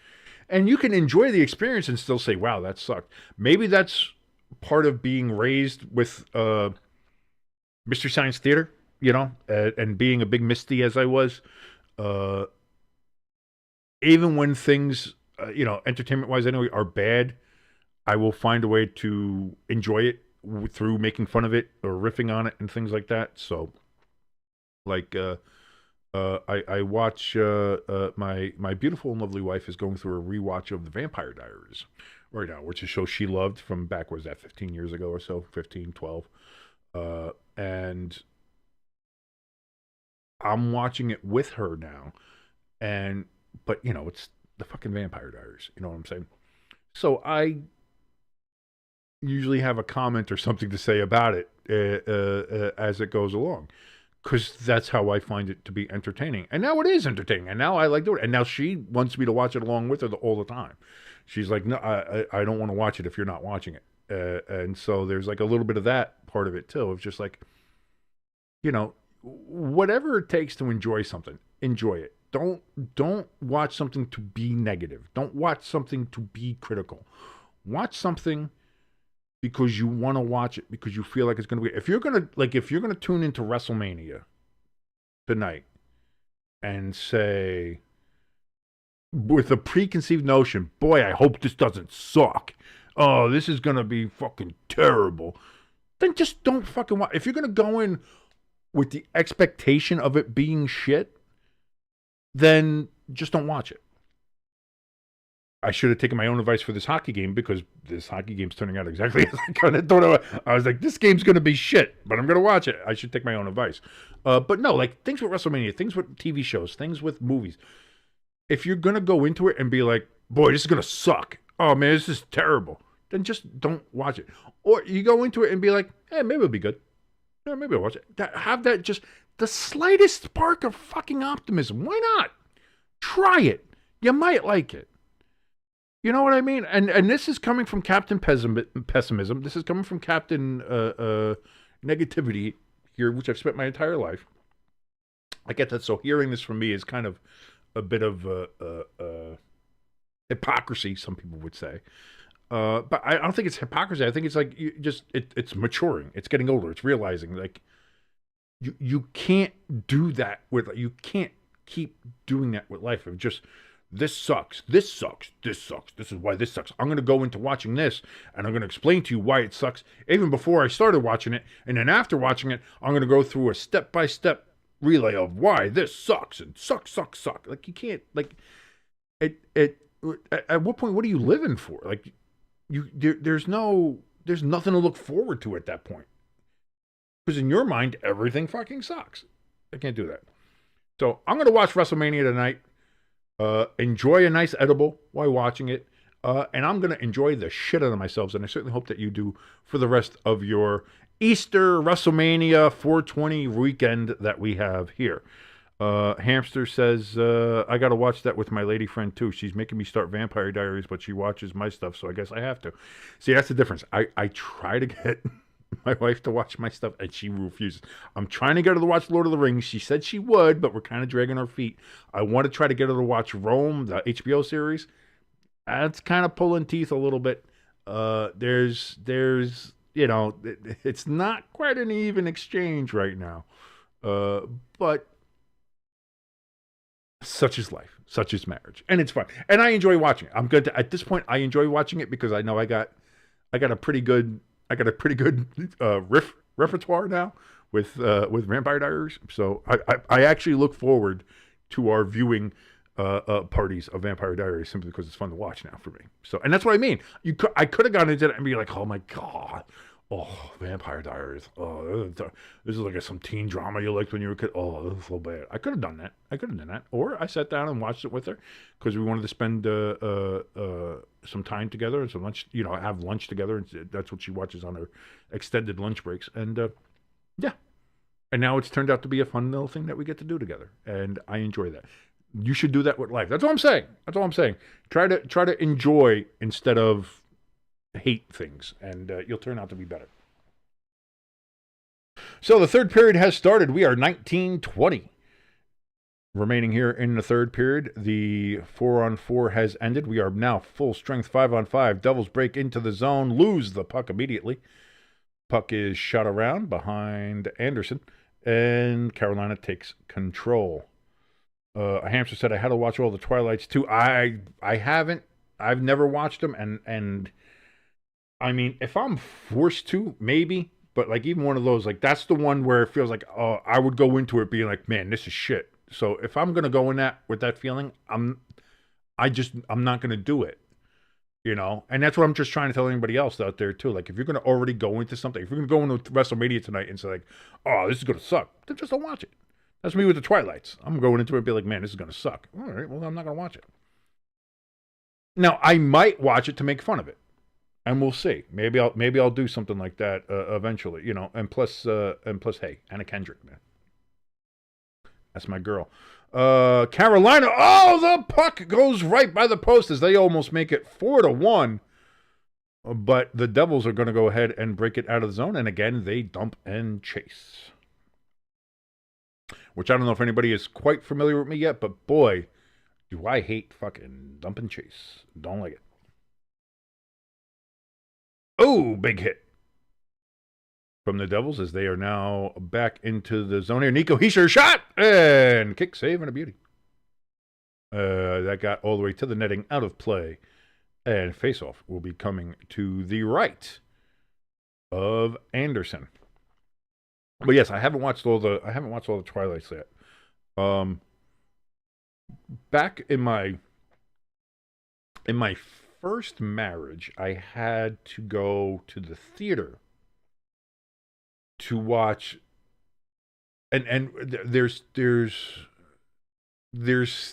And you can enjoy the experience and still say, wow, that sucked. Maybe that's part of being raised with Mystery Science Theater, and being a big Misty as I was. Even when things, entertainment-wise anyway, are bad, I will find a way to enjoy it through making fun of it or riffing on it and things like that. So, like, I watch, my beautiful and lovely wife is going through a rewatch of The Vampire Diaries right now, which is a show she loved from back, was that 15 years ago or so, 15, 12. And I'm watching it with her now. But it's the fucking Vampire Diaries. You know what I'm saying? So I usually have a comment or something to say about it as it goes along, because that's how I find it to be entertaining. And now it is entertaining, and now I like doing it. And now she wants me to watch it along with her all the time. She's like, no, I don't want to watch it if you're not watching it. And so there's like a little bit of that part of it too. It's just like, whatever it takes to enjoy something, enjoy it. Don't watch something to be negative. Don't watch something to be critical. Watch something because you want to watch it, because you feel like it's going to be. If you're going to tune into WrestleMania tonight and say, with a preconceived notion, boy, I hope this doesn't suck. Oh, this is going to be fucking terrible. Then just don't fucking watch. If you're going to go in with the expectation of it being shit, then just don't watch it. I should have taken my own advice for this hockey game, because this hockey game's turning out exactly as I kind of thought. I was like, this game's going to be shit, but I'm going to watch it. I should take my own advice. But no, like things with WrestleMania, things with TV shows, things with movies. If you're going to go into it and be like, boy, this is going to suck. Oh, man, this is terrible. Then just don't watch it. Or you go into it and be like, hey, maybe it'll be good. Yeah, maybe I'll watch it. Have that just the slightest spark of fucking optimism. Why not? Try it. You might like it. You know what I mean? And this is coming from Captain Pessimism. This is coming from Captain Negativity here, which I've spent my entire life. I get that. So hearing this from me is kind of a bit of hypocrisy, some people would say. But I don't think it's hypocrisy. I think it's like it's maturing. It's getting older. It's realizing like you can't do that with, you can't keep doing that with life. Of just, this sucks, this sucks, this sucks, this is why this sucks. I'm going to go into watching this, and I'm going to explain to you why it sucks, even before I started watching it. And then after watching it, I'm going to go through a step-by-step relay of why this sucks, and suck. Like, you can't, like, at what point, what are you living for? Like, there's nothing to look forward to at that point. Because in your mind, everything fucking sucks. I can't do that. So I'm going to watch WrestleMania tonight. Enjoy a nice edible while watching it. And I'm going to enjoy the shit out of myself. And I certainly hope that you do for the rest of your Easter WrestleMania 420 weekend that we have here. Hamster says, I got to watch that with my lady friend too. She's making me start Vampire Diaries, but she watches my stuff, so I guess I have to. See, that's the difference. I try to get my wife to watch my stuff, and she refuses. I'm trying to get her to watch Lord of the Rings. She said she would, but we're kind of dragging our feet. I want to try to get her to watch Rome, the HBO series. That's kind of pulling teeth a little bit. There's, you know, it's not quite an even exchange right now. But such is life, such is marriage, and it's fun, and I enjoy watching it. I'm good at this point. I enjoy watching it because I know I got a pretty good repertoire now with Vampire Diaries. So I actually look forward to our viewing parties of Vampire Diaries simply because it's fun to watch now for me. So, and that's what I mean. I could have gone into it and be like, oh my god. Oh, Vampire Diaries. Oh, this is like some teen drama you liked when you were a kid. Oh, this is so bad. I could have done that. Or I sat down and watched it with her because we wanted to spend some time together and some lunch, have lunch together. And that's what she watches on her extended lunch breaks. And yeah. And now it's turned out to be a fun little thing that we get to do together. And I enjoy that. You should do that with life. That's all I'm saying. Try to enjoy instead of hate things, and you'll turn out to be better. So the third period has started. We are 19-20 remaining here in the third period. The 4-on-4 has ended. We are now full strength 5-on-5. Devils break into the zone, lose the puck immediately. Puck is shot around behind Anderson, and Carolina takes control. A hamster said, I had to watch all the Twilights too. I haven't. I've never watched them, and I mean, if I'm forced to, maybe, but like even one of those, like that's the one where it feels like, oh, I would go into it being like, man, this is shit. So if I'm gonna go in that with that feeling, I'm not gonna do it, And that's what I'm just trying to tell anybody else out there too. Like if you're gonna already go into something, if you're gonna go into WrestleMania tonight and say like, oh, this is gonna suck, then just don't watch it. That's me with the Twilights. I'm going into it and be like, man, this is gonna suck. All right, well, I'm not gonna watch it. Now I might watch it to make fun of it. And we'll see. Maybe I'll do something like that eventually, And plus, hey, Anna Kendrick, man, that's my girl. Carolina. Oh, the puck goes right by the post as they almost make it 4-1. But the Devils are going to go ahead and break it out of the zone, and again they dump and chase. Which I don't know if anybody is quite familiar with me yet, but boy, do I hate fucking dump and chase. Don't like it. Oh, big hit from the Devils as they are now back into the zone here. Nico Hischier shot and kick, save, and a beauty. That got all the way to the netting, out of play, and faceoff will be coming to the right of Anderson. But yes, I haven't watched all the Twilights yet. Back in my first marriage, I had to go to the theater to watch, and there's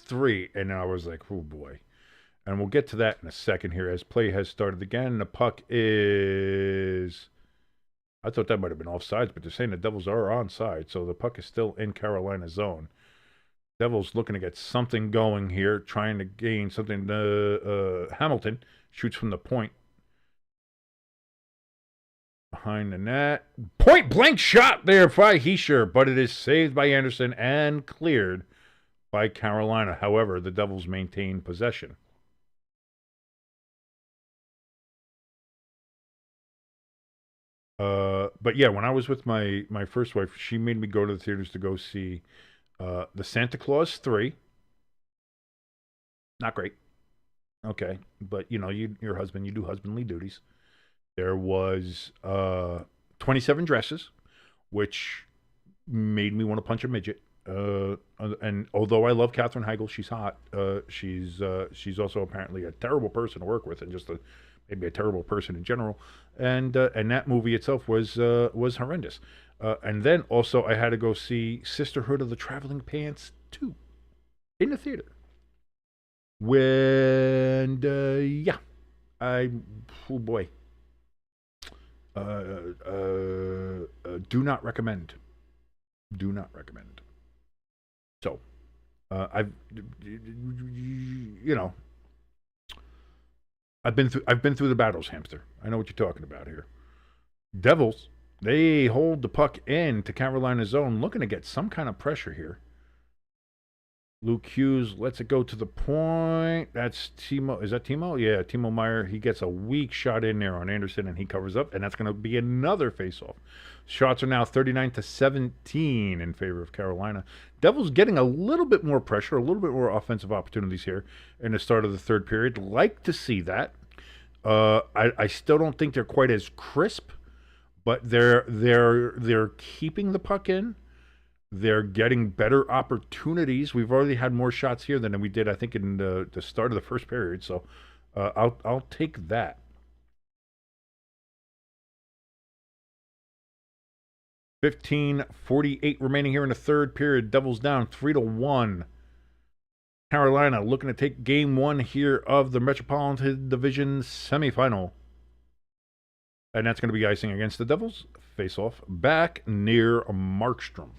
three, and I was like, oh boy, and we'll get to that in a second here as play has started again. The puck is, I thought that might have been offsides, but they're saying the Devils are onside, so the puck is still in Carolina's zone. Devils looking to get something going here, trying to gain something. Hamilton shoots from the point. Behind the net. Point blank shot there by Heischer, but it is saved by Anderson and cleared by Carolina. However, the Devils maintain possession. But yeah, when I was with my first wife, she made me go to the theaters to go see the Santa Claus 3. Not great. Okay. But, your husband, you do husbandly duties. There was 27 Dresses, which made me want to punch a midget. And although I love Katherine Heigl, she's hot. She's also apparently a terrible person to work with, and just maybe a terrible person in general. And that movie itself was horrendous. And then also I had to go see Sisterhood of the Traveling Pants 2 in the theater. Yeah, oh boy. Do not recommend. Do not recommend. So, I've been through the battles, hamster. I know what you're talking about here. Devils, they hold the puck in to Carolina's zone, looking to get some kind of pressure here. Luke Hughes lets it go to the point. That's Timo. Is that Timo? Yeah, Timo Meyer. He gets a weak shot in there on Anderson, and he covers up, and that's going to be another faceoff. Shots are now 39-17 in favor of Carolina. Devils getting a little bit more pressure, a little bit more offensive opportunities here in the start of the third period. Like to see that. I still don't think they're quite as crisp, but they're keeping the puck in. They're getting better opportunities. We've already had more shots here than we did, I think, in the start of the first period. So I'll take that. .48 remaining here in the third period. Devils down 3-1. Carolina looking to take game one here of the Metropolitan Division Semi-Final. And that's going to be icing against the Devils. Face off back near Markstrom.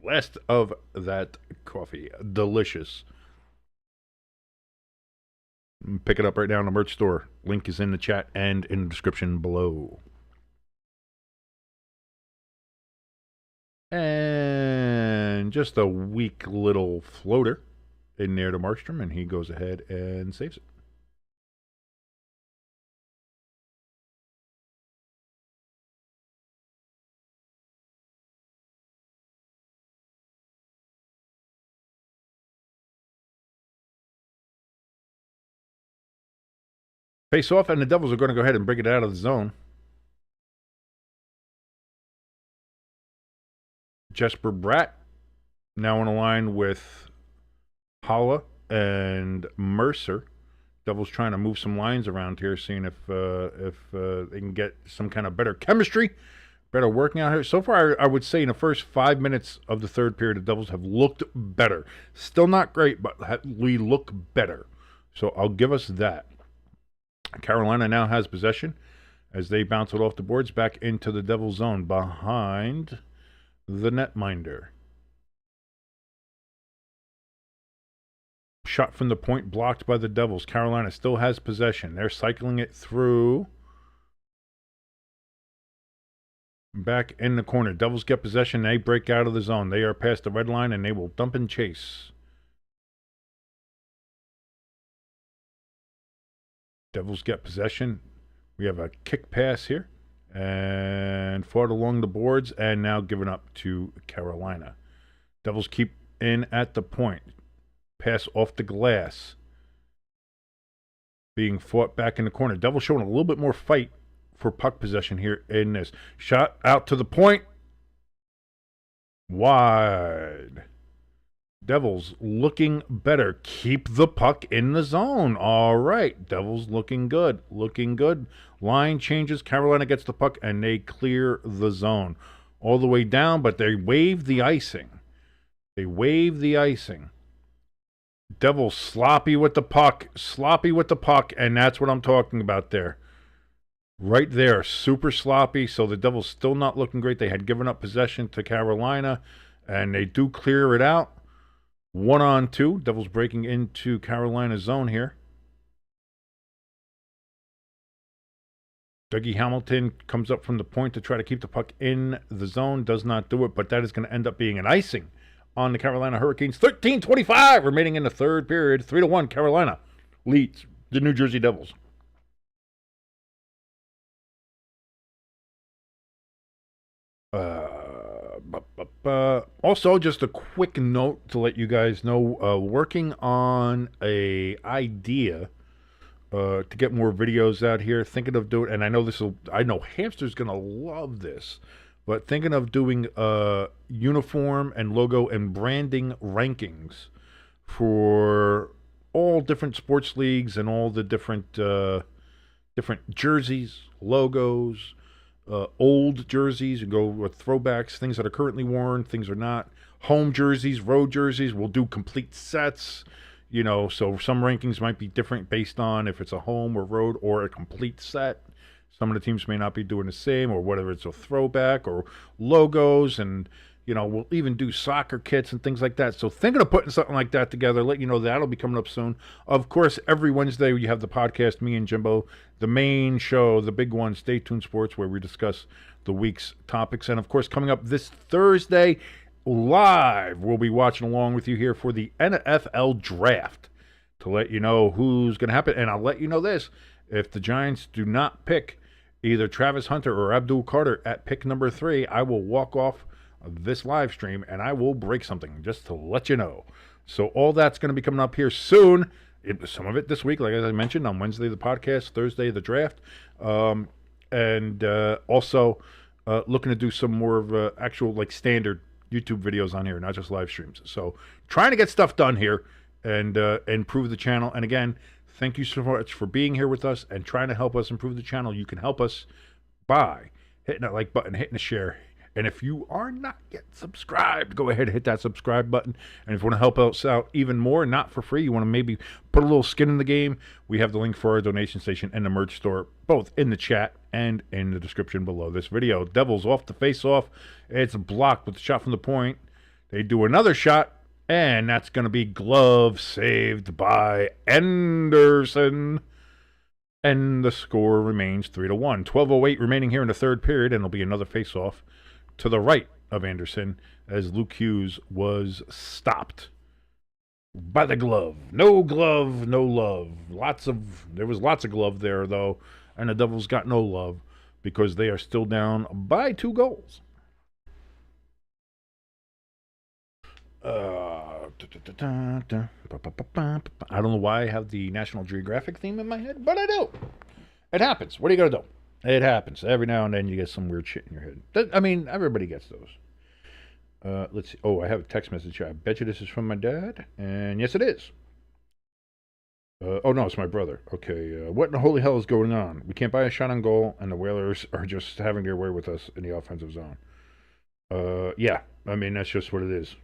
Last of that coffee. Delicious. Pick it up right now in the merch store. Link is in the chat and in the description below. And just a weak little floater in there to Markstrom, and he goes ahead and saves it. Face off, and the Devils are going to go ahead and bring it out of the zone. Jesper Bratt now on a line with Holla and Mercer. Devils trying to move some lines around here, seeing if they can get some kind of better chemistry, better working out here. So far, I would say in the first 5 minutes of the third period, the Devils have looked better. Still not great, but we look better. So I'll give us that. Carolina now has possession as they bounce it off the boards back into the Devils zone behind the netminder. Shot from the point blocked by the Devils. Carolina still has possession. They're cycling it through. Back in the corner. Devils get possession. They break out of the zone. They are past the red line, and they will dump and chase. Devils get possession. We have a kick pass here. And fought along the boards, and now given up to Carolina. Devils keep in at the point. Pass off the glass. Being fought back in the corner. Devils showing a little bit more fight for puck possession here in this. Shot out to the point. Wide. Devils looking better. Keep the puck in the zone. All right. Devils looking good. Looking good. Line changes. Carolina gets the puck, and they clear the zone. All the way down, but they wave the icing. They wave the icing. Devils sloppy with the puck. Sloppy with the puck, and that's what I'm talking about there. Right there, super sloppy. So the Devils still not looking great. They had given up possession to Carolina, and they do clear it out. 1-on-2. Devils breaking into Carolina's zone here. Dougie Hamilton comes up from the point to try to keep the puck in the zone. Does not do it, but that is going to end up being an icing on the Carolina Hurricanes. 13:25 remaining in the third period. 3-1 Carolina leads the New Jersey Devils. Also, just a quick note to let you guys know, working on a idea to get more videos out here. Thinking of doing, and I know Hamster's gonna love this, but thinking of doing uniform and logo and branding rankings for all different sports leagues and all the different jerseys, logos, old jerseys, and go with throwbacks, things that are currently worn, things are not. Home jerseys, road jerseys. We'll do complete sets. So some rankings might be different based on if it's a home or road or a complete set. Some of the teams may not be doing the same, or whether it's a throwback or logos, and we'll even do soccer kits and things like that. So thinking of putting something like that together, let you know that'll be coming up soon. Of course, every Wednesday you have the podcast, me and Jimbo, the main show, the big one, Stay Tuned Sports, where we discuss the week's topics. And of course, coming up this Thursday, live, we'll be watching along with you here for the NFL Draft to let you know who's going to happen. And I'll let you know this, if the Giants do not pick either Travis Hunter or Abdul Carter at pick number 3, I will walk off this live stream and I will break something just to let you know. So all that's going to be coming up here soon. Some of it this week, like as I mentioned, on Wednesday the podcast, Thursday the draft, and also looking to do some more of actual like standard YouTube videos on here, not just live streams. So trying to get stuff done here and improve the channel. And again, thank you so much for being here with us and trying to help us improve the channel. You can help us by hitting that like button, hitting the share. And if you are not yet subscribed, go ahead and hit that subscribe button. And if you want to help us out even more, not for free, you want to maybe put a little skin in the game, we have the link for our donation station and the merch store, both in the chat and in the description below this video. Devils off the face-off. It's blocked with a shot from the point. They do another shot, and that's going to be glove saved by Anderson. And the score remains 3-1. 12:08 remaining here in the third period, and it'll be another face-off to the right of Anderson as Luke Hughes was stopped by the glove. No glove, no love. There was lots of glove there, though, and the Devils got no love because they are still down by 2 goals. I don't know why I have the National Geographic theme in my head, but I do. It happens. What are you going to do? It happens. Every now and then you get some weird shit in your head. I mean, everybody gets those. Let's see. Oh, I have a text message here. I bet you this is from my dad. And yes, it is. Oh, no, it's my brother. Okay. What in the holy hell is going on? We can't buy a shot on goal, and the Whalers are just having their way with us in the offensive zone. Yeah. I mean, that's just what it is.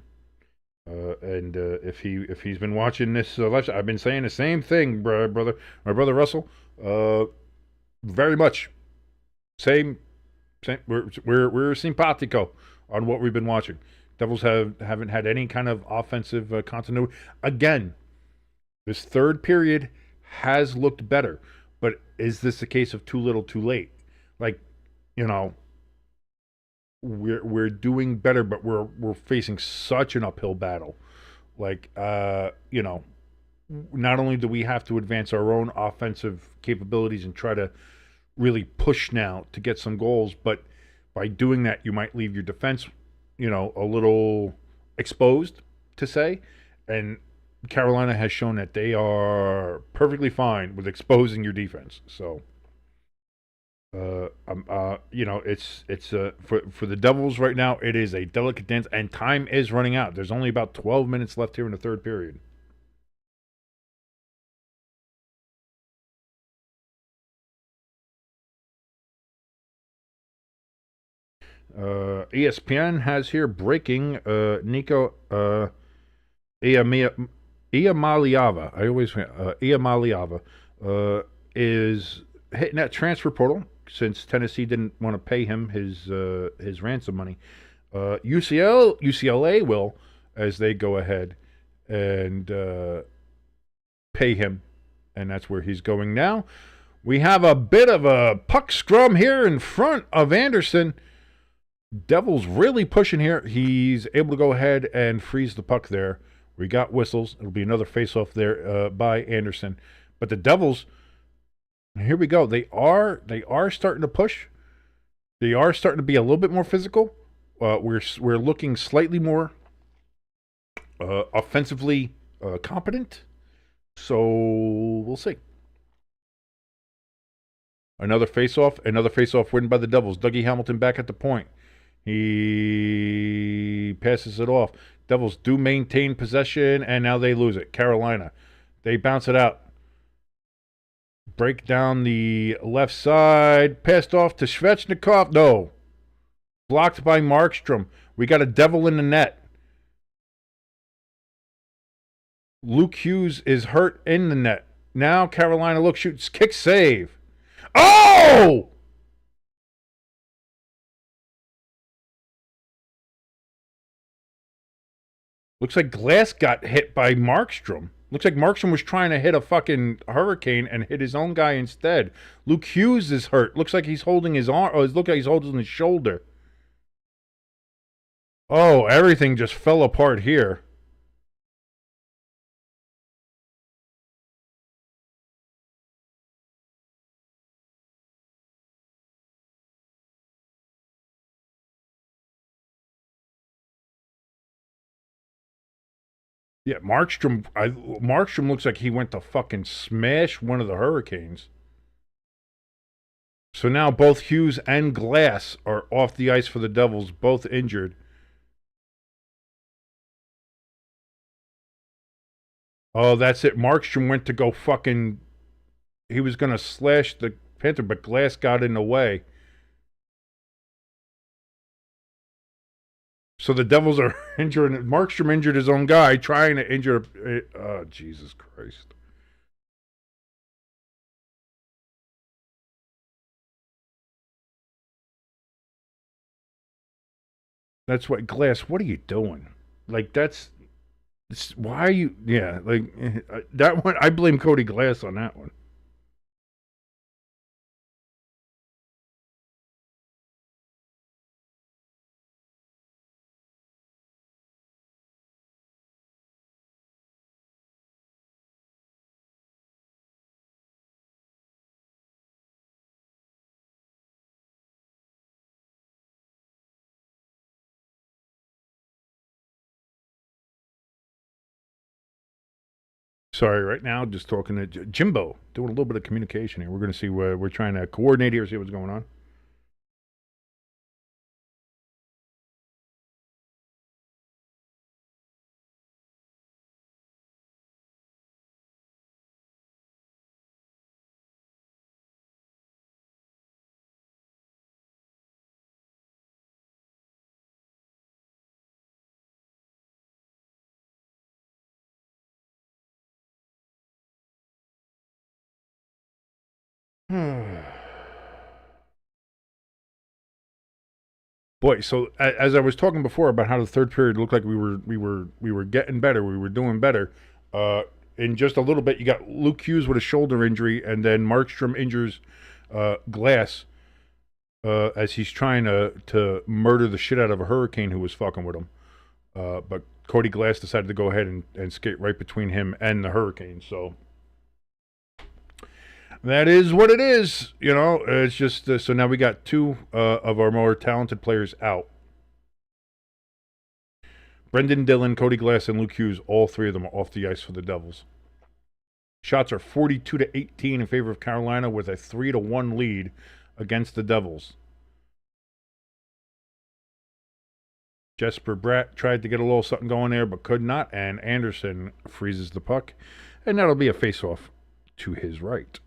And if he's been watching this live, I've been saying the same thing, brother. My brother Russell. Very much. Same. We're simpatico on what we've been watching. Devils haven't had any kind of offensive continuity. Again, this third period has looked better, but is this a case of too little, too late? Like, we're doing better, but we're facing such an uphill battle. Like, not only do we have to advance our own offensive capabilities and try to really push now to get some goals, but by doing that, you might leave your defense, a little exposed, to say. And Carolina has shown that they are perfectly fine with exposing your defense. So, it's for the Devils right now, it is a delicate dance, and time is running out. There's only about 12 minutes left here in the third period. ESPN has here breaking Nico Iamaliava. Iamaliava is hitting that transfer portal, since Tennessee didn't want to pay him his ransom money. UCLA will, as they go ahead and pay him, and that's where he's going now. We have a bit of a puck scrum here in front of Anderson. Devils really pushing here. He's able to go ahead and freeze the puck there. We got whistles. It'll be another face-off there by Anderson. But the Devils, here we go. They are starting to push. They are starting to be a little bit more physical. We're looking slightly more offensively competent. So we'll see. Another face-off win by the Devils. Dougie Hamilton back at the point. He passes it off. Devils do maintain possession, and now they lose it. Carolina, they bounce it out. Break down the left side. Passed off to Svechnikov. No. Blocked by Markstrom. We got a Devil in the net. Luke Hughes is hurt in the net. Now Carolina shoots, kick save. Oh! Looks like Glass got hit by Markstrom. Looks like Markstrom was trying to hit a fucking hurricane and hit his own guy instead. Luke Hughes is hurt. Looks like he's holding his arm. Oh, it looks like he's holding his shoulder. Oh, everything just fell apart here. Yeah, Markstrom looks like he went to fucking smash one of the Hurricanes. So now both Hughes and Glass are off the ice for the Devils, both injured. Oh, that's it. Markstrom went to go fucking... He was going to slash the Panther, but Glass got in the way. So the Devils are injured. Markstrom injured his own guy, trying to injure... Oh, Jesus Christ. That's what... Glass, what are you doing? Like, that's... Why are you... Yeah, like, that one... I blame Cody Glass on that one. Sorry, right now, just talking to Jimbo, doing a little bit of communication here. We're going to see where we're trying to coordinate here, see what's going on. Boy, so as I was talking before about how the third period looked like we were getting better, we were doing better. In just a little bit, you got Luke Hughes with a shoulder injury, and then Markstrom injures Glass as he's trying to murder the shit out of a Hurricane who was fucking with him. But Cody Glass decided to go ahead and skate right between him and the Hurricane. So that is what it is. You know, it's just so now we got two of our more talented players out. Brendan Dillon, Cody Glass, and Luke Hughes, all three of them are off the ice for the Devils. Shots are 42-18 in favor of Carolina with a 3-1 lead against the Devils. Jesper Bratt tried to get a little something going there, but could not, and Anderson freezes the puck, and that'll be a face-off to his right.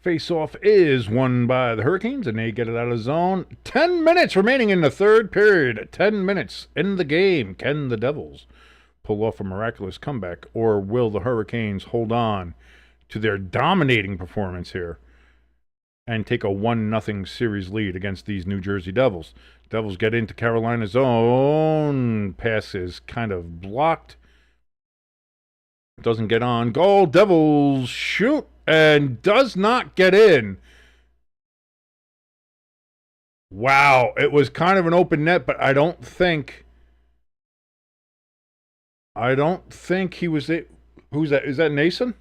Face-off is won by the Hurricanes, and they get it out of zone. 10 minutes remaining in the third period. 10 minutes in the game. Can the Devils pull off a miraculous comeback, or will the Hurricanes hold on to their dominating performance here and take a 1-0 series lead against these New Jersey Devils? Devils get into Carolina's zone. Pass is kind of blocked. Doesn't get on goal. Devils shoot and does not get in. Wow, it was kind of an open net, but I don't think he was it. Who's that? Is that Nason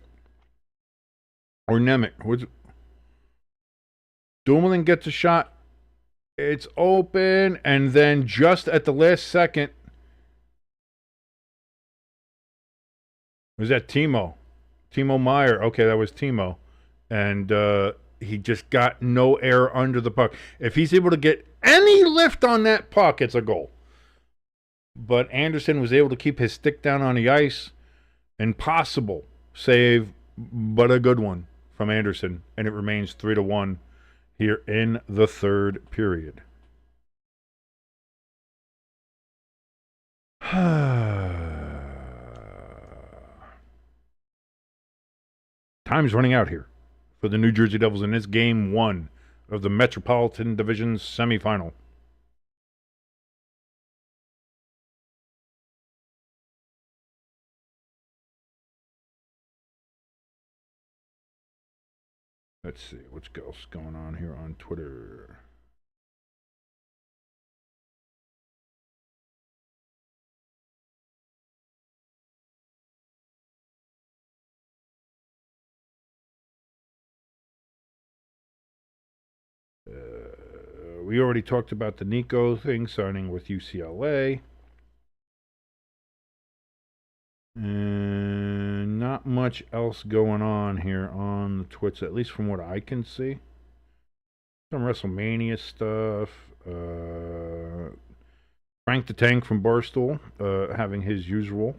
or Nemec? Dumoulin gets a shot. It's open, and then just at the last second, was that Timo Meyer? Okay, that was Timo. And he just got no air under the puck. If he's able to get any lift on that puck, it's a goal. But Anderson was able to keep his stick down on the ice. Impossible save, but a good one from Anderson. And it remains 3-1 here in the third period. Time's running out here for the New Jersey Devils in this game 1 of the Metropolitan Division Semi-Final. Let's see what's else going on here on Twitter. We already talked about the Nico thing, signing with UCLA. And not much else going on here on the Twits, at least from what I can see. Some WrestleMania stuff. Frank the Tank from Barstool having his usual,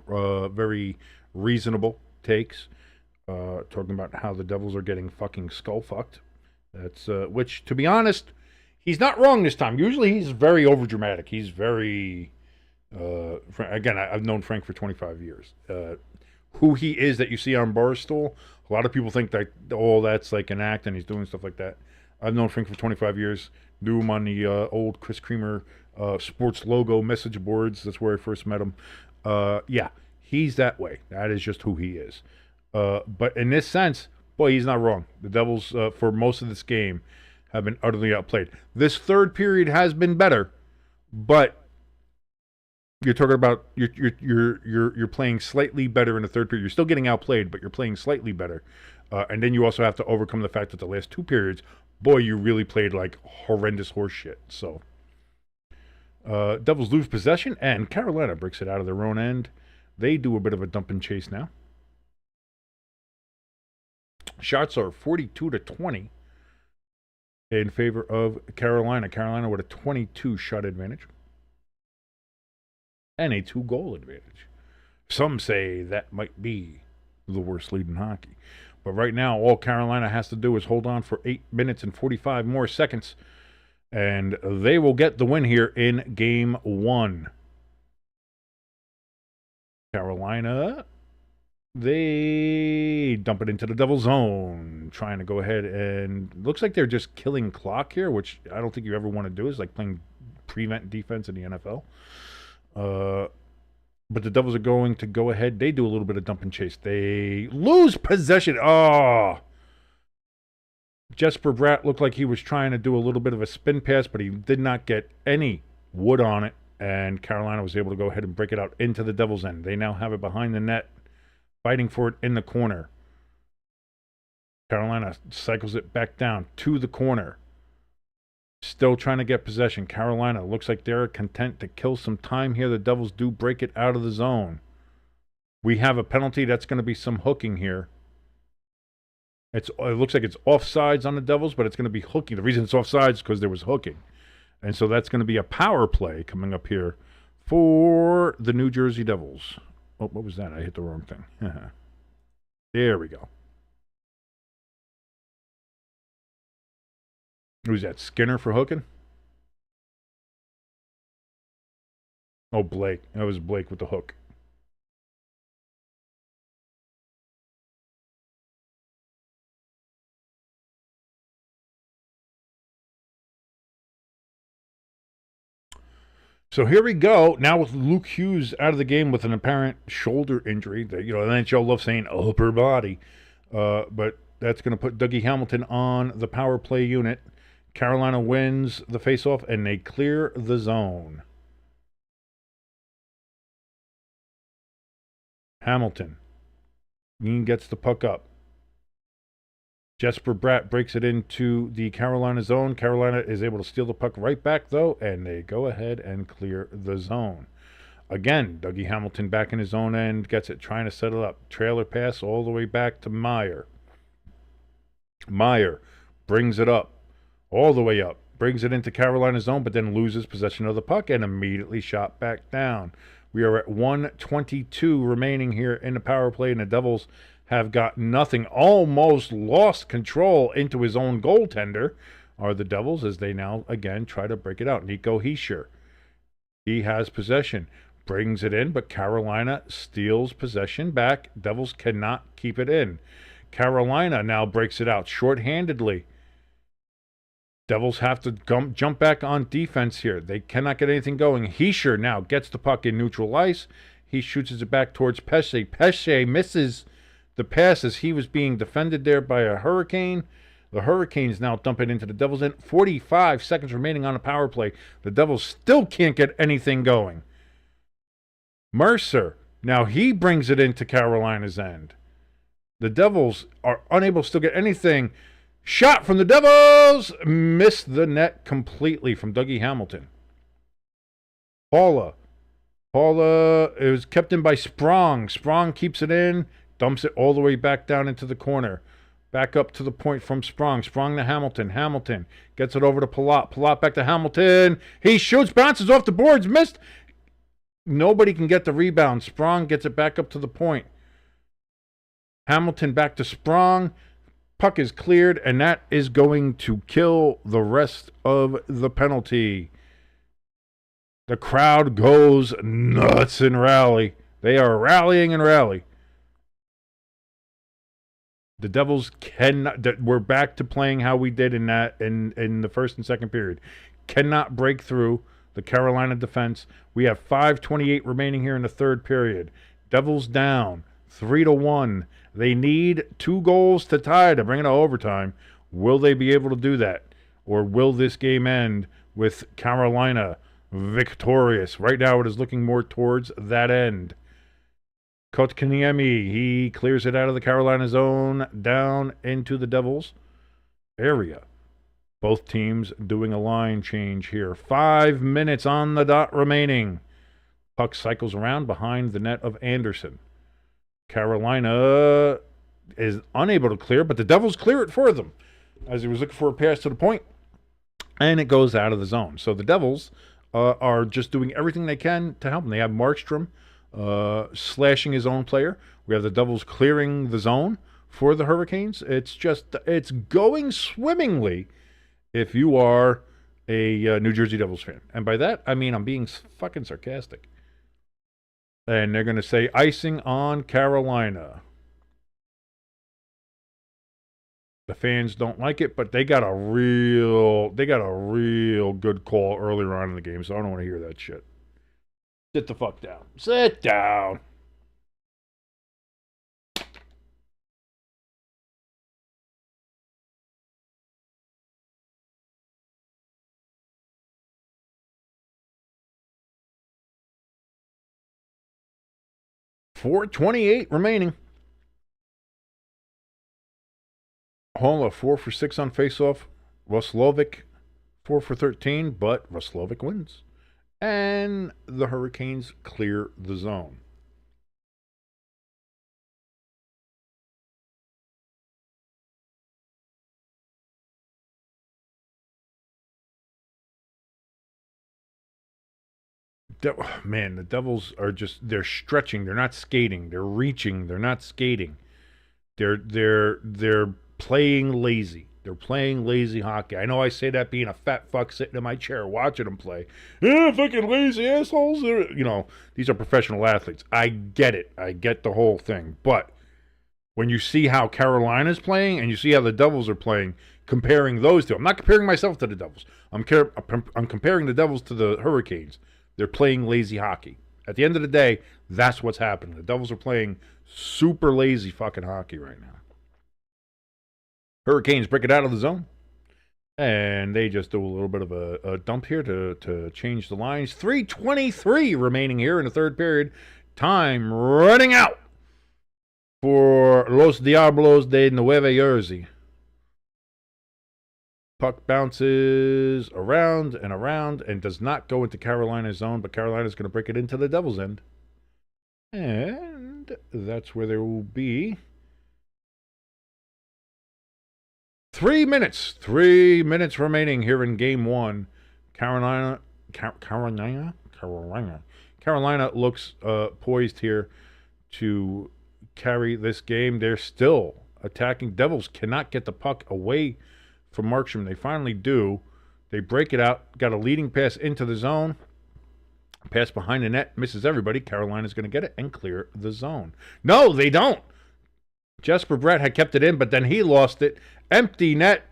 very reasonable takes. Talking about how the Devils are getting fucking skull fucked. That's which, to be honest, he's not wrong this time. Usually he's very overdramatic. He's very, again, I've known Frank for 25 years. Who he is that you see on Barstool, a lot of people think that, oh, that's like an act and he's doing stuff like that. I've known Frank for 25 years. Knew him on the old Chris Creamer sports logo message boards. That's where I first met him. Yeah, he's that way. That is just who he is. But in this sense, boy, he's not wrong. The Devils, for most of this game, have been utterly outplayed. This third period has been better, but you're talking about you're playing slightly better in the third period. You're still getting outplayed, but you're playing slightly better. And then you also have to overcome the fact that the last two periods, boy, you really played like horrendous horse shit. So Devils lose possession, and Carolina breaks it out of their own end. They do a bit of a dump and chase now. Shots are 42-20 in favor of Carolina. Carolina with a 22 shot advantage and a 2-goal advantage. Some say that might be the worst lead in hockey. But right now, all Carolina has to do is hold on for 8 minutes and 45 more seconds, and they will get the win here in Game 1. Carolina, they dump it into the Devil zone, trying to go ahead and looks like they're just killing clock here, which I don't think you ever want to do. Is like playing prevent defense in the NFL. But the Devils are going to go ahead. They do a little bit of dump and chase. They lose possession. Oh, Jesper Bratt looked like he was trying to do a little bit of a spin pass, but he did not get any wood on it. And Carolina was able to go ahead and break it out into the Devils' end. They now have it behind the net, fighting for it in the corner. Carolina cycles it back down to the corner. Still trying to get possession. Carolina looks like they're content to kill some time here. The Devils do break it out of the zone. We have a penalty. That's going to be some hooking here. It looks like it's offsides on the Devils, but it's going to be hooking. The reason it's offsides is because there was hooking. And so that's going to be a power play coming up here for the New Jersey Devils. Oh, what was that? I hit the wrong thing. There we go. Who's that? Skinner for hooking? Oh, Blake. That was Blake with the hook. So here we go. Now with Luke Hughes out of the game with an apparent shoulder injury. The NHL loves saying upper body. But that's going to put Dougie Hamilton on the power play unit. Carolina wins the faceoff, and they clear the zone. Hamilton. Gets the puck up. Jesper Bratt breaks it into the Carolina zone. Carolina is able to steal the puck right back, though, and they go ahead and clear the zone. Again, Dougie Hamilton back in his own end, gets it, trying to set it up. Trailer pass all the way back to Meyer. Meyer brings it up, all the way up, brings it into Carolina's zone, but then loses possession of the puck and immediately shot back down. We are at 1:22 remaining here in the power play, and the Devils have got nothing. Almost lost control into his own goaltender are the Devils as they now again try to break it out. Nico Hischier, he has possession, brings it in, but Carolina steals possession back. Devils cannot keep it in. Carolina now breaks it out shorthandedly. Devils have to jump back on defense here. They cannot get anything going. Hischier now gets the puck in neutral ice. He shoots it back towards Pesce. Pesce misses the pass as he was being defended there by a Hurricane. The Hurricanes now dump it into the Devils' end. 45 seconds remaining on the power play. The Devils still can't get anything going. Mercer, now he brings it into Carolina's end. The Devils are unable to still get anything. Shot from the Devils! Missed the net completely from Dougie Hamilton. Paula it was kept in by Sprong. Sprong keeps it in, dumps it all the way back down into the corner. Back up to the point from Sprong. Sprong to Hamilton. Hamilton gets it over to Palat. Palat back to Hamilton. He shoots, bounces off the boards, missed. Nobody can get the rebound. Sprong gets it back up to the point. Hamilton back to Sprong. Puck is cleared, and that is going to kill the rest of the penalty. The crowd goes nuts in Raleigh. They are rallying in Raleigh. The Devils cannot. We're back to playing how we did in the first and second period. Cannot break through the Carolina defense. We have 5:28 remaining here in the third period. Devils down 3-1. They need 2 goals to tie to bring it to overtime. Will they be able to do that? Or will this game end with Carolina victorious? Right now it is looking more towards that end. Kotkaniemi, he clears it out of the Carolina zone down into the Devils area. Both teams doing a line change here. 5 minutes on the dot remaining. Puck cycles around behind the net of Anderson. Carolina is unable to clear, but the Devils clear it for them as he was looking for a pass to the point, and it goes out of the zone. So the Devils are just doing everything they can to help them. They have Markstrom slashing his own player. We have the Devils clearing the zone for the Hurricanes. It's going swimmingly if you are a New Jersey Devils fan. And by that, I mean I'm being fucking sarcastic. And they're going to say icing on Carolina. The fans don't like it, but they got a real good call earlier on in the game, so I don't want to hear that shit. Sit the fuck down. Sit down. .428 remaining. Holla 4 for 6 on faceoff. Roslovic 4 for 13, but Roslovic wins. And the Hurricanes clear the zone. Man, the Devils are they're stretching. They're not skating. They're reaching. They're not skating. They're playing lazy. They're playing lazy hockey. I know I say that being a fat fuck sitting in my chair watching them play. Yeah, fucking lazy assholes. You know, these are professional athletes. I get it. I get the whole thing. But when you see how Carolina's playing and you see how the Devils are playing, comparing those two, I'm not comparing myself to the Devils. I'm comparing the Devils to the Hurricanes. They're playing lazy hockey. At the end of the day, that's what's happening. The Devils are playing super lazy fucking hockey right now. Hurricanes break it out of the zone. And they just do a little bit of a dump here to change the lines. 3:23 remaining here in the third period. Time running out for Los Diablos de Nueva Jersey. Puck bounces around and does not go into Carolina's zone, but Carolina's going to break it into the Devils' end. And that's where there will be 3 minutes. 3 minutes remaining here in game one. Carolina looks poised here to carry this game. They're still attacking. Devils cannot get the puck away from Markstrom. They finally do. They break it out. Got a leading pass into the zone. Pass behind the net. Misses everybody. Carolina's going to get it and clear the zone. No, they don't. Jesper Brett had kept it in, but then he lost it. Empty net.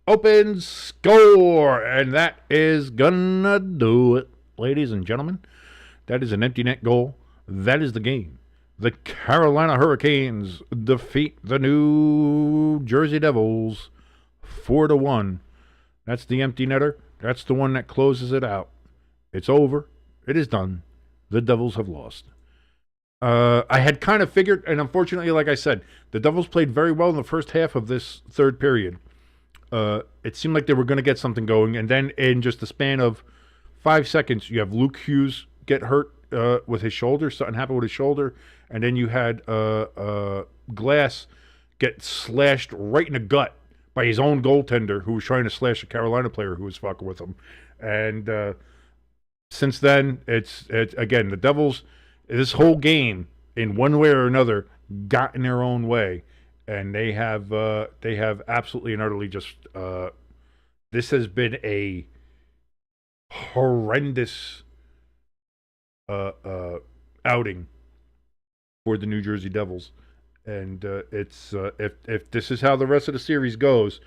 Open score. And that is gonna do it, ladies and gentlemen. That is an empty net goal. That is the game. The Carolina Hurricanes defeat the New Jersey Devils 4-1. That's the empty netter. That's the one that closes it out. It's over. It is done. The Devils have lost. I had kind of figured, and unfortunately, like I said, the Devils played very well in the first half of this third period. It seemed like they were going to get something going, and then in just the span of 5 seconds, you have Luke Hughes get hurt with his shoulder. Something happened with his shoulder, and then you had Glass get slashed right in the gut by his own goaltender, who was trying to slash a Carolina player who was fucking with him. And since then, it's again, the Devils, this whole game, in one way or another, got in their own way, and they have absolutely and utterly just this has been a horrendous outing for the New Jersey Devils. And it's if this is how the rest of the series goes,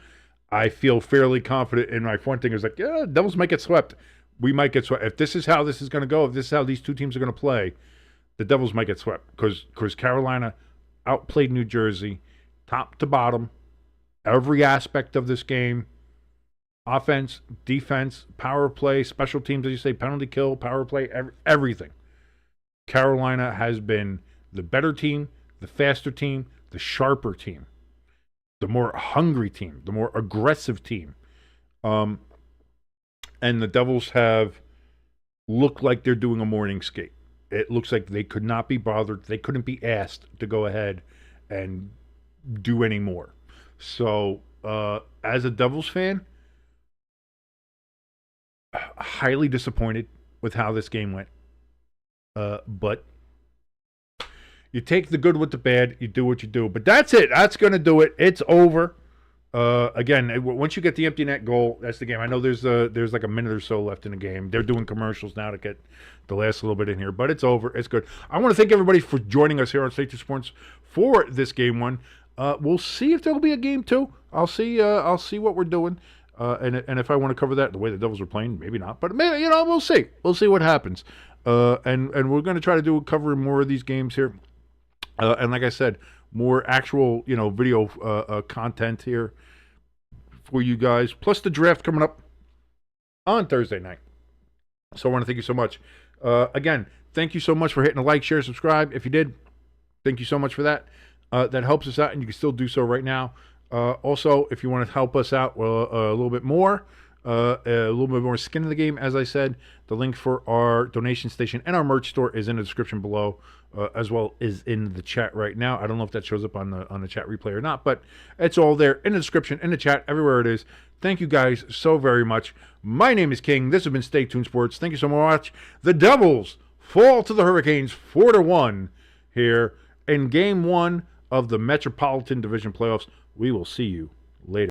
I feel fairly confident in my front thing. Is like, yeah, Devils might get swept. We might get swept. If this is how this is going to go, if this is how these two teams are going to play, the Devils might get swept because Carolina outplayed New Jersey top to bottom, every aspect of this game: offense, defense, power play, special teams, as you say, penalty kill, power play, everything. Carolina has been the better team, the faster team, the sharper team, the more hungry team, the more aggressive team. And the Devils have looked like they're doing a morning skate. It looks like they could not be bothered. They couldn't be asked to go ahead and do any more. So, as a Devils fan, highly disappointed with how this game went. But you take the good with the bad. You do what you do. But that's it. That's going to do it. It's over. Again, once you get the empty net goal, that's the game. I know there's like a minute or so left in the game. They're doing commercials now to get the last little bit in here, but it's over. It's good. I want to thank everybody for joining us here on State 2 Sports for this game one. We'll see if there'll be a game two. I'll see what we're doing. And if I want to cover that the way the Devils are playing, maybe not. But maybe, we'll see. We'll see what happens. And we're going to try to cover more of these games here. And like I said, more actual, video content here for you guys. Plus the draft coming up on Thursday night. So I want to thank you so much. Again, thank you so much for hitting a like, share, subscribe. If you did, thank you so much for that. That helps us out, and you can still do so right now. Also, if you want to help us out a little bit more, a little bit more skin in the game, as I said, the link for our donation station and our merch store is in the description below, as well as in the chat right now. I don't know if that shows up on the chat replay or not, but it's all there in the description, in the chat, everywhere it is. Thank you guys so very much. My name is King. This has been Stay Tuned Sports. Thank you so much. The Devils fall to the Hurricanes 4-1 here in Game 1 of the Metropolitan Division Playoffs. We will see you later.